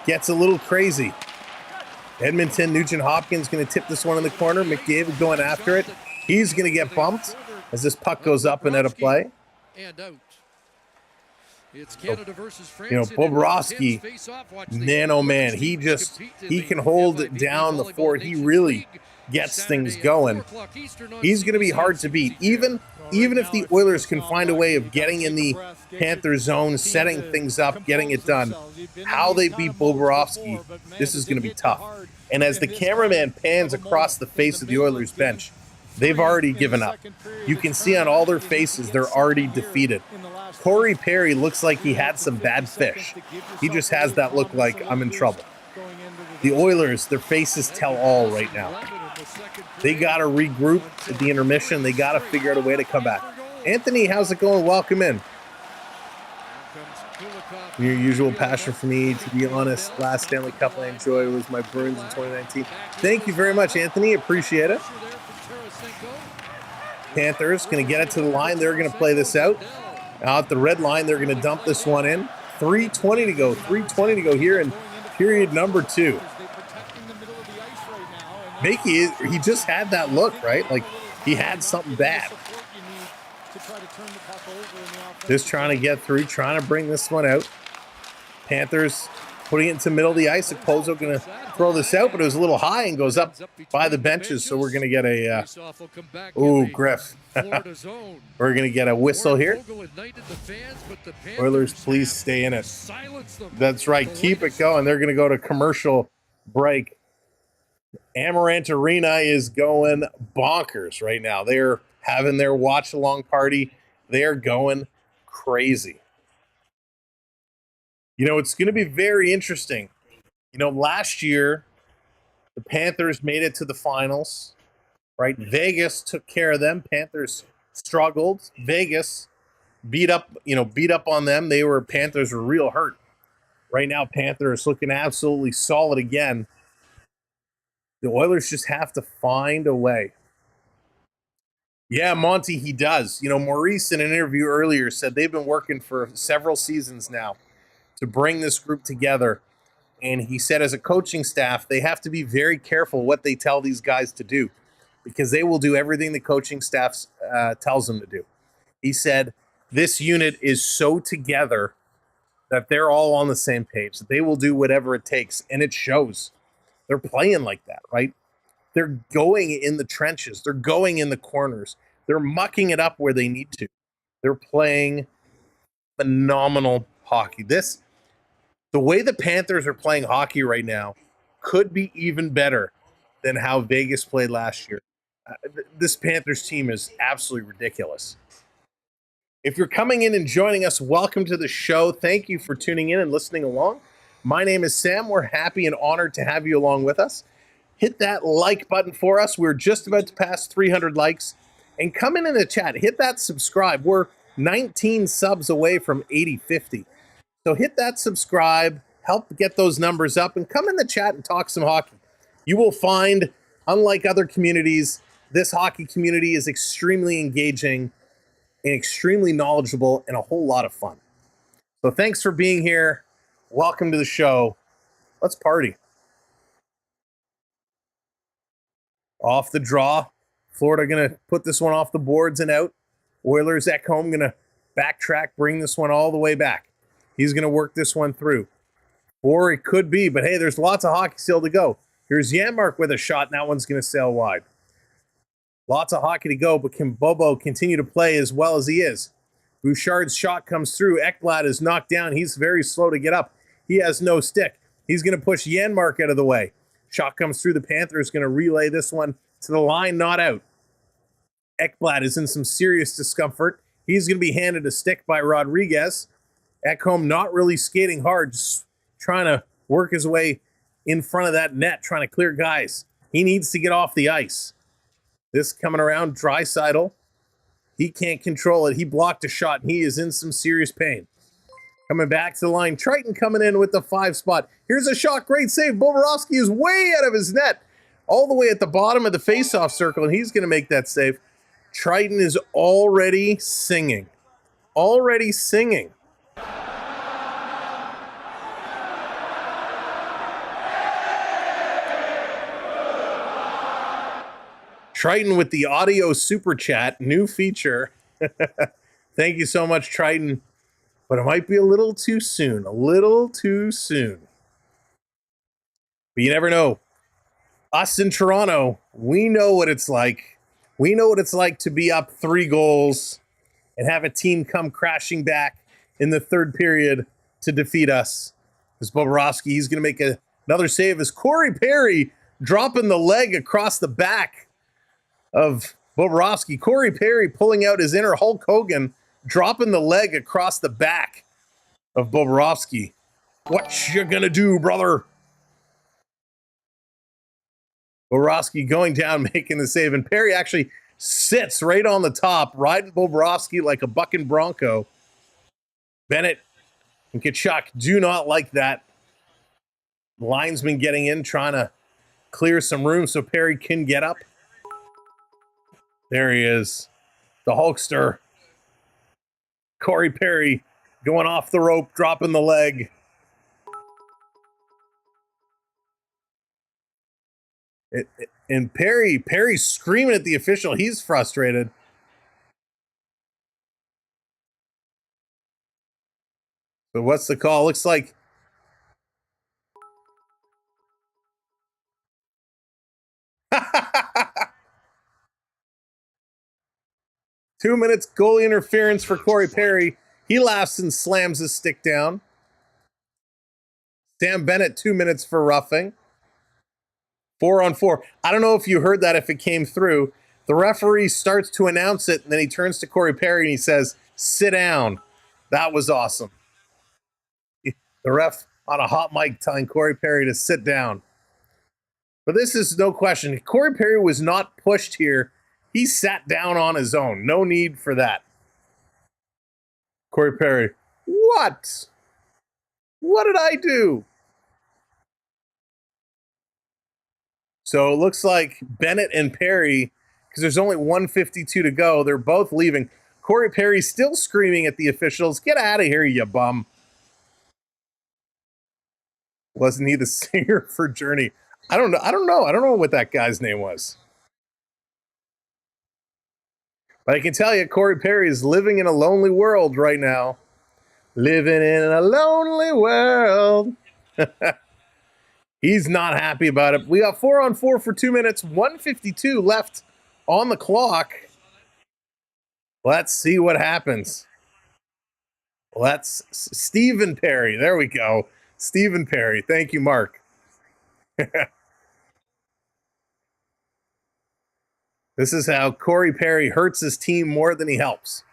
gets a little crazy. Edmonton, Nugent Hopkins going to tip this one in the corner. McDavid going after it. He's going to get bumped as this puck goes up and out of play. It's Canada versus France. You know, Bobrovsky, nano man. He can hold down the fort. He really gets things going. He's going to be hard to beat. Even if the Oilers can find a way of getting in the Panther zone, setting things up, getting it done, how they beat Bobrovsky, this is going to be tough. And as the cameraman pans across the face of the Oilers bench, they've already given up. You can see on all their faces, they're already defeated. Corey Perry looks like he had some bad fish. He just has that look like, I'm in trouble. The Oilers, their faces tell all right now. They got to regroup at the intermission. They got to figure out a way to come back. Anthony, how's it going? Welcome in. Your usual passion for me, to be honest, last Stanley Cup I enjoyed was my Bruins in 2019. Thank you very much, Anthony. Appreciate it. Panthers going to get it to the line. They're going to play this out. Now at the red line, they're going to dump this one in. 3:20 to go. 3:20 to go here in period number 2. Mickey, he just had that look, right? Like he had something bad. Just trying to get through, trying to bring this one out. Panthers putting it into the middle of the ice. Okposo going to throw this out, but it was a little high and goes up by the benches. So we're going to get a, Griff. We're going to get a whistle here. Oilers, please stay in it. That's right. Keep it going. They're going to go to commercial break. Amarant Arena is going bonkers right now. They're having their watch-along party. They're going crazy. You know, it's going to be very interesting. You know, last year, the Panthers made it to the finals, right? Vegas took care of them. Panthers struggled. Vegas beat up on them. Panthers were real hurt. Right now, Panthers looking absolutely solid again. The Oilers just have to find a way. Yeah, Monty, he does. You know, Maurice in an interview earlier said they've been working for several seasons now to bring this group together. And he said as a coaching staff, they have to be very careful what they tell these guys to do because they will do everything the coaching staff tells them to do. He said this unit is so together that they're all on the same page, that they will do whatever it takes. And it shows. They're playing like that, right? They're going in the trenches. They're going in the corners. They're mucking it up where they need to. They're playing phenomenal hockey. The way the Panthers are playing hockey right now could be even better than how Vegas played last year. This Panthers team is absolutely ridiculous. If you're coming in and joining us, welcome to the show. Thank you for tuning in and listening along. My name is Sam. We're happy and honored to have you along with us. Hit that like button for us. We're just about to pass 300 likes. And come in the chat. Hit that subscribe. We're 19 subs away from 80-50. So hit that subscribe. Help get those numbers up. And come in the chat and talk some hockey. You will find, unlike other communities, this hockey community is extremely engaging and extremely knowledgeable and a whole lot of fun. So thanks for being here. Welcome to the show. Let's party. Off the draw. Florida going to put this one off the boards and out. Oilers Ecamm going to backtrack, bring this one all the way back. He's going to work this one through. Or it could be, but hey, there's lots of hockey still to go. Here's Janmark with a shot, and that one's going to sail wide. Lots of hockey to go, but can Bobo continue to play as well as he is? Bouchard's shot comes through. Ekblad is knocked down. He's very slow to get up. He has no stick. He's going to push Janmark out of the way. Shot comes through. The Panthers going to relay this one to the line, not out. Ekblad is in some serious discomfort. He's going to be handed a stick by Rodriguez. Ecamm not really skating hard, just trying to work his way in front of that net, trying to clear guys. He needs to get off the ice. This coming around, Draisaitl. He can't control it. He blocked a shot, and he is in some serious pain. Coming back to the line, Triton coming in with the 5 spot. Here's a shot, great save. Bobrovsky is way out of his net, all the way at the bottom of the faceoff circle, and he's going to make that save. Triton is already singing. Already singing. Triton with the audio super chat, new feature. Thank you so much, Triton. But it might be a little too soon. A little too soon. But you never know. Us in Toronto, we know what it's like. We know what it's like to be up 3 goals and have a team come crashing back in the third period to defeat us. As Bobrovsky, he's going to make another save as Corey Perry dropping the leg across the back of Bobrovsky. Corey Perry pulling out his inner Hulk Hogan, dropping the leg across the back of Bobrovsky. What you gonna do, brother? Bobrovsky going down, making the save, and Perry actually sits right on the top, riding Bobrovsky like a bucking bronco. Bennett and Kachuk do not like that. Linesman getting in, trying to clear some room so Perry can get up. There he is, the Hulkster. Corey Perry going off the rope, dropping the leg. And Perry's screaming at the official. He's frustrated. So what's the call? Looks like Two minutes goalie interference for Corey Perry. He laughs and slams his stick down. Sam Bennett, 2 minutes for roughing. 4-on-4. I don't know if you heard that, if it came through. The referee starts to announce it, and then he turns to Corey Perry and he says, sit down. That was awesome. The ref on a hot mic telling Corey Perry to sit down. But this is no question. Corey Perry was not pushed here. He sat down on his own. No need for that. Corey Perry, what? What did I do? So it looks like Bennett and Perry, because there's only 1:52 to go, they're both leaving. Corey Perry still screaming at the officials, get out of here, you bum. Wasn't he the singer for Journey? I don't know what that guy's name was. But I can tell you, Corey Perry is living in a lonely world right now. Living in a lonely world. He's not happy about it. We got 4-on-4 for 2 minutes, 1:52 left on the clock. Let's see what happens. Let's Stephen Perry. There we go. Stephen Perry. Thank you, Mark. This is how Corey Perry hurts his team more than he helps.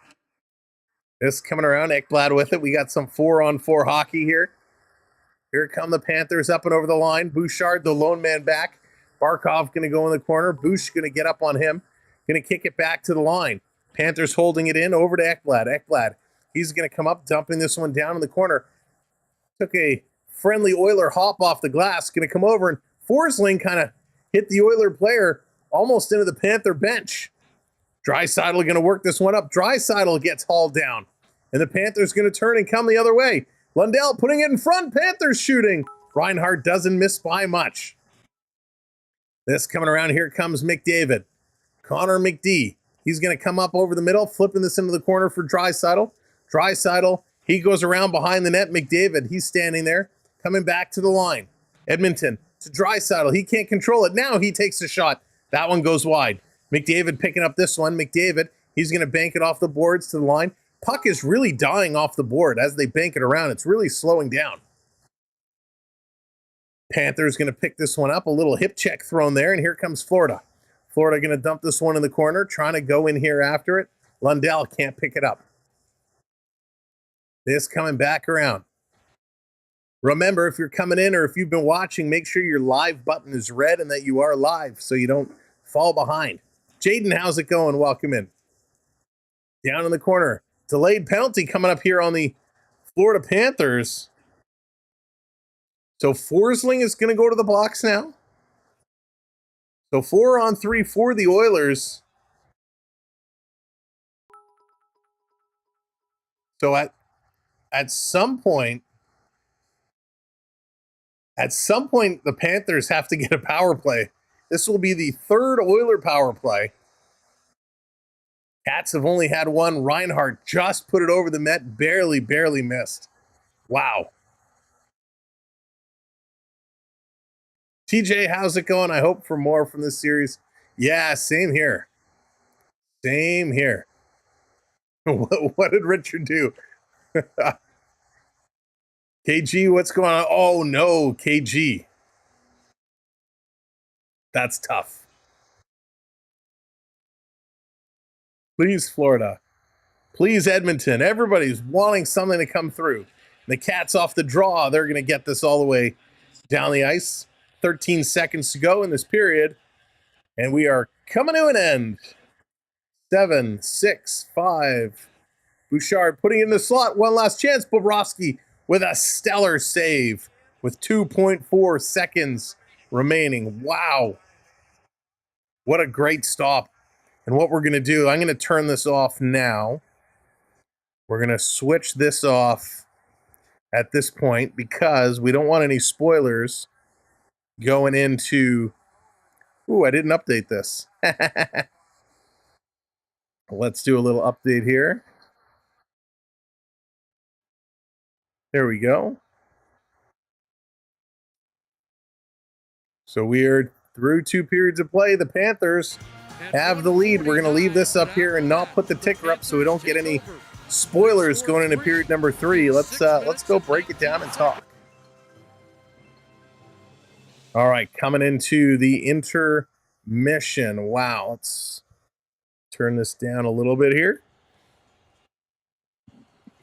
This coming around, Ekblad with it. We got some 4-on-4 hockey here. Here come the Panthers up and over the line. Bouchard, the lone man back. Barkov going to go in the corner. Bouch going to get up on him. Going to kick it back to the line. Panthers holding it in over to Ekblad. Ekblad, he's going to come up, dumping this one down in the corner. Took a friendly Oiler hop off the glass. Going to come over, and Forsling kind of hit the Oiler player almost into the Panther bench. Draisaitl going to work this one up. Draisaitl gets hauled down. And the Panthers going to turn and come the other way. Lundell putting it in front. Panthers shooting. Reinhart doesn't miss by much. This coming around, here comes McDavid. Connor McD. He's going to come up over the middle, flipping this into the corner for Draisaitl. Draisaitl, he goes around behind the net. McDavid, he's standing there, coming back to the line. Edmonton to Draisaitl. He can't control it. Now he takes a shot. That one goes wide. McDavid picking up this one. McDavid, he's going to bank it off the boards to the line. Puck is really dying off the board as they bank it around. It's really slowing down. Panthers going to pick this one up. A little hip check thrown there, and here comes Florida. Florida going to dump this one in the corner, trying to go in here after it. Lundell can't pick it up. This coming back around. Remember, if you're coming in or if you've been watching, make sure your live button is red and that you are live so you don't fall behind. Jaden, how's it going? Welcome in. Down in the corner. Delayed penalty coming up here on the Florida Panthers. So Forsling is going to go to the box now. So 4-on-3 for the Oilers. So at some point, the Panthers have to get a power play. This will be the third Oiler power play. Cats have only had one. Reinhart just put it over the net. Barely missed. Wow. TJ, how's it going? I hope for more from this series. Yeah, same here. Same here. What did Richard do? KG, what's going on? Oh, no, KG. That's tough. Please, Florida. Please, Edmonton. Everybody's wanting something to come through. The Cats off the draw. They're going to get this all the way down the ice. 13 seconds to go in this period. And we are coming to an end. 7, 6, 5. Bouchard putting in the slot. One last chance. Bobrovsky with a stellar save with 2.4 seconds remaining. Wow. What a great stop. And what we're going to do, I'm going to turn this off now. We're going to switch this off at this point because we don't want any spoilers going into... Ooh, I didn't update this. Let's do a little update here. There we go. So we are through 2 periods of play. The Panthers have the lead. We're going to leave this up here and not put the ticker up so we don't get any spoilers going into period number 3. Let's go break it down and talk. All right, coming into the intermission. Wow, let's turn this down a little bit here.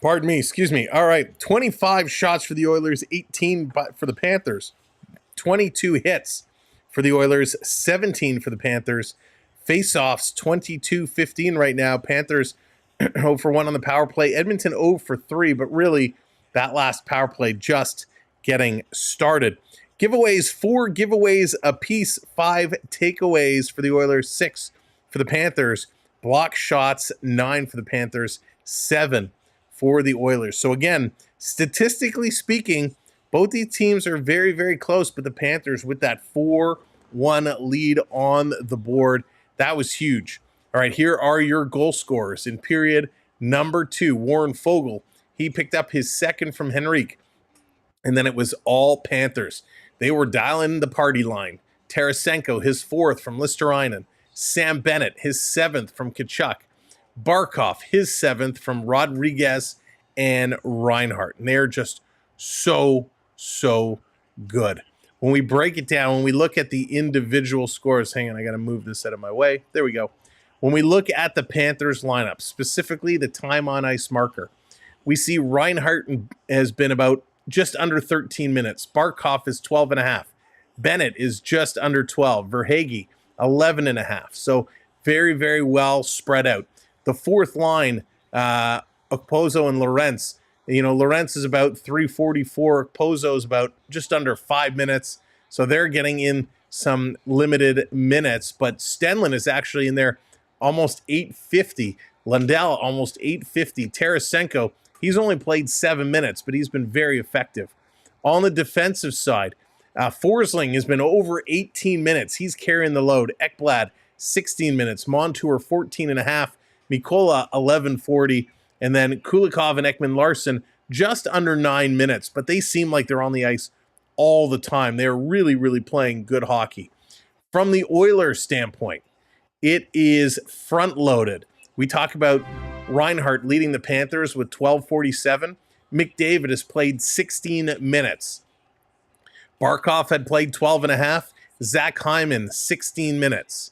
Pardon me, excuse me. All right, 25 shots for the Oilers, 18 for the Panthers. 22 hits for the Oilers, 17 for the Panthers. Face-offs, 22-15 right now. Panthers 0 for 1 on the power play. Edmonton 0 for 3, but really that last power play just getting started. Giveaways, 4 giveaways apiece, 5 takeaways for the Oilers, 6 for the Panthers. Block shots, 9 for the Panthers, 7 for the Oilers. So again, statistically speaking, both these teams are very, very close, but the Panthers with that 4-1 lead on the board, that was huge. All right, here are your goal scorers. In period number 2, Warren Foegele, he picked up his second from Henrique, and then it was all Panthers. They were dialing the party line. Tarasenko, his 4th from Listerinen. Sam Bennett, his 7th from Tkachuk. Barkov, his 7th from Rodriguez and Reinhart. And they're just so good. When we break it down, when we look at the individual scores, hang on, I got to move this out of my way. There we go. When we look at the Panthers lineup, specifically the time on ice marker, we see Reinhart has been about just under 13 minutes. Barkov is 12 and a half. Bennett is just under 12. Verhaeghe, 11 and a half. So very, very well spread out. The fourth line, Okposo and Lorentz. You know, Lorentz is about 3:44. Okposo is about just under 5 minutes. So they're getting in some limited minutes. But Stenlin is actually in there almost 8:50. Lundell almost 8:50. Tarasenko, he's only played 7 minutes, but he's been very effective. On the defensive side, Forsling has been over 18 minutes. He's carrying the load. Ekblad, 16 minutes. Montour, 14 and a half. Mikola, 11:40. And then Kulikov and Ekman-Larsson, just under 9 minutes. But they seem like they're on the ice all the time. They're really, really playing good hockey. From the Oilers standpoint, it is front-loaded. We talk about Reinhart leading the Panthers with 12:47. McDavid has played 16 minutes. Barkov had played 12 and a half. Zach Hyman, 16 minutes.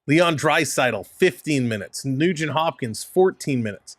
Leon Draisaitl, 15 minutes. Nugent Hopkins, 14 minutes.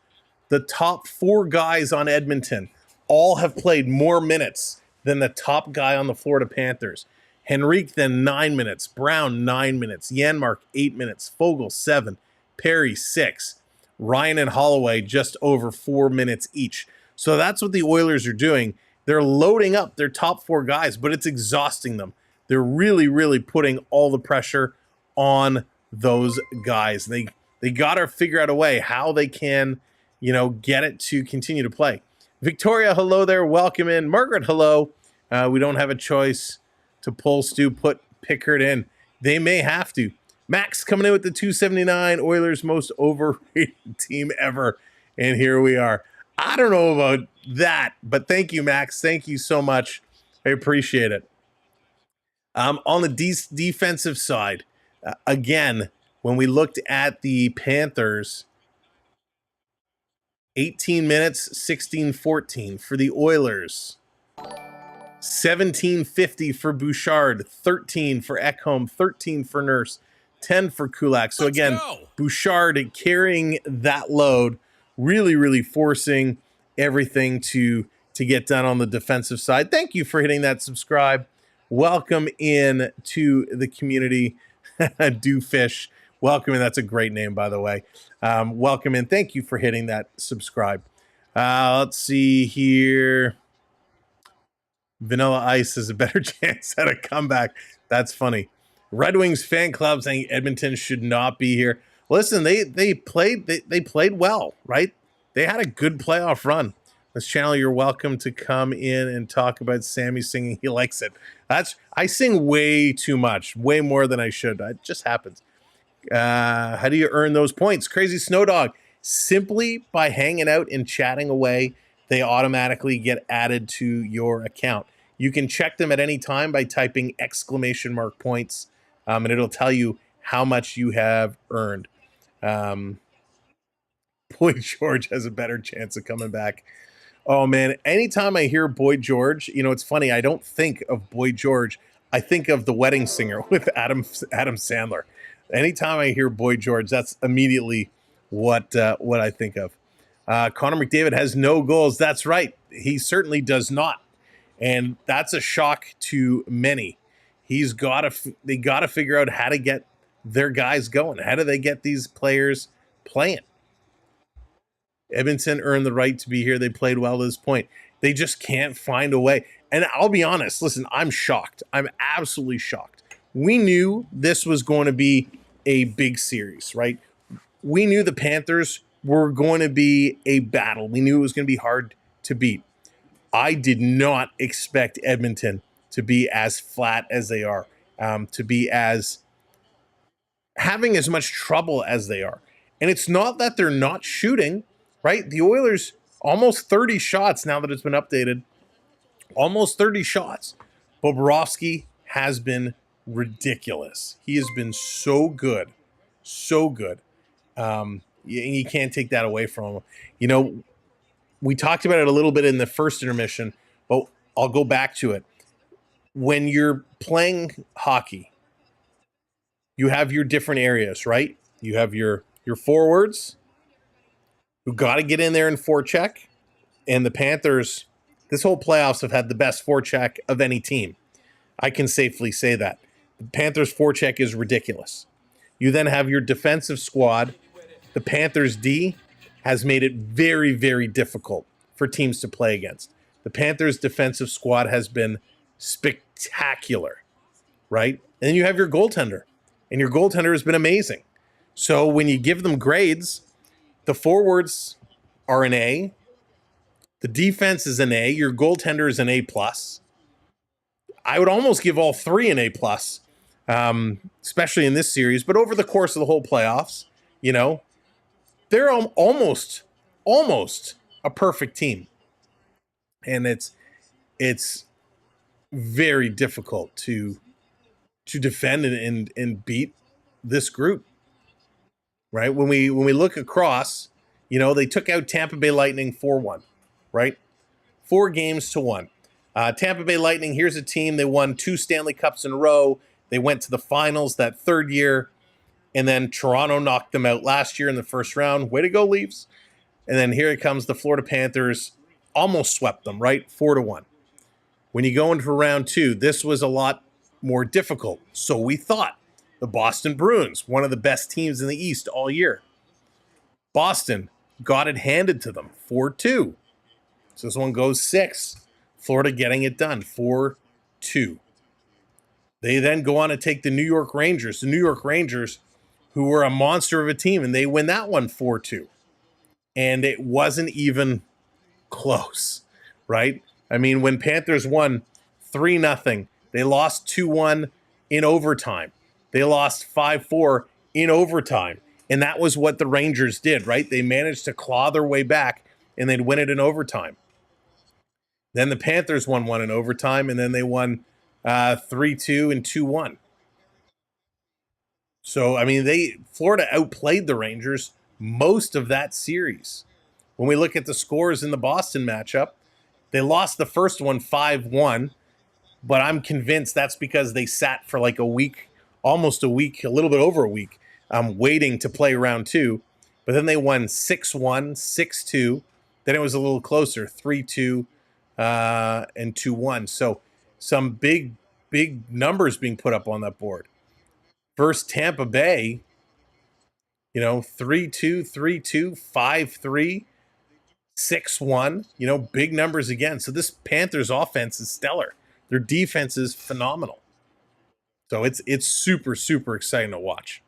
The top 4 guys on Edmonton all have played more minutes than the top guy on the Florida Panthers. Henrique, then 9 minutes. Brown, 9 minutes. Janmark, 8 minutes. Foegele, 7. Perry, 6. Ryan and Holloway, just over 4 minutes each. So that's what the Oilers are doing. They're loading up their top 4 guys, but it's exhausting them. They're really, really putting all the pressure on those guys. They got to figure out a way how they can, get it to continue to play. Victoria, hello there. Welcome in. Margaret, hello. We don't have a choice to pull Stu, put Pickard in. They may have to. Max coming in with the 279. Oilers most overrated team ever. And here we are. I don't know about that, but thank you, Max. Thank you so much. I appreciate it. On the defensive side, again, when we looked at the Panthers, 18 minutes, 16-14 for the Oilers. 17:50 for Bouchard, 13 for Ecamm, 13 for Nurse, 10 for Kulak. So again, Bouchard carrying that load, really, really forcing everything to get done on the defensive side. Thank you for hitting that subscribe. Welcome in to the community. Doofish, welcome in. That's a great name, by the way. Welcome in. Thank you for hitting that subscribe. Let's see here. Vanilla Ice has a better chance at a comeback. That's funny. Red Wings fan club saying Edmonton should not be here. Listen, they played well, right? They had a good playoff run. This channel, you're welcome to come in and talk about Sammy singing. He likes it. I sing way too much, way more than I should. It just happens. How do you earn those points? Crazy Snow Dog. Simply by hanging out and chatting away, they automatically get added to your account. You can check them at any time by typing !points, and it'll tell you how much you have earned. Boy George has a better chance of coming back. Oh man, anytime I hear Boy George, it's funny. I don't think of Boy George. I think of The Wedding Singer with Adam Sandler. Anytime I hear Boy George, that's immediately what I think of. Connor McDavid has no goals. That's right. He certainly does not. And that's a shock to many. They got to figure out how to get their guys going. How do they get these players playing? Edmonton earned the right to be here. They played well to this point. They just can't find a way. And I'll be honest, listen, I'm shocked. I'm absolutely shocked. We knew this was going to be a big series, right? We knew the Panthers were going to be a battle. We knew it was going to be hard to beat. I did not expect Edmonton to be as flat as they are, to be having as much trouble as they are. And it's not that they're not shooting, right? The Oilers, almost 30 shots now that it's been updated. Almost 30 shots. Bobrovsky has been ridiculous. He has been so good. So good. You can't take that away from him. We talked about it a little bit in the first intermission, but I'll go back to it. When you're playing hockey, you have your different areas, right? You have your forwards who got to get in there and forecheck. And the Panthers, this whole playoffs, have had the best forecheck of any team. I can safely say that. The Panthers' forecheck is ridiculous. You then have your defensive squad. The Panthers' D has made it very, very difficult for teams to play against. The Panthers' defensive squad has been spectacular, right? And then you have your goaltender, and your goaltender has been amazing. So when you give them grades, the forwards are an A, the defense is an A, your goaltender is an A+. I would almost give all three an A+, especially in this series. But over the course of the whole playoffs, they're almost a perfect team. And it's very difficult to defend and beat this group, right? When we look across, they took out Tampa Bay Lightning 4-1, right? 4-1. Tampa Bay Lightning, here's a team. They won 2 Stanley Cups in a row. They went to the finals that third year. And then Toronto knocked them out last year in the first round. Way to go, Leafs. And then here it comes. The Florida Panthers almost swept them, right? 4-1. When you go into round 2, this was a lot more difficult. So we thought. The Boston Bruins, one of the best teams in the East all year. Boston got it handed to them, 4-2. So this one goes 6. Florida getting it done, 4-2. They then go on to take the New York Rangers. The New York Rangers, who were a monster of a team, and they win that one 4-2. And it wasn't even close, right? I mean, when Panthers won 3-0, they lost 2-1 in overtime. They lost 5-4 in overtime. And that was what the Rangers did, right? They managed to claw their way back, and they'd win it in overtime. Then the Panthers won 1 in overtime, and then they won 3-2 and 2-1. So, I mean, Florida outplayed the Rangers most of that series. When we look at the scores in the Boston matchup, they lost the first one 5-1, but I'm convinced that's because they sat for like a week, almost a week, a little bit over a week, waiting to play round 2. But then they won 6-1, 6-2. Then it was a little closer, 3-2 and 2-1. So some big numbers being put up on that board. First Tampa Bay, 3-2, 3-2, 5-3, 6-1, big numbers again. So this Panthers offense is stellar. Their defense is phenomenal. So it's super, super exciting to watch.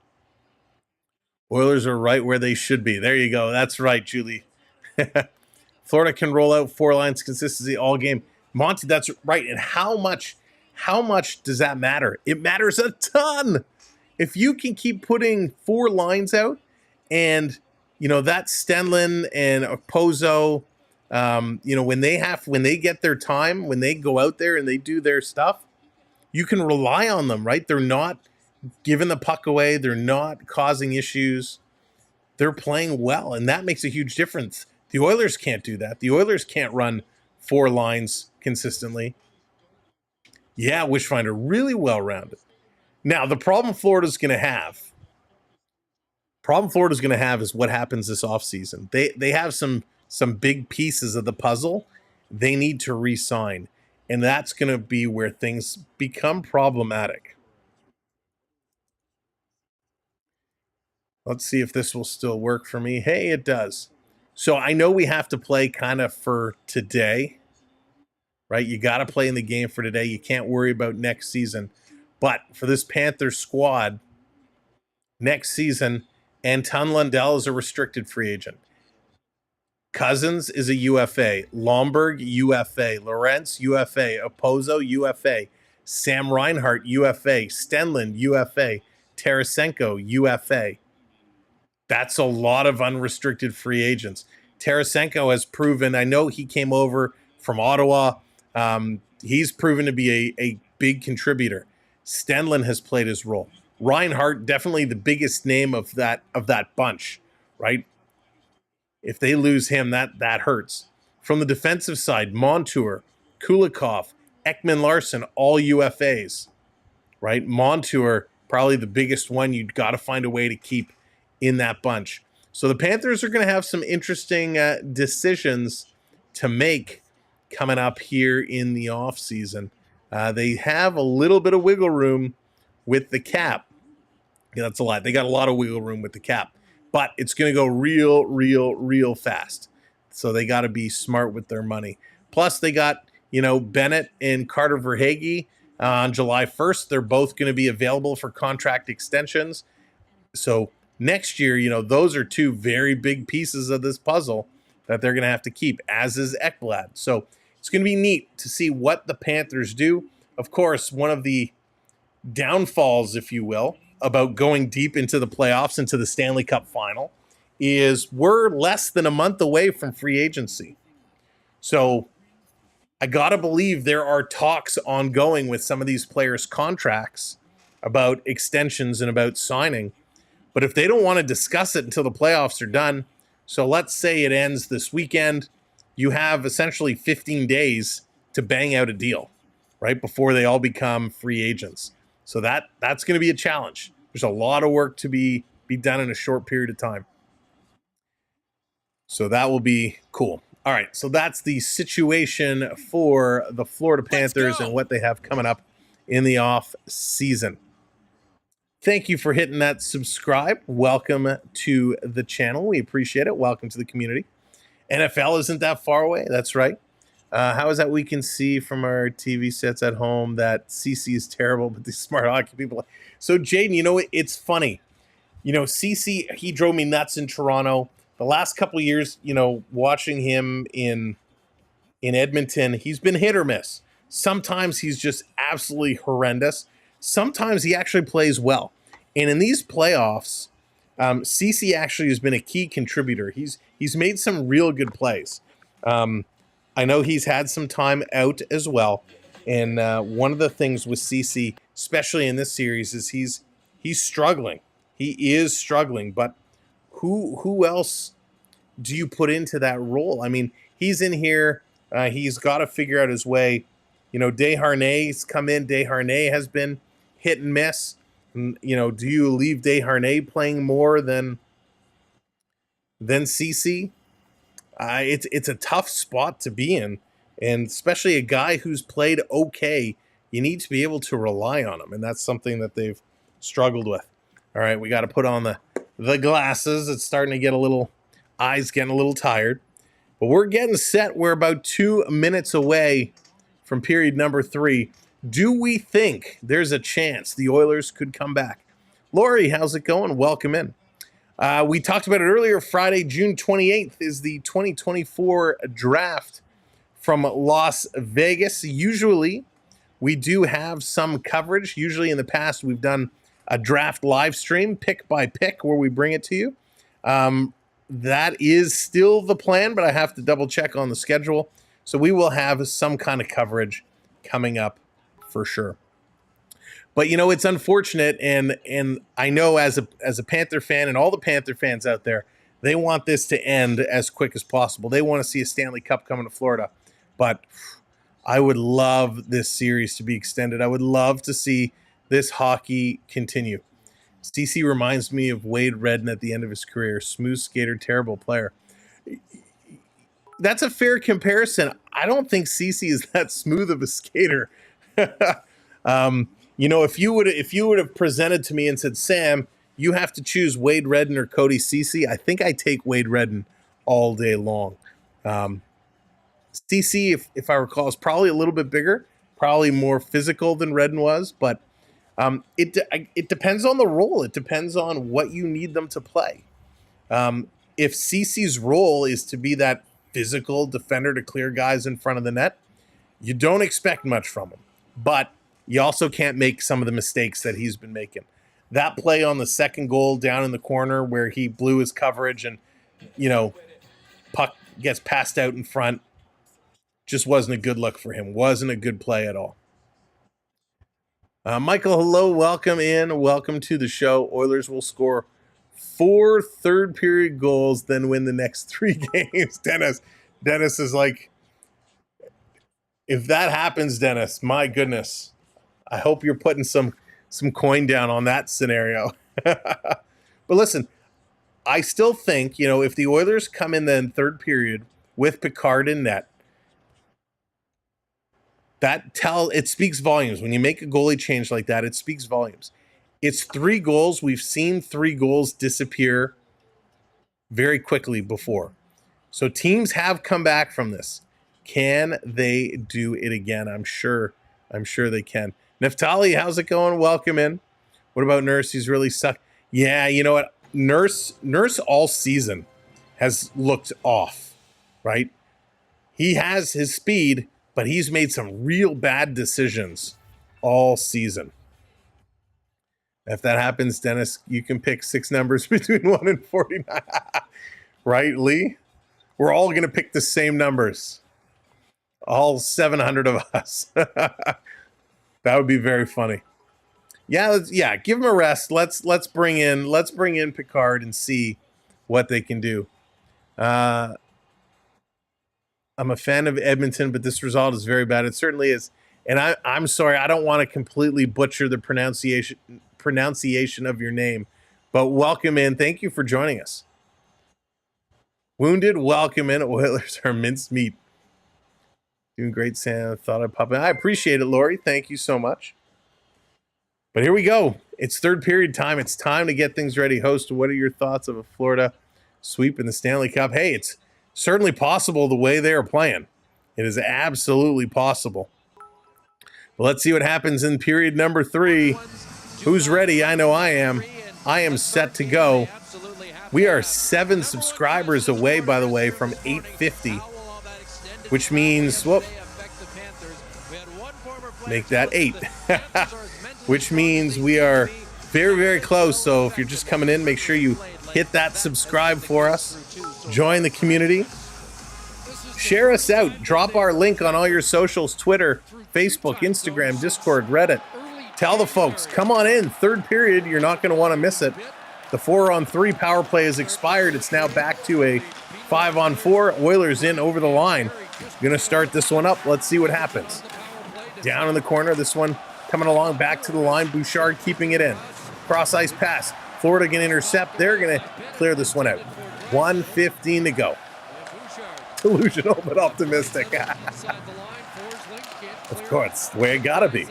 Oilers are right where they should be. There you go. That's right, Julie. Florida can roll out 4 lines consistency all game. Monty, that's right. And how much does that matter? It matters a ton. If you can keep putting 4 lines out and, that Stenlin and Okposo, when they get their time, when they go out there and they do their stuff, you can rely on them, right? They're not giving the puck away. They're not causing issues. They're playing well, and that makes a huge difference. The Oilers can't do that. The Oilers can't run 4 lines consistently. Yeah, Wishfinder, really well-rounded. Now, the problem Florida's going to have is what happens this offseason. They have some big pieces of the puzzle they need to re-sign, and that's going to be where things become problematic. Let's see if this will still work for me. Hey, it does. So I know we have to play kind of for today, right? You got to play in the game for today. You can't worry about next season. But for this Panthers squad, next season, Anton Lundell is a restricted free agent. Cousins is a UFA. Lomberg, UFA. Lorentz, UFA. Opozo, UFA. Sam Reinhart, UFA. Stenlund, UFA. Tarasenko, UFA. That's a lot of unrestricted free agents. Tarasenko has proven, I know he came over from Ottawa. He's proven to be a big contributor. Stenlund has played his role. Reinhart, definitely the biggest name of that bunch, right? If they lose him, that hurts. From the defensive side, Montour, Kulikov, Ekman Larson, all UFAs, right? Montour, probably the biggest one you've got to find a way to keep in that bunch. So the Panthers are going to have some interesting decisions to make coming up here in the offseason. They have a little bit of wiggle room with the cap. Yeah, that's a lot. They got a lot of wiggle room with the cap, but it's going to go real fast. So they got to be smart with their money. Plus they got, Bennett and Carter Verhaeghe on July 1st. They're both going to be available for contract extensions. So next year, those are 2 very big pieces of this puzzle that they're going to have to keep, as is Ekblad. So it's going to be neat to see what the Panthers do. Of course, one of the downfalls, if you will, about going deep into the playoffs, into the Stanley Cup final, is we're less than a month away from free agency. So I got to believe there are talks ongoing with some of these players' contracts about extensions and about signing. But if they don't want to discuss it until the playoffs are done, so let's say it ends this weekend, you have essentially 15 days to bang out a deal, right, before they all become free agents. So that's going to be a challenge. There's a lot of work to be done in a short period of time. So that will be cool. All right, so that's the situation for the Florida Panthers and what they have coming up in the off season. Thank you for hitting that subscribe. Welcome to the channel. We appreciate it. Welcome to the community. NFL isn't that far away. That's right. How is that we can see from our TV sets at home that CC is terrible, but these smart hockey people. So, Jaden, it's funny. CC, he drove me nuts in Toronto. The last couple of years, watching him in Edmonton, he's been hit or miss. Sometimes he's just absolutely horrendous. Sometimes he actually plays well. And in these playoffs, CC actually has been a key contributor. He's made some real good plays. I know he's had some time out as well. And one of the things with CC, especially in this series, is he's struggling. He is struggling. But who else do you put into that role? I mean, he's in here. He's got to figure out his way. Desharnais come in. Desharnais has been hit and miss. And, do you leave Desharnais playing more than CC? It's a tough spot to be in, and especially a guy who's played okay, you need to be able to rely on him, and that's something that they've struggled with. All right, we got to put on the glasses. It's starting to get eyes getting a little tired, but we're getting set. We're about 2 minutes away from period number 3. Do we think there's a chance the Oilers could come back? Lori, how's it going? Welcome in. We talked about it earlier. Friday, June 28th is the 2024 draft from Las Vegas. Usually, we do have some coverage. Usually in the past, we've done a draft live stream, pick by pick, where we bring it to you. That is still the plan, but I have to double check on the schedule. So we will have some kind of coverage coming up for sure. But, it's unfortunate, and I know as a Panther fan and all the Panther fans out there, They want this to end as quick as possible. They want to see a Stanley Cup coming to Florida. But I would love this series to be extended. I would love to see this hockey continue. CC reminds me of Wade Redden at the end of his career. Smooth skater, terrible player. That's a fair comparison. I don't think CC is that smooth of a skater. You know, if you would have presented to me and said, Sam, you have to choose Wade Redden or Cody CC, I think I take Wade Redden all day long. CC, if I recall, is probably a little bit bigger, probably more physical than Redden was, but it depends on the role. It depends on what you need them to play. If CC's role is to be that physical defender to clear guys in front of the net, you don't expect much from him. But you also can't make some of the mistakes that he's been making. That play on the second goal down in the corner where he blew his coverage and, you know, puck gets passed out in front, just wasn't a good look for him. Wasn't a good play at all. Michael, hello. Welcome in. Welcome to the show. Oilers will score 4 third-period goals, then win the next 3 games. Dennis is like, if that happens, Dennis, my goodness, I hope you're putting some coin down on that scenario. But listen, I still think, you know, if the Oilers come in the third period with Picard in net, it speaks volumes. When you make a goalie change like that, it speaks volumes. It's 3 goals. We've seen 3 goals disappear very quickly before. So teams have come back from this. Can they do it again? I'm sure they can. Neftali, how's it going? Welcome in. What about Nurse? He's really sucked. Yeah, you know what? Nurse all season has looked off, right? He has his speed, but he's made some real bad decisions all season. If that happens, Dennis, you can pick 6 numbers between 1 and 49. Right, Lee? We're all going to pick the same numbers. All 700 of us. That would be very funny. Yeah, give him a rest. Let's bring in Picard and see what they can do. I'm a fan of Edmonton, but this result is very bad. It certainly is. And I'm sorry, I don't want to completely butcher the pronunciation of your name, but welcome in. Thank you for joining us. Wounded, welcome in. Oilers are mincemeat. Doing great, Sam. Thought I'd pop in. I appreciate it, Lori. Thank you so much. But here we go. It's third period time. It's time to get things ready. Host, what are your thoughts of a Florida sweep in the Stanley Cup? Hey, it's certainly possible the way they are playing. It is absolutely possible. Well, let's see what happens in period number 3. Who's ready? I know I am. I am set to go. We are 7 subscribers away, by the way, from 850. Which means, make that 8. Which means we are very, very close. So if you're just coming in, make sure you hit that subscribe for us. Join the community. Share us out. Drop our link on all your socials, Twitter, Facebook, Instagram, Discord, Reddit. Tell the folks, come on in. Third period, you're not going to want to miss it. The 4-on-3 power play has expired. It's now back to a 5-on-4. Oilers in over the line. Going to start this one up. Let's see what happens. Down in the corner, this one coming along back to the line. Bouchard keeping it in. Cross ice pass. Florida can intercept. They're going to clear this one out. 1:15 to go. Delusional but optimistic. Of course, the way it gotta be.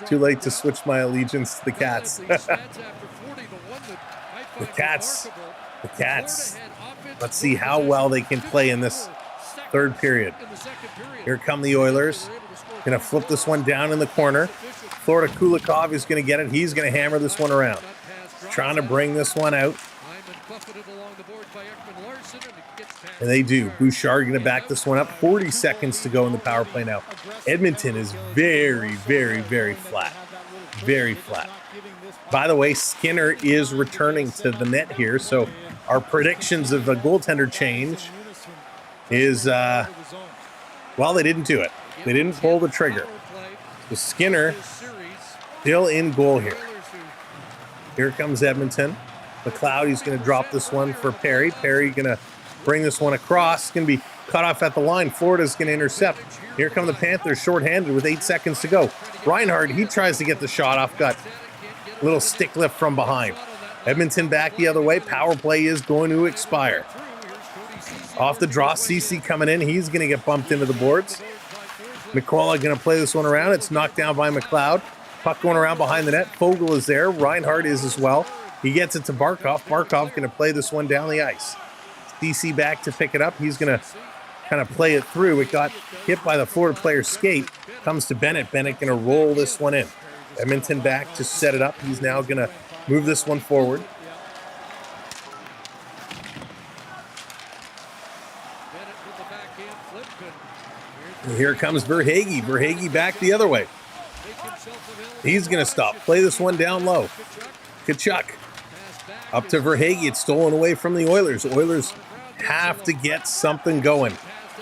Too late to switch my allegiance to the Cats. The Cats. Let's see how well they can play in this third period. Here come the Oilers. Gonna flip this one down in the corner. Florida Kulikov is gonna get it. He's gonna hammer this one around. Trying to bring this one out. And they do. Bouchard going to back this one up. 40 seconds to go in the power play now. Edmonton is very, very, very flat. Very flat. By the way, Skinner is returning to the net here. So our predictions of the goaltender change is, well, they didn't do it. They didn't pull the trigger. So Skinner still in goal here. Here comes Edmonton. McLeod, he's going to drop this one for Perry. Perry going to bring this one across. It's going to be cut off at the line. Florida's going to intercept. Here come the Panthers shorthanded with 8 seconds to go. Reinhardt, he tries to get the shot off. Got a little stick lift from behind. Edmonton back the other way. Power play is going to expire. Off the draw, CC coming in. He's going to get bumped into the boards. McCullough going to play this one around. It's knocked down by McLeod. Puck going around behind the net. Fogle is there. Reinhardt is as well. He gets it to Barkov. Barkov going to play this one down the ice. DC back to pick it up. He's going to kind of play it through. It got hit by the Florida player's skate. Comes to Bennett. Bennett going to roll this one in. Edmonton back to set it up. He's now going to move this one forward. And here comes Verhaeghe. Verhaeghe back the other way. He's going to stop. Play this one down low. Tkachuk. Up to Verhaeghe. It's stolen away from the Oilers. Oilers have to get something going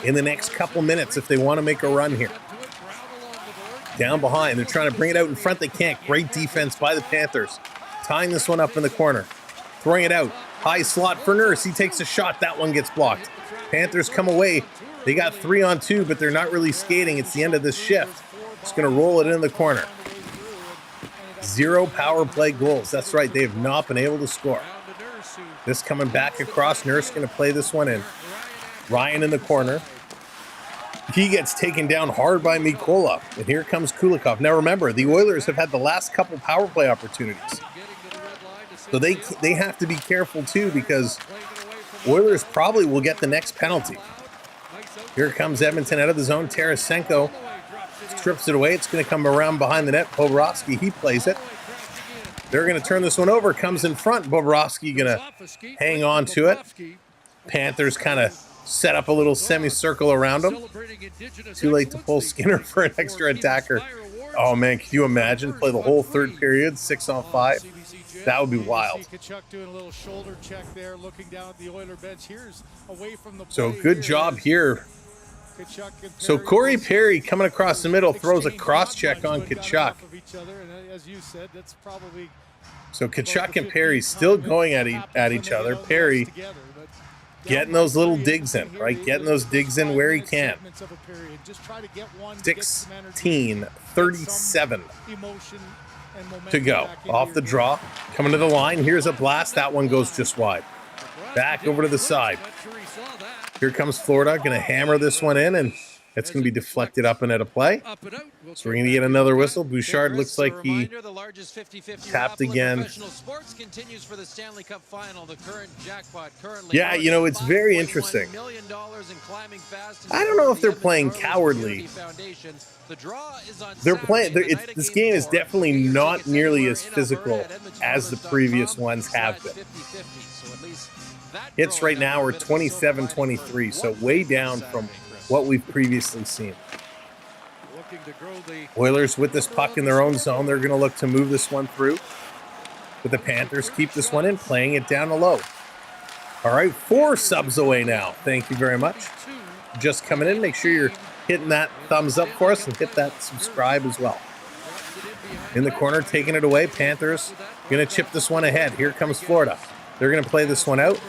in the next couple minutes if they want to make a run here. Down behind. They're trying to bring it out in front. They can't. Great defense by the Panthers. Tying this one up in the corner. Throwing it out. High slot for Nurse. He takes a shot. That one gets blocked. Panthers come away. They got 3-on-2, but they're not really skating. It's the end of this shift. It's going to roll it in the corner. 0 power play goals. That's right. They have not been able to score. This coming back across. Nurse going to play this one in. Ryan in the corner. He gets taken down hard by Mikola. And here comes Kulikov. Now remember, the Oilers have had the last couple power play opportunities. So they have to be careful too, because Oilers probably will get the next penalty. Here comes Edmonton out of the zone. Tarasenko strips it away. It's going to come around behind the net. Bobrovsky, he plays it. They're going to turn this one over. Comes in front. Bobrovsky going to hang on to it. Panthers kind of set up a little semicircle around him. Too late to pull Skinner for an extra attacker. Oh, man, can you imagine? Play the whole third period, 6-on-5. That would be wild. Tkachuk doing a little shoulder check there, looking down at the Oiler bench. Here's away from the so good job here. So Corey Perry coming across the middle throws a cross check on Tkachuk. So Tkachuk and Perry still going at each other. Perry getting those little digs in, right? Getting those digs in where he can. 16-37 to go. Off the draw. Coming to the line. Here's a blast. That one goes just wide. Back over to the side. Here comes Florida. Going to hammer this one in, and it's going to be deflected up and out of play. So we're going to get another whistle. Bouchard looks like he tapped again. Yeah, you know, it's very interesting. I don't know if they're playing cowardly. They're playing. This game is definitely not nearly as physical as the previous ones have been. Hits right now are 27-23, so way down from what we've previously seen. Oilers with this puck in their own zone. They're going to look to move this one through. But the Panthers keep this one in, playing it down the low. All right, 4 subs away now. Thank you very much. Just coming in. Make sure you're hitting that thumbs up for us and hit that subscribe as well. In the corner, taking it away. Panthers going to chip this one ahead. Here comes Florida. They're going to play this one out.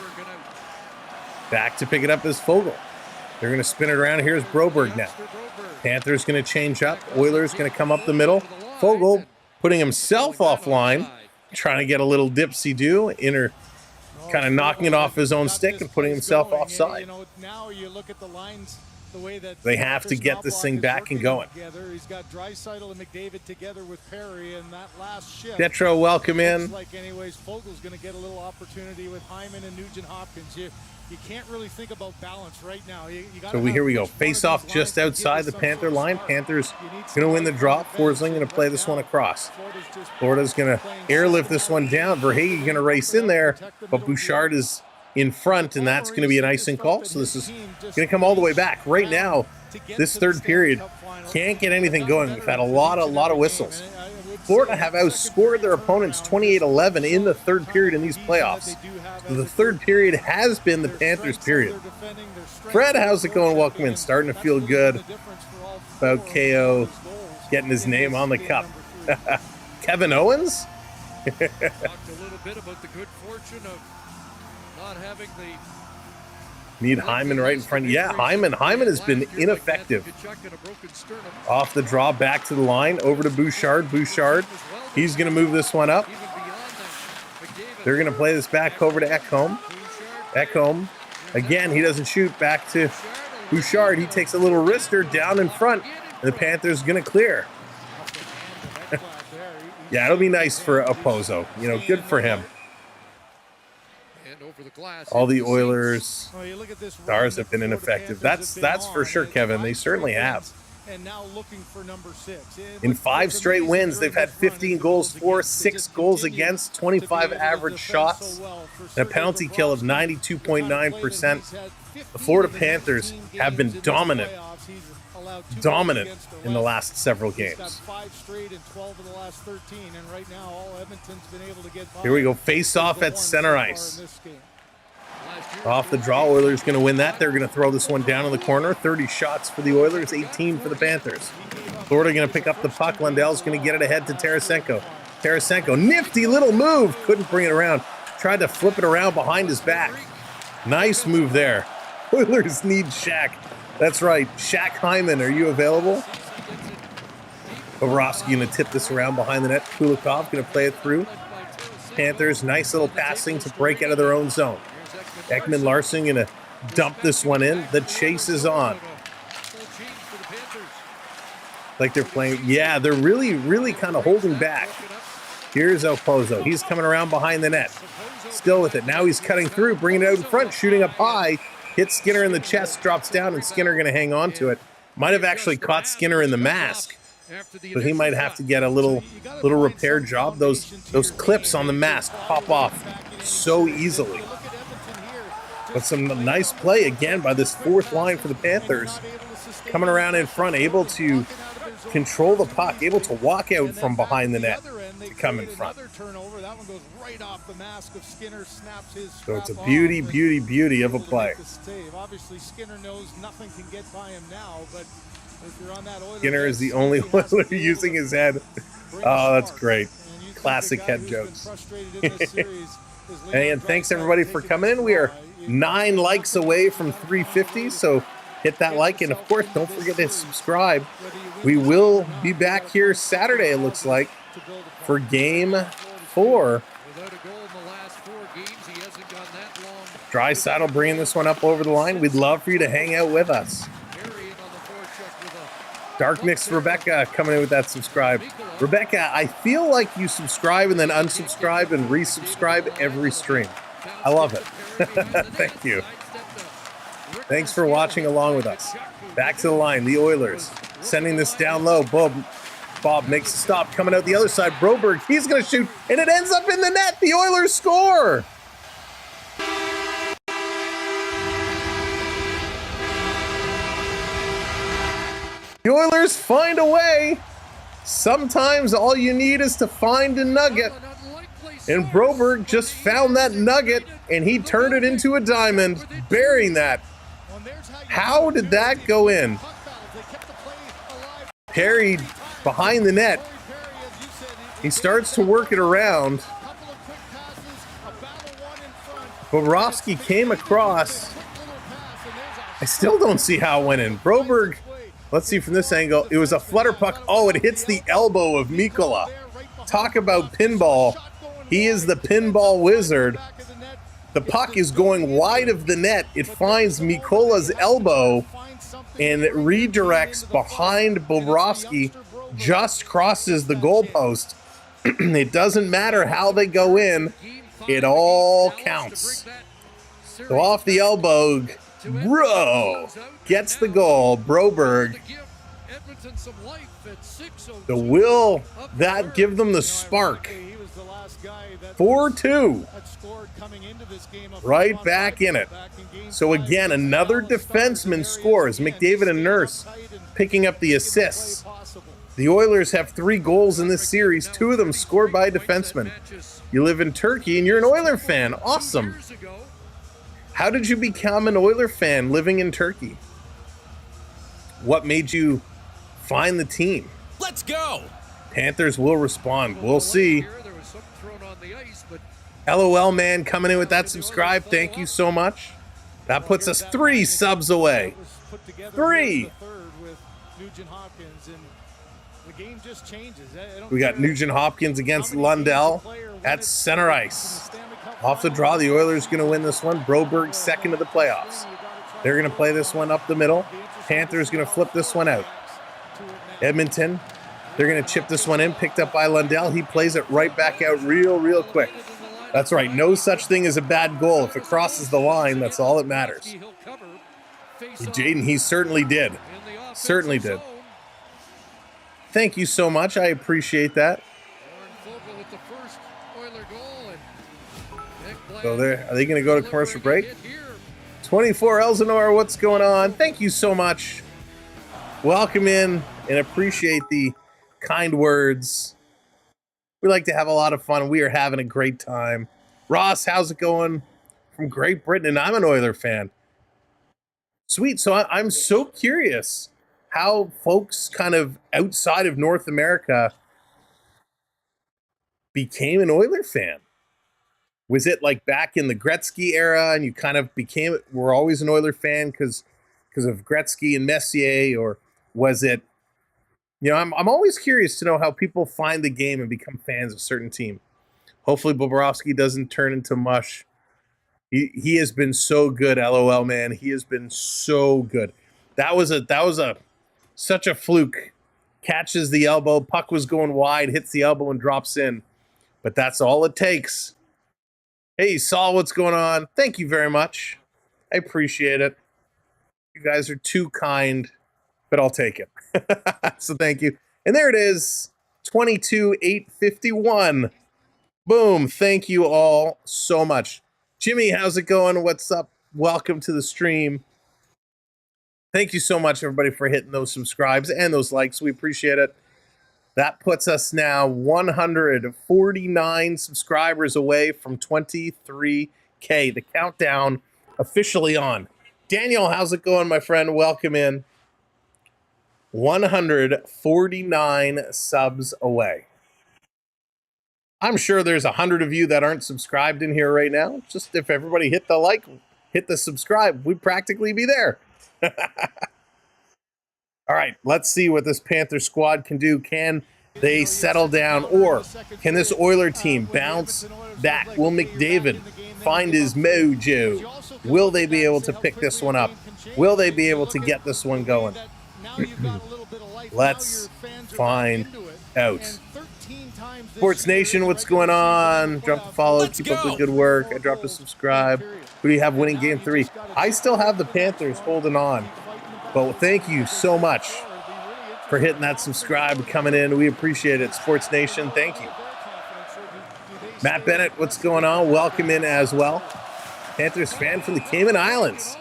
Back to pick it up is Fogle. They're going to spin it around. Here's Broberg now. Panthers going to change up. Oilers going to come up the middle. Fogle putting himself offline, trying to get a little dipsy-do. Inner kind of knocking it off his own stick and putting himself offside. Now you look at the lines, the way that they have to get this thing back and going. He's got Draisaitl and McDavid together with Perry, and that last shift. Detro, welcome in. Like anyways, Fogle's going to get a little opportunity with Hyman and Nugent Hopkins. You can't really think about balance right now. So here we go. Face off just outside the Panther line. Panthers going to win the draw. Forsling going to play this one across. Florida's going to airlift this one down. Verhaeghe going to race in there, but Bouchard is in front, and that's going to be an icing call. So this is going to come all the way back. Right now, this third period can't get anything going. We've had a lot of whistles. Florida have outscored their opponents 28-11 in the third period in these playoffs. So the third period has been the Panthers' period. Fred, how's it going? Welcome in. Starting to feel good about KO getting his name on the cup. Kevin Owens? Talked a little bit about the good fortune of not having the Need Hyman right in front. Yeah, Hyman has been ineffective. Off the draw, back to the line, over to Bouchard. Bouchard, he's going to move this one up. They're going to play this back over to Ecamm. Ecamm, again, he doesn't shoot. Back to Bouchard. He takes a little wrister down in front, and the Panthers going to clear. Yeah, it'll be nice for Opozo. You know, good for him. All the Oilers stars have been ineffective. That's for sure, Kevin. They certainly have. And now looking for number 6. In 5 straight wins, they've had 15 goals for, 6 goals against, 25 average shots, and a penalty kill of 92.9%. The Florida Panthers have been dominant in the last several games. 5 straight and 12 of the last 13, and right now all Edmonton's been able to get by. Here we go, face off at center ice. Off the draw, Oilers going to win that. They're going to throw this one down in the corner. 30 shots for the Oilers, 18 for the Panthers. Florida going to pick up the puck. Lundell's going to get it ahead to Tarasenko. Tarasenko, nifty little move. Couldn't bring it around. Tried to flip it around behind his back. Nice move there. Oilers need Shaq. That's right. Shaq Hyman, are you available? Bobrovsky going to tip this around behind the net. Kulikov going to play it through. Panthers, nice little passing to break out of their own zone. Ekman Larson going to dump this one in. The chase is on. Like they're playing. Yeah, they're really kind of holding back. Here's Opozo. He's coming around behind the net. Still with it. Now he's cutting through, bringing it out in front, shooting up high. Hits Skinner in the chest, drops down, and Skinner going to hang on to it. Might have actually caught Skinner in the mask. So he might have to get a little repair job. Those clips on the mask pop off so easily. But some nice play again by this fourth line for the Panthers. Coming around in front, able to control the puck, able to walk out from behind the net to come in front. So it's a beauty of a play. Obviously, Skinner knows nothing can get by him now, but if you're on that Oilers, Skinner is the only Oiler using his head. Oh, that's great. Classic head jokes. And thanks everybody for coming in. We are 9 likes away from 350, so hit that like, and of course don't forget to subscribe. We will be back here Saturday, it looks like, for game 4. Draisaitl bringing this one up over the line. We'd love for you to hang out with us. Dark Mix Rebecca coming in with that subscribe. Rebecca, I feel like you subscribe and then unsubscribe and resubscribe every stream. I love it. Thank you. Thanks for watching along with us. Back to the line, the Oilers sending this down low. Bob makes a stop, coming out the other side. Broberg, he's going to shoot, and it ends up in the net. The Oilers score. The Oilers find a way. Sometimes all you need is to find a nugget. And Broberg just found that nugget, and he turned it into a diamond, burying that. How did that go in? Parried behind the net. He starts to work it around. Bobrovsky came across. I still don't see how it went in. Broberg, let's see from this angle. It was a flutter puck. Oh, it hits the elbow of Mikkola. Talk about pinball. He is the pinball wizard. The puck is going wide of the net. It finds Mikkola's elbow and it redirects behind Bobrovsky, just crosses the goalpost. It doesn't matter how they go in. It all counts. So off the elbow, Bro gets the goal. Broberg. So will that give them the spark? 4-2. Right back in it. So again, another defenseman scores. McDavid and Nurse picking up the assists. The Oilers have 3 goals in this series. 2 of them scored by defensemen. You live in Turkey and you're an Oiler fan. Awesome. How did you become an Oiler fan living in Turkey? What made you find the team? Let's go. Panthers will respond. We'll see. something thrown on the ice, but LOL man coming in with that subscribe. Thank you so much. That puts us 3 subs away. 3. The game just changes. We got Nugent Hopkins against Lundell at center ice. Off the draw, the Oilers going to win this one. Broberg second to the playoffs. They're going to play this one up the middle. Panthers going to flip this one out. Edmonton, they're going to chip this one in. Picked up by Lundell. He plays it right back out real quick. That's right. No such thing as a bad goal. If it crosses the line, that's all that matters. Jaden, he certainly did. Certainly did. Thank you so much. I appreciate that. So there, are they going to go to commercial break? 24 Elsinore, what's going on? Thank you so much. Welcome in and appreciate the kind words. We like to have a lot of fun. We are having a great time. Ross, how's it going from Great Britain? And I'm an Oiler fan. Sweet. So I'm so curious how folks kind of outside of North America became an Oiler fan. Was it like back in the Gretzky era and you kind of were always an Oiler fan because of Gretzky and Messier, or was it, I'm always curious to know how people find the game and become fans of a certain team. Hopefully Bobrovsky doesn't turn into mush. He has been so good, LOL man. He has been so good. That was such a fluke. Catches the elbow, puck was going wide, hits the elbow and drops in. But that's all it takes. Hey, Saul, what's going on? Thank you very much. I appreciate it. You guys are too kind, but I'll take it. So thank you. And there it is, 22,851. Boom. Thank you all so much. Jimmy, how's it going? What's up? Welcome to the stream. Thank you so much, everybody, for hitting those subscribes and those likes. We appreciate it. That puts us now 149 subscribers away from 23K. The countdown officially on. Daniel, how's it going, my friend? Welcome in. 149 subs away. I'm sure there's 100 of you that aren't subscribed in here right now. Just if everybody hit the like, hit the subscribe, we'd practically be there. All right, let's see what this Panther squad can do. Can they settle down, or can this Oiler team bounce back? Will McDavid find his mojo? Will they be able to pick this one up? Will they be able to get this one going? Let's find out. Sports Nation, what's going on? Drop a follow, keep up the good work. I dropped a subscribe. Who do you have winning game 3? I still have the Panthers holding on. But thank you so much for hitting that subscribe, coming in. We appreciate it. Sports Nation, thank you. Matt Bennett, what's going on? Welcome in as well. Panthers fan from the Cayman Islands.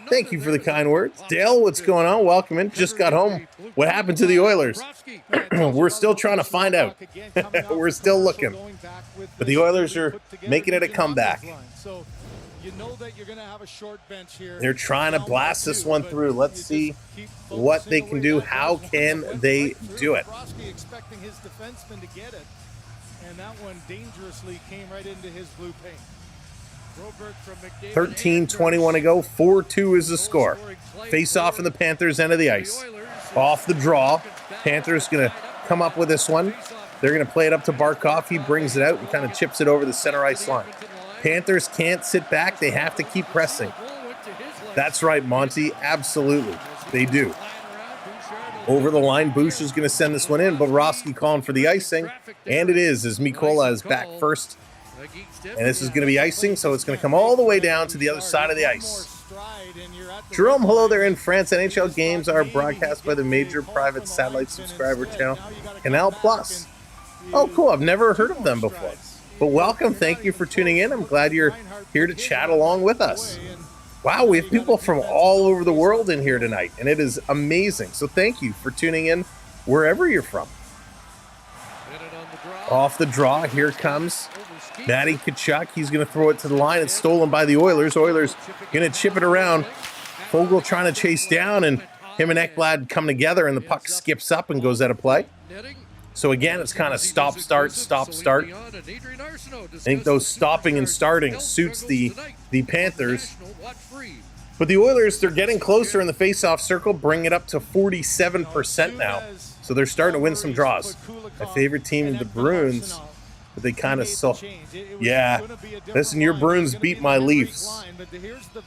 Thank you for the kind words. Dale, what's going on? Welcome in. Just got home. What happened to the Oilers? We're still trying to find out. We're still looking. But the Oilers are making it a comeback. You know that you're going to have a short bench here. They're trying to blast this one through. Let's see what they can do. How can they do it? Bobrovsky expecting his defenseman to get it, and that one dangerously came right into his blue paint. 13:21 to go. 4-2 is the score. Face off in the Panthers' end of the ice. Off the draw. Panthers going to come up with this one. They're going to play it up to Barkov. He brings it out and kind of chips it over the center ice line. Panthers can't sit back. They have to keep pressing. That's right, Monty. Absolutely. They do. Over the line, Bush is going to send this one in. Bobrovsky calling for the icing. And it is, as Mikola is back first. And this is going to be icing, so it's going to come all the way down to the other side of the ice. Jerome, hello there in France. NHL games are broadcast by the major private satellite subscriber channel, Canal Plus. Oh, cool. I've never heard of them before. But welcome. Thank you for tuning in. I'm glad you're here to chat along with us. Wow, we have people from all over the world in here tonight, and it is amazing. So thank you for tuning in wherever you're from. Off the draw, here comes Matty Tkachuk. He's going to throw it to the line. It's stolen by the Oilers. Oilers going to chip it around. Fogle trying to chase down, and him and Ekblad come together, and the puck skips up and goes out of play. So again, it's kind of stop, start, stop, start. I think those stopping and starting suits the Panthers. But the Oilers, they're getting closer in the face-off circle, bringing it up to 47% now. So they're starting to win some draws. My favorite team, the Bruins, but they kind of so. Yeah, listen, your Bruins beat my Leafs.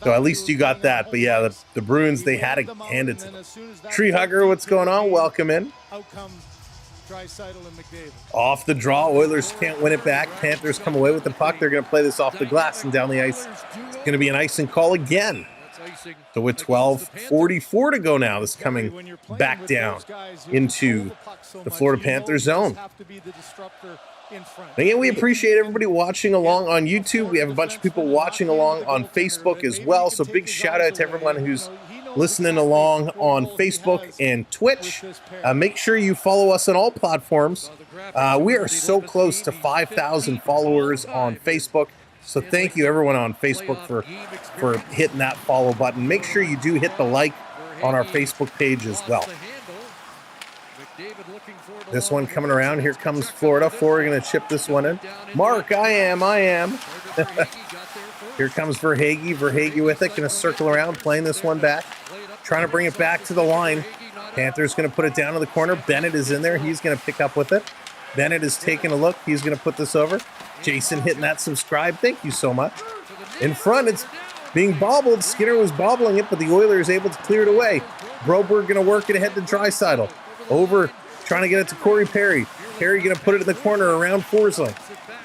So at least you got that. But yeah, the Bruins, they had it handed to them. Tree Hugger, what's going on? Welcome in. Off the draw, Oilers can't win it back. Panthers come away with the puck. They're going to play this off the glass and down the ice. It's going to be an icing call again. So with 12:44 to go now, this is coming back down into the Florida Panthers zone. Again, we appreciate everybody watching along on YouTube. We have a bunch of people watching along on Facebook as well. So big shout out to everyone who's listening along on Facebook and Twitch. Make sure you follow us on all platforms. We are so close to 5,000 followers on Facebook. So thank you everyone on Facebook for hitting that follow button. Make sure you do hit the like on our Facebook page as well. This one coming around. Here comes Florida. Florida going to chip this one in. Mark, I am. Here comes Verhaeghe. Verhaeghe with it. Going to circle around, playing this one back. Trying to bring it back to the line. Panthers going to put it down in the corner. Bennett is in there. He's going to pick up with it. Bennett is taking a look. He's going to put this over. Jason hitting that subscribe. Thank you so much. In front, it's being bobbled. Skinner was bobbling it, but the Oilers able to clear it away. Broberg going to work it ahead to Draisaitl. Over, trying to get it to Corey Perry. Perry going to put it in the corner around Forsling.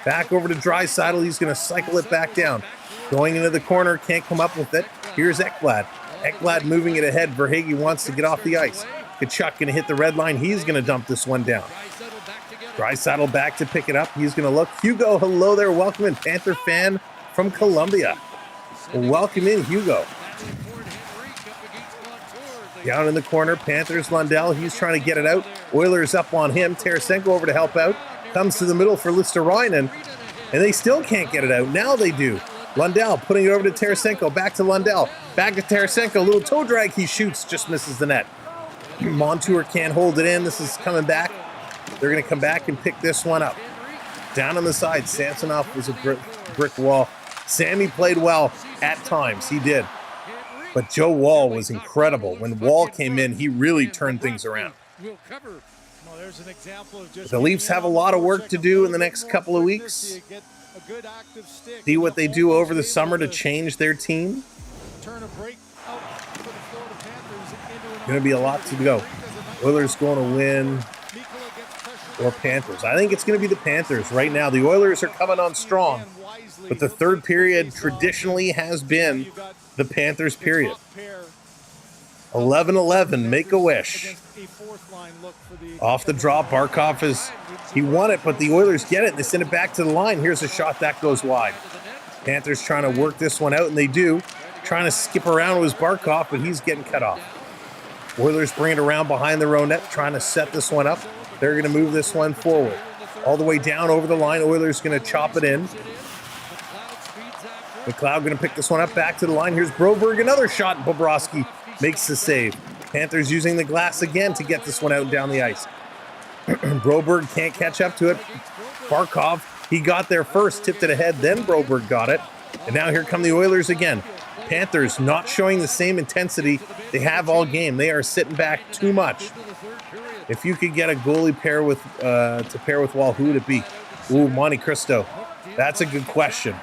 Back over to Draisaitl. He's going to cycle it back down. Going into the corner, can't come up with it. Here's Ekblad. Ekblad moving it ahead. Verhaeghe wants to get off the ice. Tkachuk going to hit the red line. He's going to dump this one down. Draisaitl back to pick it up. He's going to look. Hugo, hello there. Welcome in. Panther fan from Columbia. Welcome in, Hugo. Down in the corner, Panthers, Lundell. He's trying to get it out. Oilers up on him. Tarasenko over to help out. Comes to the middle for Listerinen. And they still can't get it out. Now they do. Lundell putting it over to Tarasenko. Back to Lundell. Back to Tarasenko. Little toe drag. He shoots. Just misses the net. Montour can't hold it in. This is coming back. They're going to come back and pick this one up. Down on the side, Samsonov was a brick wall. Sammy played well at times. He did. But Joe Wall was incredible. When Wall came in, he really turned things around. The Leafs have a lot of work to do in the next couple of weeks. See what they do over the summer to change their team. Going to be a lot to go. Oilers going to win. Or Panthers. I think it's going to be the Panthers right now. The Oilers are coming on strong, but the third period traditionally has been the Panthers period. 11-11, make a wish. Off the draw, Barkov he won it, but the Oilers get it. They send it back to the line. Here's a shot that goes wide. Panthers trying to work this one out, and they do. Trying to skip around was Barkov, but he's getting cut off. Oilers bring it around behind their own net, trying to set this one up. They're going to move this one forward. All the way down over the line. Oilers going to chop it in. McLeod going to pick this one up back to the line. Here's Broberg. Another shot. Bobrovsky makes the save. Panthers using the glass again to get this one out and down the ice. Broberg can't catch up to it. Barkov, he got there first, tipped it ahead. Then Broberg got it. And now here come the Oilers again. Panthers not showing the same intensity they have all game. They are sitting back too much. If you could get a goalie pair with to pair with Wall, who would it be? Ooh, Monte Cristo. That's a good question.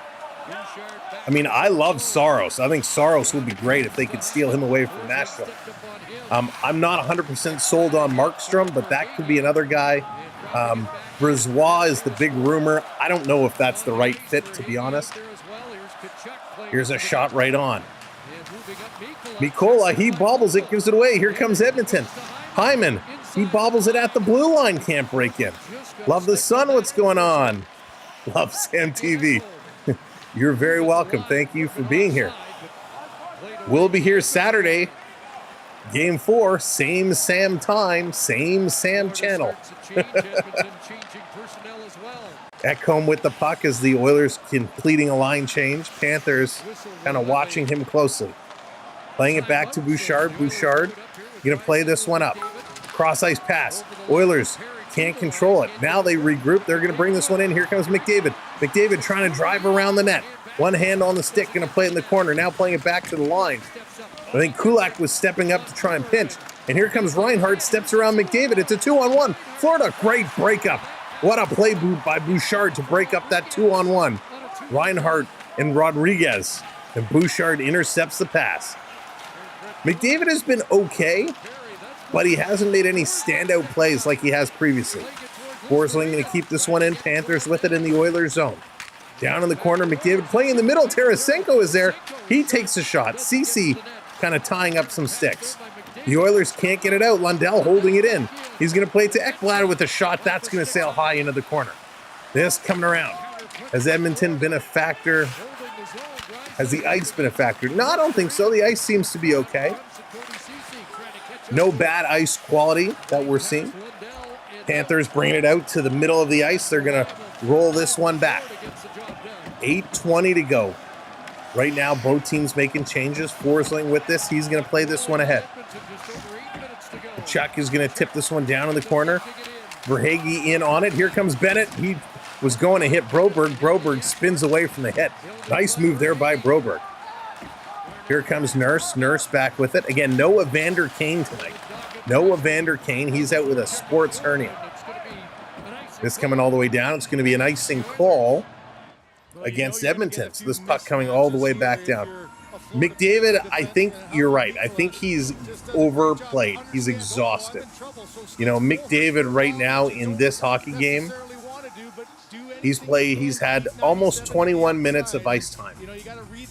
I mean, I love Saros. I think Saros would be great if they could steal him away from Nashville. I'm not 100% sold on Markstrom, but that could be another guy. Brisebois is the big rumor. I don't know if that's the right fit, to be honest. Here's a shot right on. Mikola, he bobbles it, gives it away. Here comes Edmonton. Hyman, he bobbles it at the blue line, can't break in. Love the sun, what's going on? Love Sam TV. You're very welcome. Thank you for being here. We'll be here Saturday. Game 4, same Sam time, same Sam channel. Ecamm with the puck as the Oilers completing a line change. Panthers kind of watching him closely. Playing it back to Bouchard. Bouchard going to play this one up. Cross ice pass. Oilers can't control it. Now they regroup. They're going to bring this one in. Here comes McDavid. McDavid trying to drive around the net. One hand on the stick, going to play it in the corner. Now playing it back to the line. I think Kulak was stepping up to try and pinch. And here comes Reinhart, steps around McDavid. It's a 2-on-1. Florida, great breakup. What a play by Bouchard to break up that 2-on-1. Reinhart and Rodriguez. And Bouchard intercepts the pass. McDavid has been okay, but he hasn't made any standout plays like he has previously. Forsling going to keep this one in. Panthers with it in the Oilers zone. Down in the corner, McDavid playing in the middle. Tarasenko is there. He takes a shot. Ceci kind of tying up some sticks. The Oilers can't get it out. Lundell holding it in. He's going to play to Ekblad with a shot. That's going to sail high into the corner. This coming around. Has Edmonton been a factor? Has the ice been a factor? No, I don't think so. The ice seems to be okay. No bad ice quality that we're seeing. Panthers bringing it out to the middle of the ice. They're going to roll this one back. 8:20 to go. Right now, both teams making changes. Forsling with this. He's going to play this one ahead. Chuck is going to tip this one down in the corner. Verhaeghe in on it. Here comes Bennett. He was going to hit Broberg. Broberg spins away from the hit. Nice move there by Broberg. Here comes Nurse. Nurse back with it. Again, no Evander Kane tonight. No Evander Kane. He's out with a sports hernia. This coming all the way down. It's going to be an icing call against Edmonton. So this puck coming all the way back down. McDavid, I think you're right. I think he's overplayed. He's exhausted. You know, McDavid right now in this hockey game, he's had almost 21 minutes of ice time.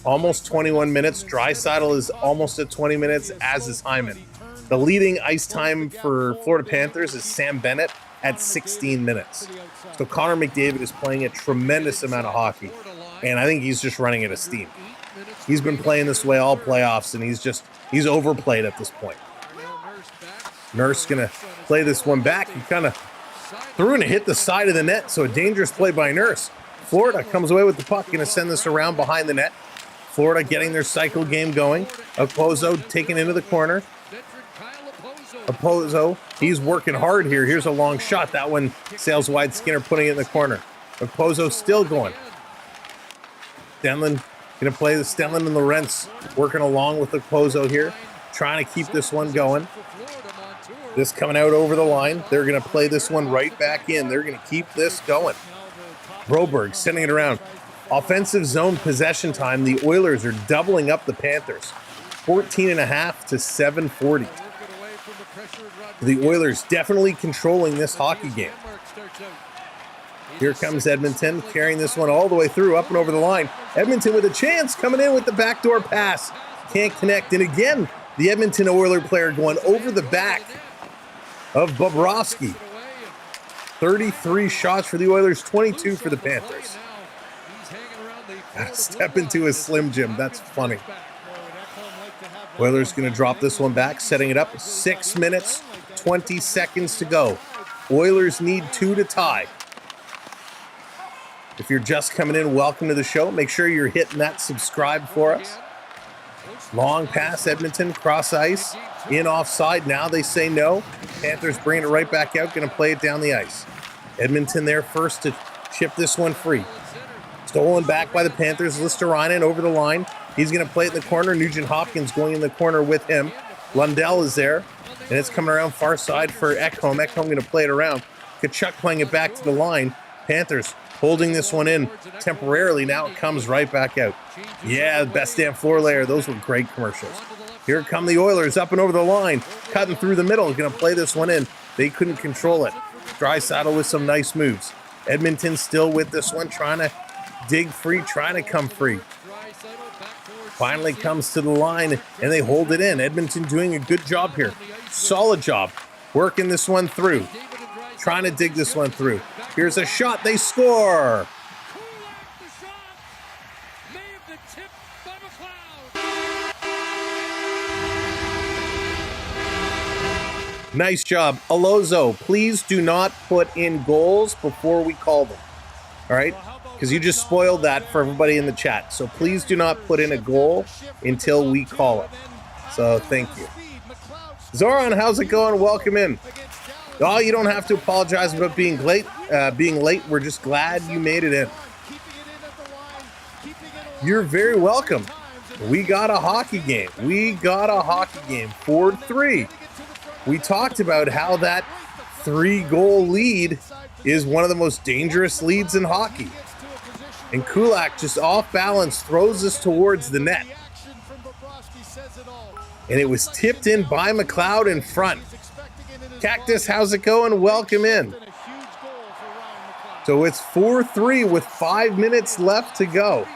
Almost 21 minutes. Draisaitl is almost at 20 minutes, as is Hyman. The leading ice time for Florida Panthers is Sam Bennett at 16 minutes. So Connor McDavid is playing a tremendous amount of hockey, and I think he's just running out of steam. He's been playing this way all playoffs, and he's overplayed at this point. Nurse going to play this one back. He kind of threw and hit the side of the net, so a dangerous play by Nurse. Florida comes away with the puck, going to send this around behind the net. Florida getting their cycle game going. Okposo taken into the corner. Okposo, he's working hard here. Here's a long shot. That one sails wide. Skinner putting it in the corner. Okposo still going. Stenlund going to play the Stenlund and Lorentz working along with Okposo here, trying to keep this one going. This coming out over the line. They're going to play this one right back in. They're going to keep this going. Broberg sending it around. Offensive zone possession time. The Oilers are doubling up the Panthers. 14.5 to 7:40. The Oilers definitely controlling this hockey game. Here comes Edmonton, carrying this one all the way through, up and over the line. Edmonton with a chance, coming in with the backdoor pass. Can't connect. And again, the Edmonton Oiler player going over the back of Bobrovsky. 33 shots for the Oilers, 22 for the Panthers. Step into a Slim Jim. That's funny. Oilers going to drop this one back, setting it up. 6 minutes, 20 seconds to go. Oilers need 2 to tie. If you're just coming in, welcome to the show. Make sure you're hitting that subscribe for us. Long pass, Edmonton, cross ice, in offside. Now they say no. Panthers bringing it right back out, going to play it down the ice. Edmonton there first to chip this one free. Stolen back by the Panthers. Listerainen over the line. He's going to play it in the corner. Nugent Hopkins going in the corner with him. Lundell is there, and it's coming around far side for Ecamm. Ecamm going to play it around. Kachuk playing it back to the line. Panthers holding this one in temporarily. Now it comes right back out. Yeah, best damn floor layer. Those were great commercials. Here come the Oilers up and over the line. Cutting through the middle. Going to play this one in. They couldn't control it. Draisaitl with some nice moves. Edmonton still with this one, trying to dig free, trying to come free. Finally comes to the line, and they hold it in. Edmonton doing a good job here. Solid job. Working this one through. Trying to dig this one through. Here's a shot. They score. Nice job. Alonso, please do not put in goals before we call them. All right? Because you just spoiled that for everybody in the chat. So please do not put in a goal until we call it. So thank you. Zoran, how's it going? Welcome in. Oh, you don't have to apologize about being late. We're just glad you made it in. You're very welcome. We got a hockey game. 4-3. We talked about how that 3-goal lead is one of the most dangerous leads in hockey. And Kulak, just off balance, throws this towards the net. And it was tipped in by McLeod in front. Cactus, how's it going? Welcome in. So it's 4-3 with 5 minutes left to go.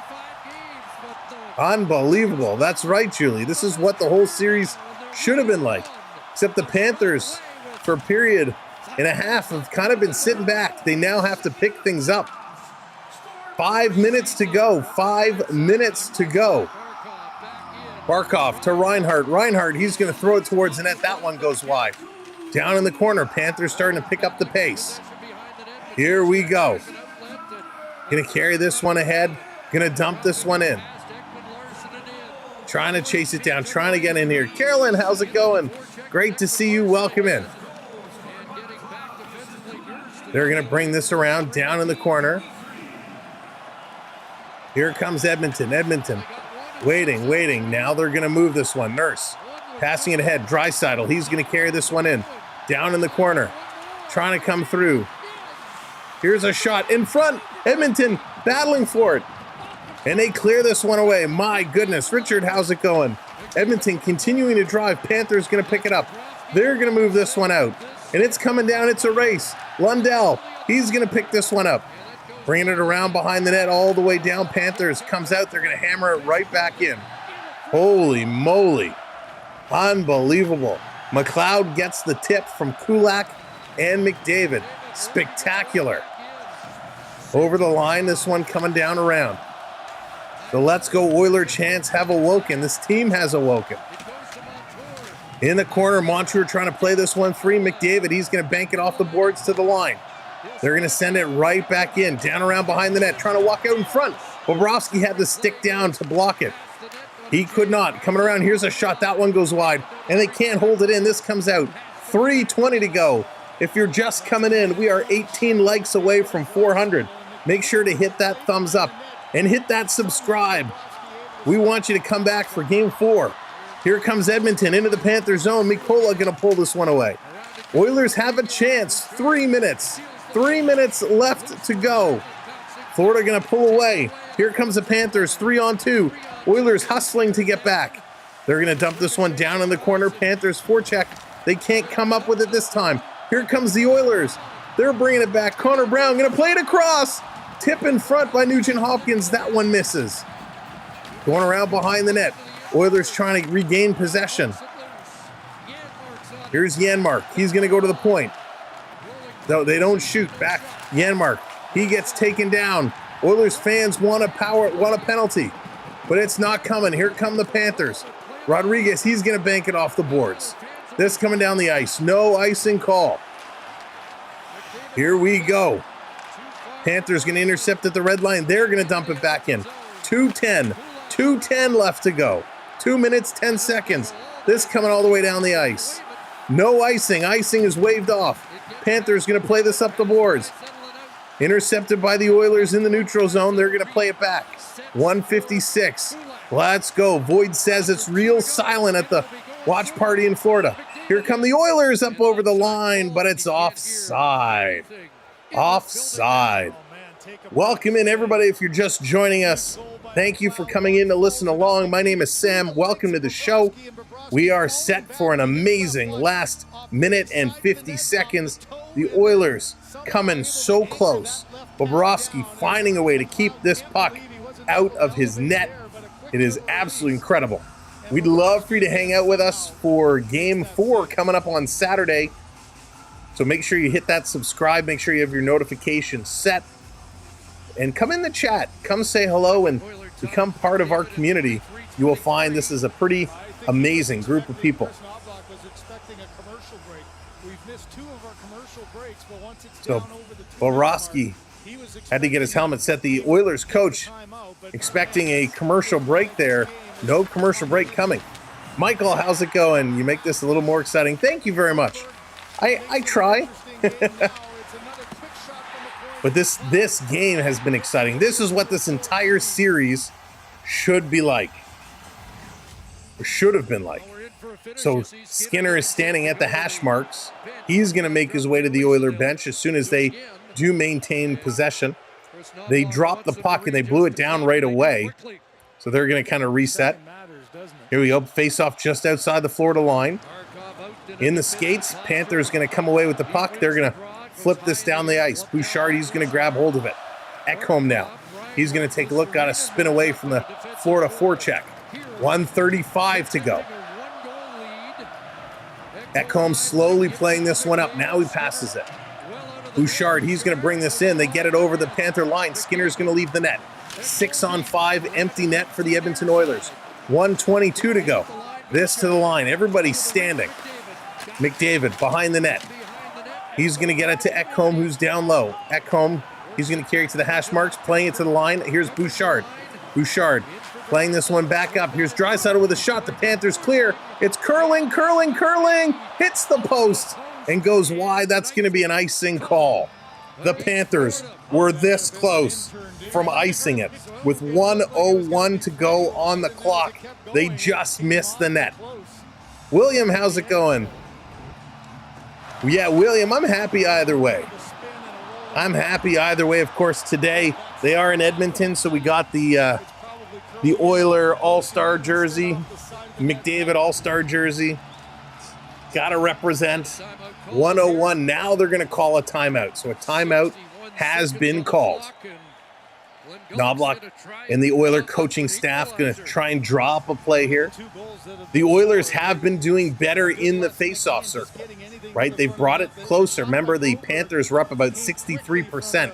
Unbelievable. That's right, Julie. This is what the whole series should have been like. Except the Panthers, for a period and a half, have kind of been sitting back. They now have to pick things up. 5 minutes to go. 5 minutes to go. Barkov to Reinhardt. Reinhardt, he's going to throw it towards the net. That one goes wide. Down in the corner. Panthers starting to pick up the pace. Here we go. Going to carry this one ahead. Going to dump this one in. Trying to chase it down. Trying to get in here. Carolyn, how's it going? Great to see you. Welcome in. They're going to bring this around down in the corner. Here comes Edmonton. Edmonton waiting. Now they're going to move this one. Nurse passing it ahead. Draisaitl, he's going to carry this one in. Down in the corner. Trying to come through. Here's a shot in front. Edmonton battling for it. And they clear this one away. My goodness. Richard, how's it going? Edmonton continuing to drive. Panthers going to pick it up. They're going to move this one out. And it's coming down. It's a race. Lundell, he's going to pick this one up. Bringing it around behind the net all the way down. Panthers comes out. They're going to hammer it right back in. Holy moly. Unbelievable. McLeod gets the tip from Kulak and McDavid. Spectacular. Over the line, this one coming down around. The Let's Go Oiler chants have awoken. This team has awoken. In the corner, Montour trying to play this one free. McDavid, he's going to bank it off the boards to the line. They're going to send it right back in, down around behind the net, trying to walk out in front. Bobrovsky had to stick down to block it. He could not. Coming around, here's a shot. That one goes wide, and they can't hold it in. This comes out. 3:20 to go. If you're just coming in, we are 18 likes away from 400. Make sure to hit that thumbs up and hit that subscribe. We want you to come back for Game 4. Here comes Edmonton into the Panther zone. Mikola going to pull this one away. Oilers have a chance. 3 minutes. 3 minutes left to go. Florida going to pull away. Here comes the Panthers, 3-on-2. Oilers hustling to get back. They're going to dump this one down in the corner. Panthers forecheck. They can't come up with it this time. Here comes the Oilers. They're bringing it back. Connor Brown going to play it across. Tip in front by Nugent Hopkins. That one misses. Going around behind the net. Oilers trying to regain possession. Here's Janmark. He's going to go to the point. No, they don't shoot. Back. Janmark. He gets taken down. Oilers fans want a penalty, but it's not coming. Here come the Panthers. Rodriguez, he's going to bank it off the boards. This coming down the ice. No icing call. Here we go. Panthers going to intercept at the red line. They're going to dump it back in. 2:10. 2:10 left to go. 2 minutes, 10 seconds. This coming all the way down the ice. No icing. Icing is waved off. Panthers going to play this up the boards. Intercepted by the Oilers in the neutral zone. They're going to play it back. 1:56. Let's go. Void says it's real silent at the watch party in Florida. Here come the Oilers up over the line, but it's offside. Offside. Welcome in, everybody, if you're just joining us. Thank you for coming in to listen along. My name is Sam. Welcome to the show. We are set for an amazing last minute and 50 seconds. The Oilers coming so close. Bobrovsky finding a way to keep this puck out of his net. It is absolutely incredible. We'd love for you to hang out with us for Game 4 coming up on Saturday. So make sure you hit that subscribe. Make sure you have your notifications set. And come in the chat. Come say hello and become part of our community. You will find this is a pretty amazing group of people. So Bobrovsky had to get his helmet set. The Oilers coach expecting a commercial break there. No commercial break coming. Michael, how's it going? You make this a little more exciting. Thank you very much. I try. But this game has been exciting. This is what this entire series should be like. Or should have been like. So Skinner is standing at the hash marks. He's going to make his way to the Oiler bench as soon as they do maintain possession. They dropped the puck and they blew it down right away. So they're going to kind of reset. Here we go. Face off just outside the Florida line. In the skates, Panthers going to come away with the puck. They're going to flip this down the ice. Bouchard, he's going to grab hold of it. Ecamm now. He's going to take a look. Got to spin away from the Florida forecheck. 1:35 to go. Ecamm slowly playing this one up. Now he passes it. Bouchard, he's going to bring this in. They get it over the Panther line. Skinner's going to leave the net. 6-on-5, empty net for the Edmonton Oilers. 1:22 to go. This to the line. Everybody's standing. McDavid behind the net. He's going to get it to Ecamm, who's down low. Ecamm, he's going to carry it to the hash marks, playing it to the line. Here's Bouchard. Bouchard playing this one back up. Here's Draisaitl with a shot. The Panthers clear. It's curling. Hits the post and goes wide. That's going to be an icing call. The Panthers were this close from icing it. With 1:01 to go on the clock, they just missed the net. William, how's it going? Yeah, William, I'm happy either way. Of course, today they are in Edmonton, so we got the Oiler All-Star jersey, McDavid All-Star jersey. Got to represent 1:01. Now they're going to call a timeout. So a timeout has been called. Knobloch and the Oiler coaching staff going to try and draw up a play here. The Oilers have been doing better in the faceoff circle, right? They've brought it closer. Remember, the Panthers were up about 63%.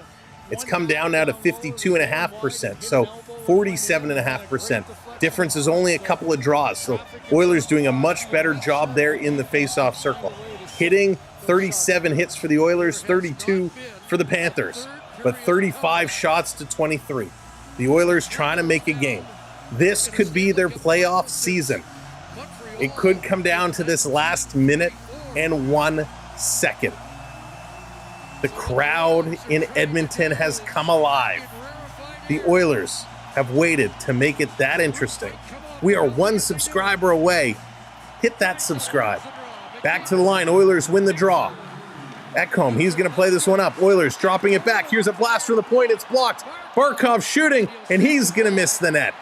It's come down now to 52.5%, so 47.5%. Difference is only a couple of draws, so Oilers doing a much better job there in the faceoff circle. Hitting 37 hits for the Oilers, 32 for the Panthers, but 35 shots to 23. The Oilers trying to make a game. This could be their playoff season. It could come down to this last minute and 1 second. The crowd in Edmonton has come alive. The Oilers have waited to make it that interesting. We are 1 subscriber away. Hit that subscribe. Back to the line. Oilers win the draw. Ecamm, he's going to play this one up. Oilers dropping it back. Here's a blast from the point. It's blocked. Barkov shooting, and he's going to miss the net.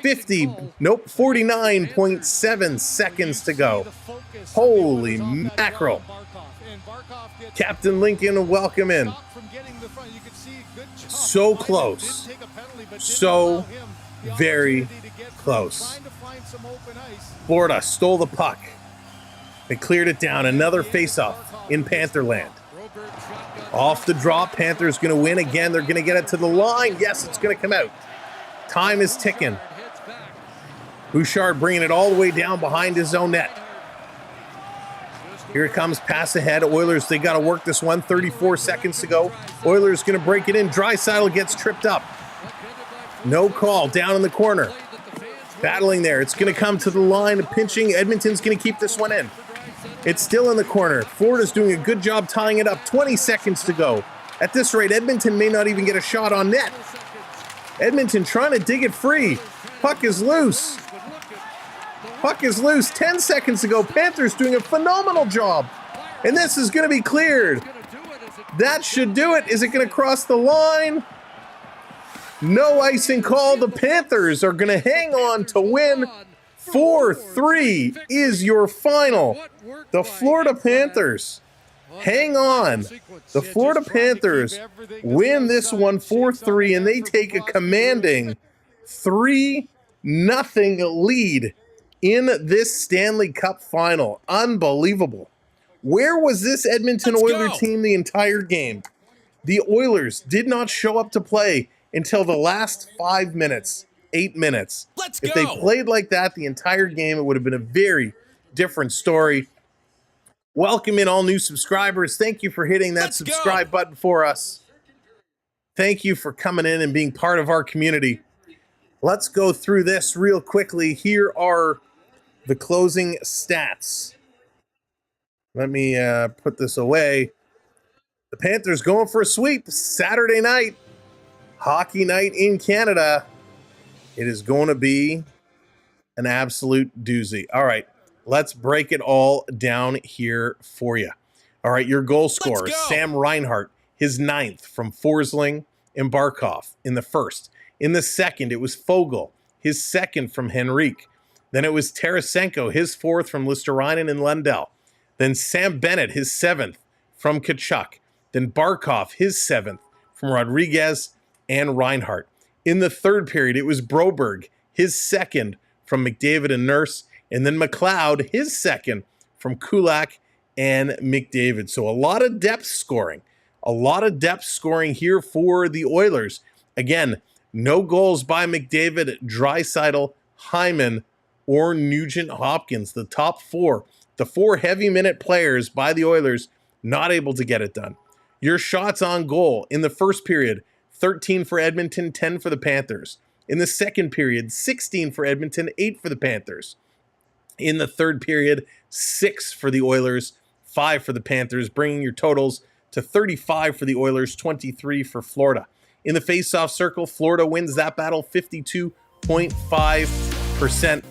49.7 seconds to go. Holy mackerel. Captain Lincoln, welcome in. So close. So very close. Florida stole the puck. They cleared it down. Another faceoff in Pantherland. Off the draw. Panthers going to win again. They're going to get it to the line. Yes, it's going to come out. Time is ticking. Bouchard bringing it all the way down behind his own net. Here it comes, pass ahead. Oilers, they got to work this one. 34 seconds to go. Oilers going to break it in. Draisaitl gets tripped up. No call, down in the corner. Battling there. It's going to come to the line, pinching. Edmonton's going to keep this one in. It's still in the corner. Florida's doing a good job tying it up. 20 seconds to go. At this rate, Edmonton may not even get a shot on net. Edmonton trying to dig it free. Puck is loose. 10 seconds to go. Panthers doing a phenomenal job. And this is going to be cleared. That should do it. Is it going to cross the line? No icing call. The Panthers are going to hang on to win. 4-3 is your final. The Florida Panthers hang on. The Florida Panthers win this one 4-3, and they take a commanding 3-0 lead in this Stanley Cup final. Unbelievable. Where was this Edmonton Oilers team the entire game? The Oilers did not show up to play until the last 5 minutes, 8 minutes. If they played like that the entire game, it would have been a very different story. Welcome in all new subscribers. Thank you for hitting that subscribe button for us. Thank you for coming in and being part of our community. Let's go through this real quickly. Here are the closing stats. Let me put this away. The Panthers going for a sweep Saturday night. Hockey night in Canada. It is going to be an absolute doozy. All right, let's break it all down here for you. All right, your goal scorer, Sam Reinhart, his 9th from Forsling and Barkov in the first. In the second, it was Fogel, his 2nd from Henrique. Then it was Tarasenko, his 4th from Listerainen and Lundell. Then Sam Bennett, his 7th from Kachuk. Then Barkov, his 7th from Rodriguez and Reinhart. In the third period, it was Broberg, his 2nd from McDavid and Nurse. And then McLeod, his 2nd from Kulak and McDavid. So a lot of depth scoring. A lot of depth scoring here for the Oilers. Again, no goals by McDavid, Draisaitl, Hyman, or Nugent-Hopkins. The top 4, the 4 heavy minute players by the Oilers, not able to get it done. Your shots on goal in the first period, 13 for Edmonton, 10 for the Panthers. In the second period, 16 for Edmonton, 8 for the Panthers. In the third period, 6 for the Oilers, 5 for the Panthers, bringing your totals to 35 for the Oilers, 23 for Florida. In the face-off circle, Florida wins that battle 52.5%.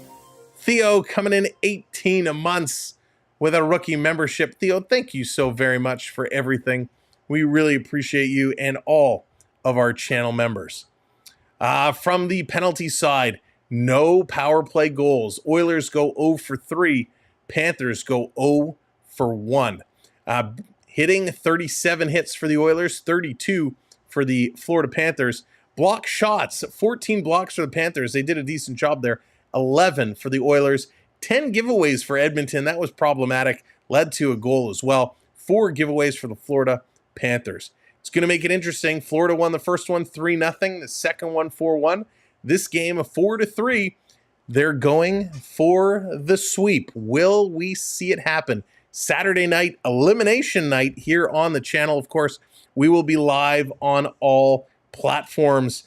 Theo coming in 18 months with a rookie membership. Theo, thank you so very much for everything. We really appreciate you and all of our channel members. From the penalty side, no power play goals. Oilers go 0 for 3. Panthers go 0 for 1. Hitting 37 hits for the Oilers, 32 for the Florida Panthers. Block shots, 14 blocks for the Panthers. They did a decent job there. 11 for the Oilers. 10 giveaways for Edmonton. That was problematic. Led to a goal as well. 4 giveaways for the Florida Panthers. It's going to make it interesting. Florida won the first one 3-0. The second one 4-1. This game a 4-3. They're going for the sweep. Will we see it happen? Saturday night, elimination night here on the channel. Of course, we will be live on all platforms.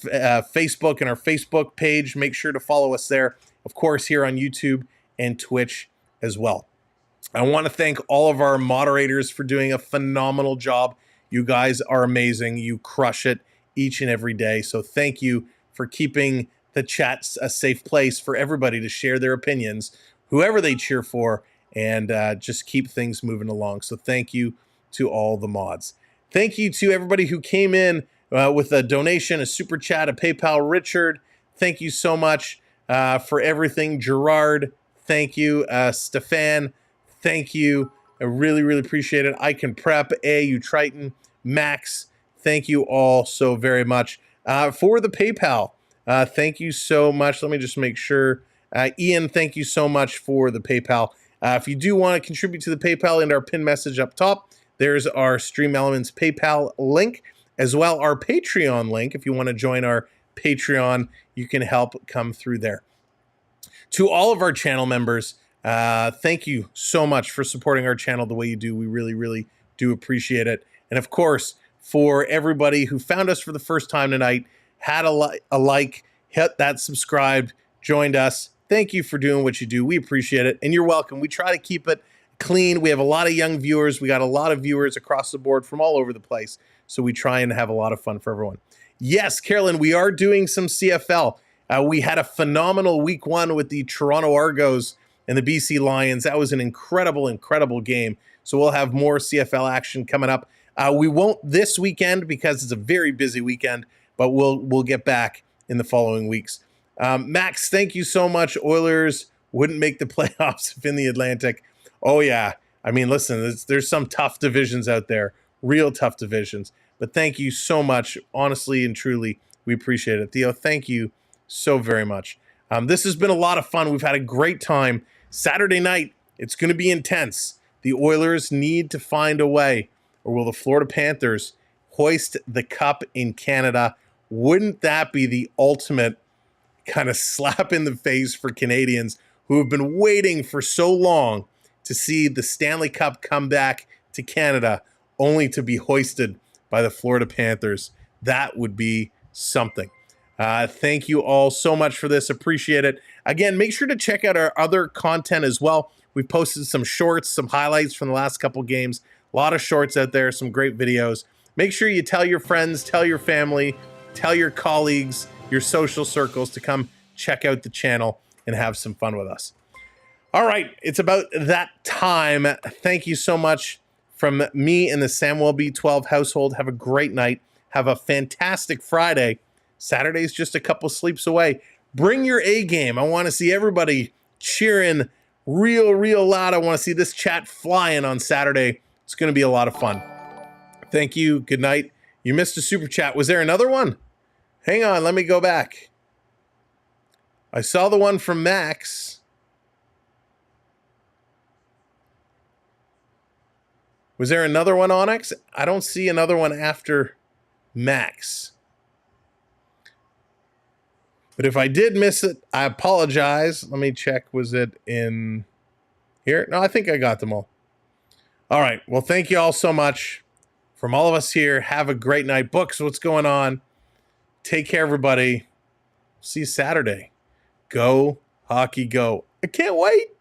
Facebook and our Facebook page. Make sure to follow us there. Of course, here on YouTube and Twitch as well. I want to thank all of our moderators for doing a phenomenal job. You guys are amazing. You crush it each and every day. So thank you for keeping the chat a safe place for everybody to share their opinions, whoever they cheer for, and just keep things moving along. So thank you to all the mods. Thank you to everybody who came in with a donation, a super chat, a PayPal. Richard, thank you so much for everything. Gerard, thank you. Stefan, thank you. I really, really appreciate it. I Can Prep, AU Triton, Max, thank you all so very much. For the PayPal, thank you so much. Let me just make sure. Ian, thank you so much for the PayPal. If you do want to contribute to the PayPal, in our pin message up top, there's our Stream Elements PayPal link, as well our Patreon link. If you want to join our Patreon, you can help come through there. To all of our channel members, thank you so much for supporting our channel the way you do. We really, really do appreciate it. And of course, for everybody who found us for the first time tonight, had a like, hit that subscribe, joined us. Thank you for doing what you do. We appreciate it. And you're welcome. We try to keep it clean. We have a lot of young viewers. We got a lot of viewers across the board from all over the place. So we try and have a lot of fun for everyone. Yes, Carolyn, we are doing some CFL. We had a phenomenal week 1 with the Toronto Argos and the BC Lions. That was an incredible, incredible game. So we'll have more CFL action coming up. We won't this weekend because it's a very busy weekend, but we'll get back in the following weeks. Max, thank you so much. Oilers wouldn't make the playoffs if in the Atlantic. Oh, yeah. I mean, listen, there's some tough divisions out there, real tough divisions. But thank you so much. Honestly and truly, we appreciate it. Theo, thank you so very much. This has been a lot of fun. We've had a great time. Saturday night, it's going to be intense. The Oilers need to find a way, or will the Florida Panthers hoist the cup in Canada? Wouldn't that be the ultimate kind of slap in the face for Canadians who have been waiting for so long to see the Stanley Cup come back to Canada, only to be hoisted by the Florida Panthers? That would be something. Thank you all so much for this. Appreciate it. Again, make sure to check out our other content as well. We've posted some shorts, some highlights from the last couple games. A lot of shorts out there, some great videos. Make sure you tell your friends, tell your family, tell your colleagues, your social circles to come check out the channel and have some fun with us. All right, it's about that time. Thank you so much from me and the Samwelb 12 household. Have a great night. Have a fantastic Friday. Saturday's just a couple sleeps away. Bring your A game. I want to see everybody cheering real loud. I want to see this chat flying on Saturday. It's going to be a lot of fun. Thank you. Good night. You missed a super chat. Was there another one? Hang on. Let me go back. I saw the one from Max. Was there another one, Onyx? I don't see another one after Max. But if I did miss it, I apologize. Let me check. Was it in here? No, I think I got them all. All right. Well, thank you all so much. From all of us here, have a great night. Books, what's going on? Take care, everybody. See you Saturday. Go, hockey, go. I can't wait.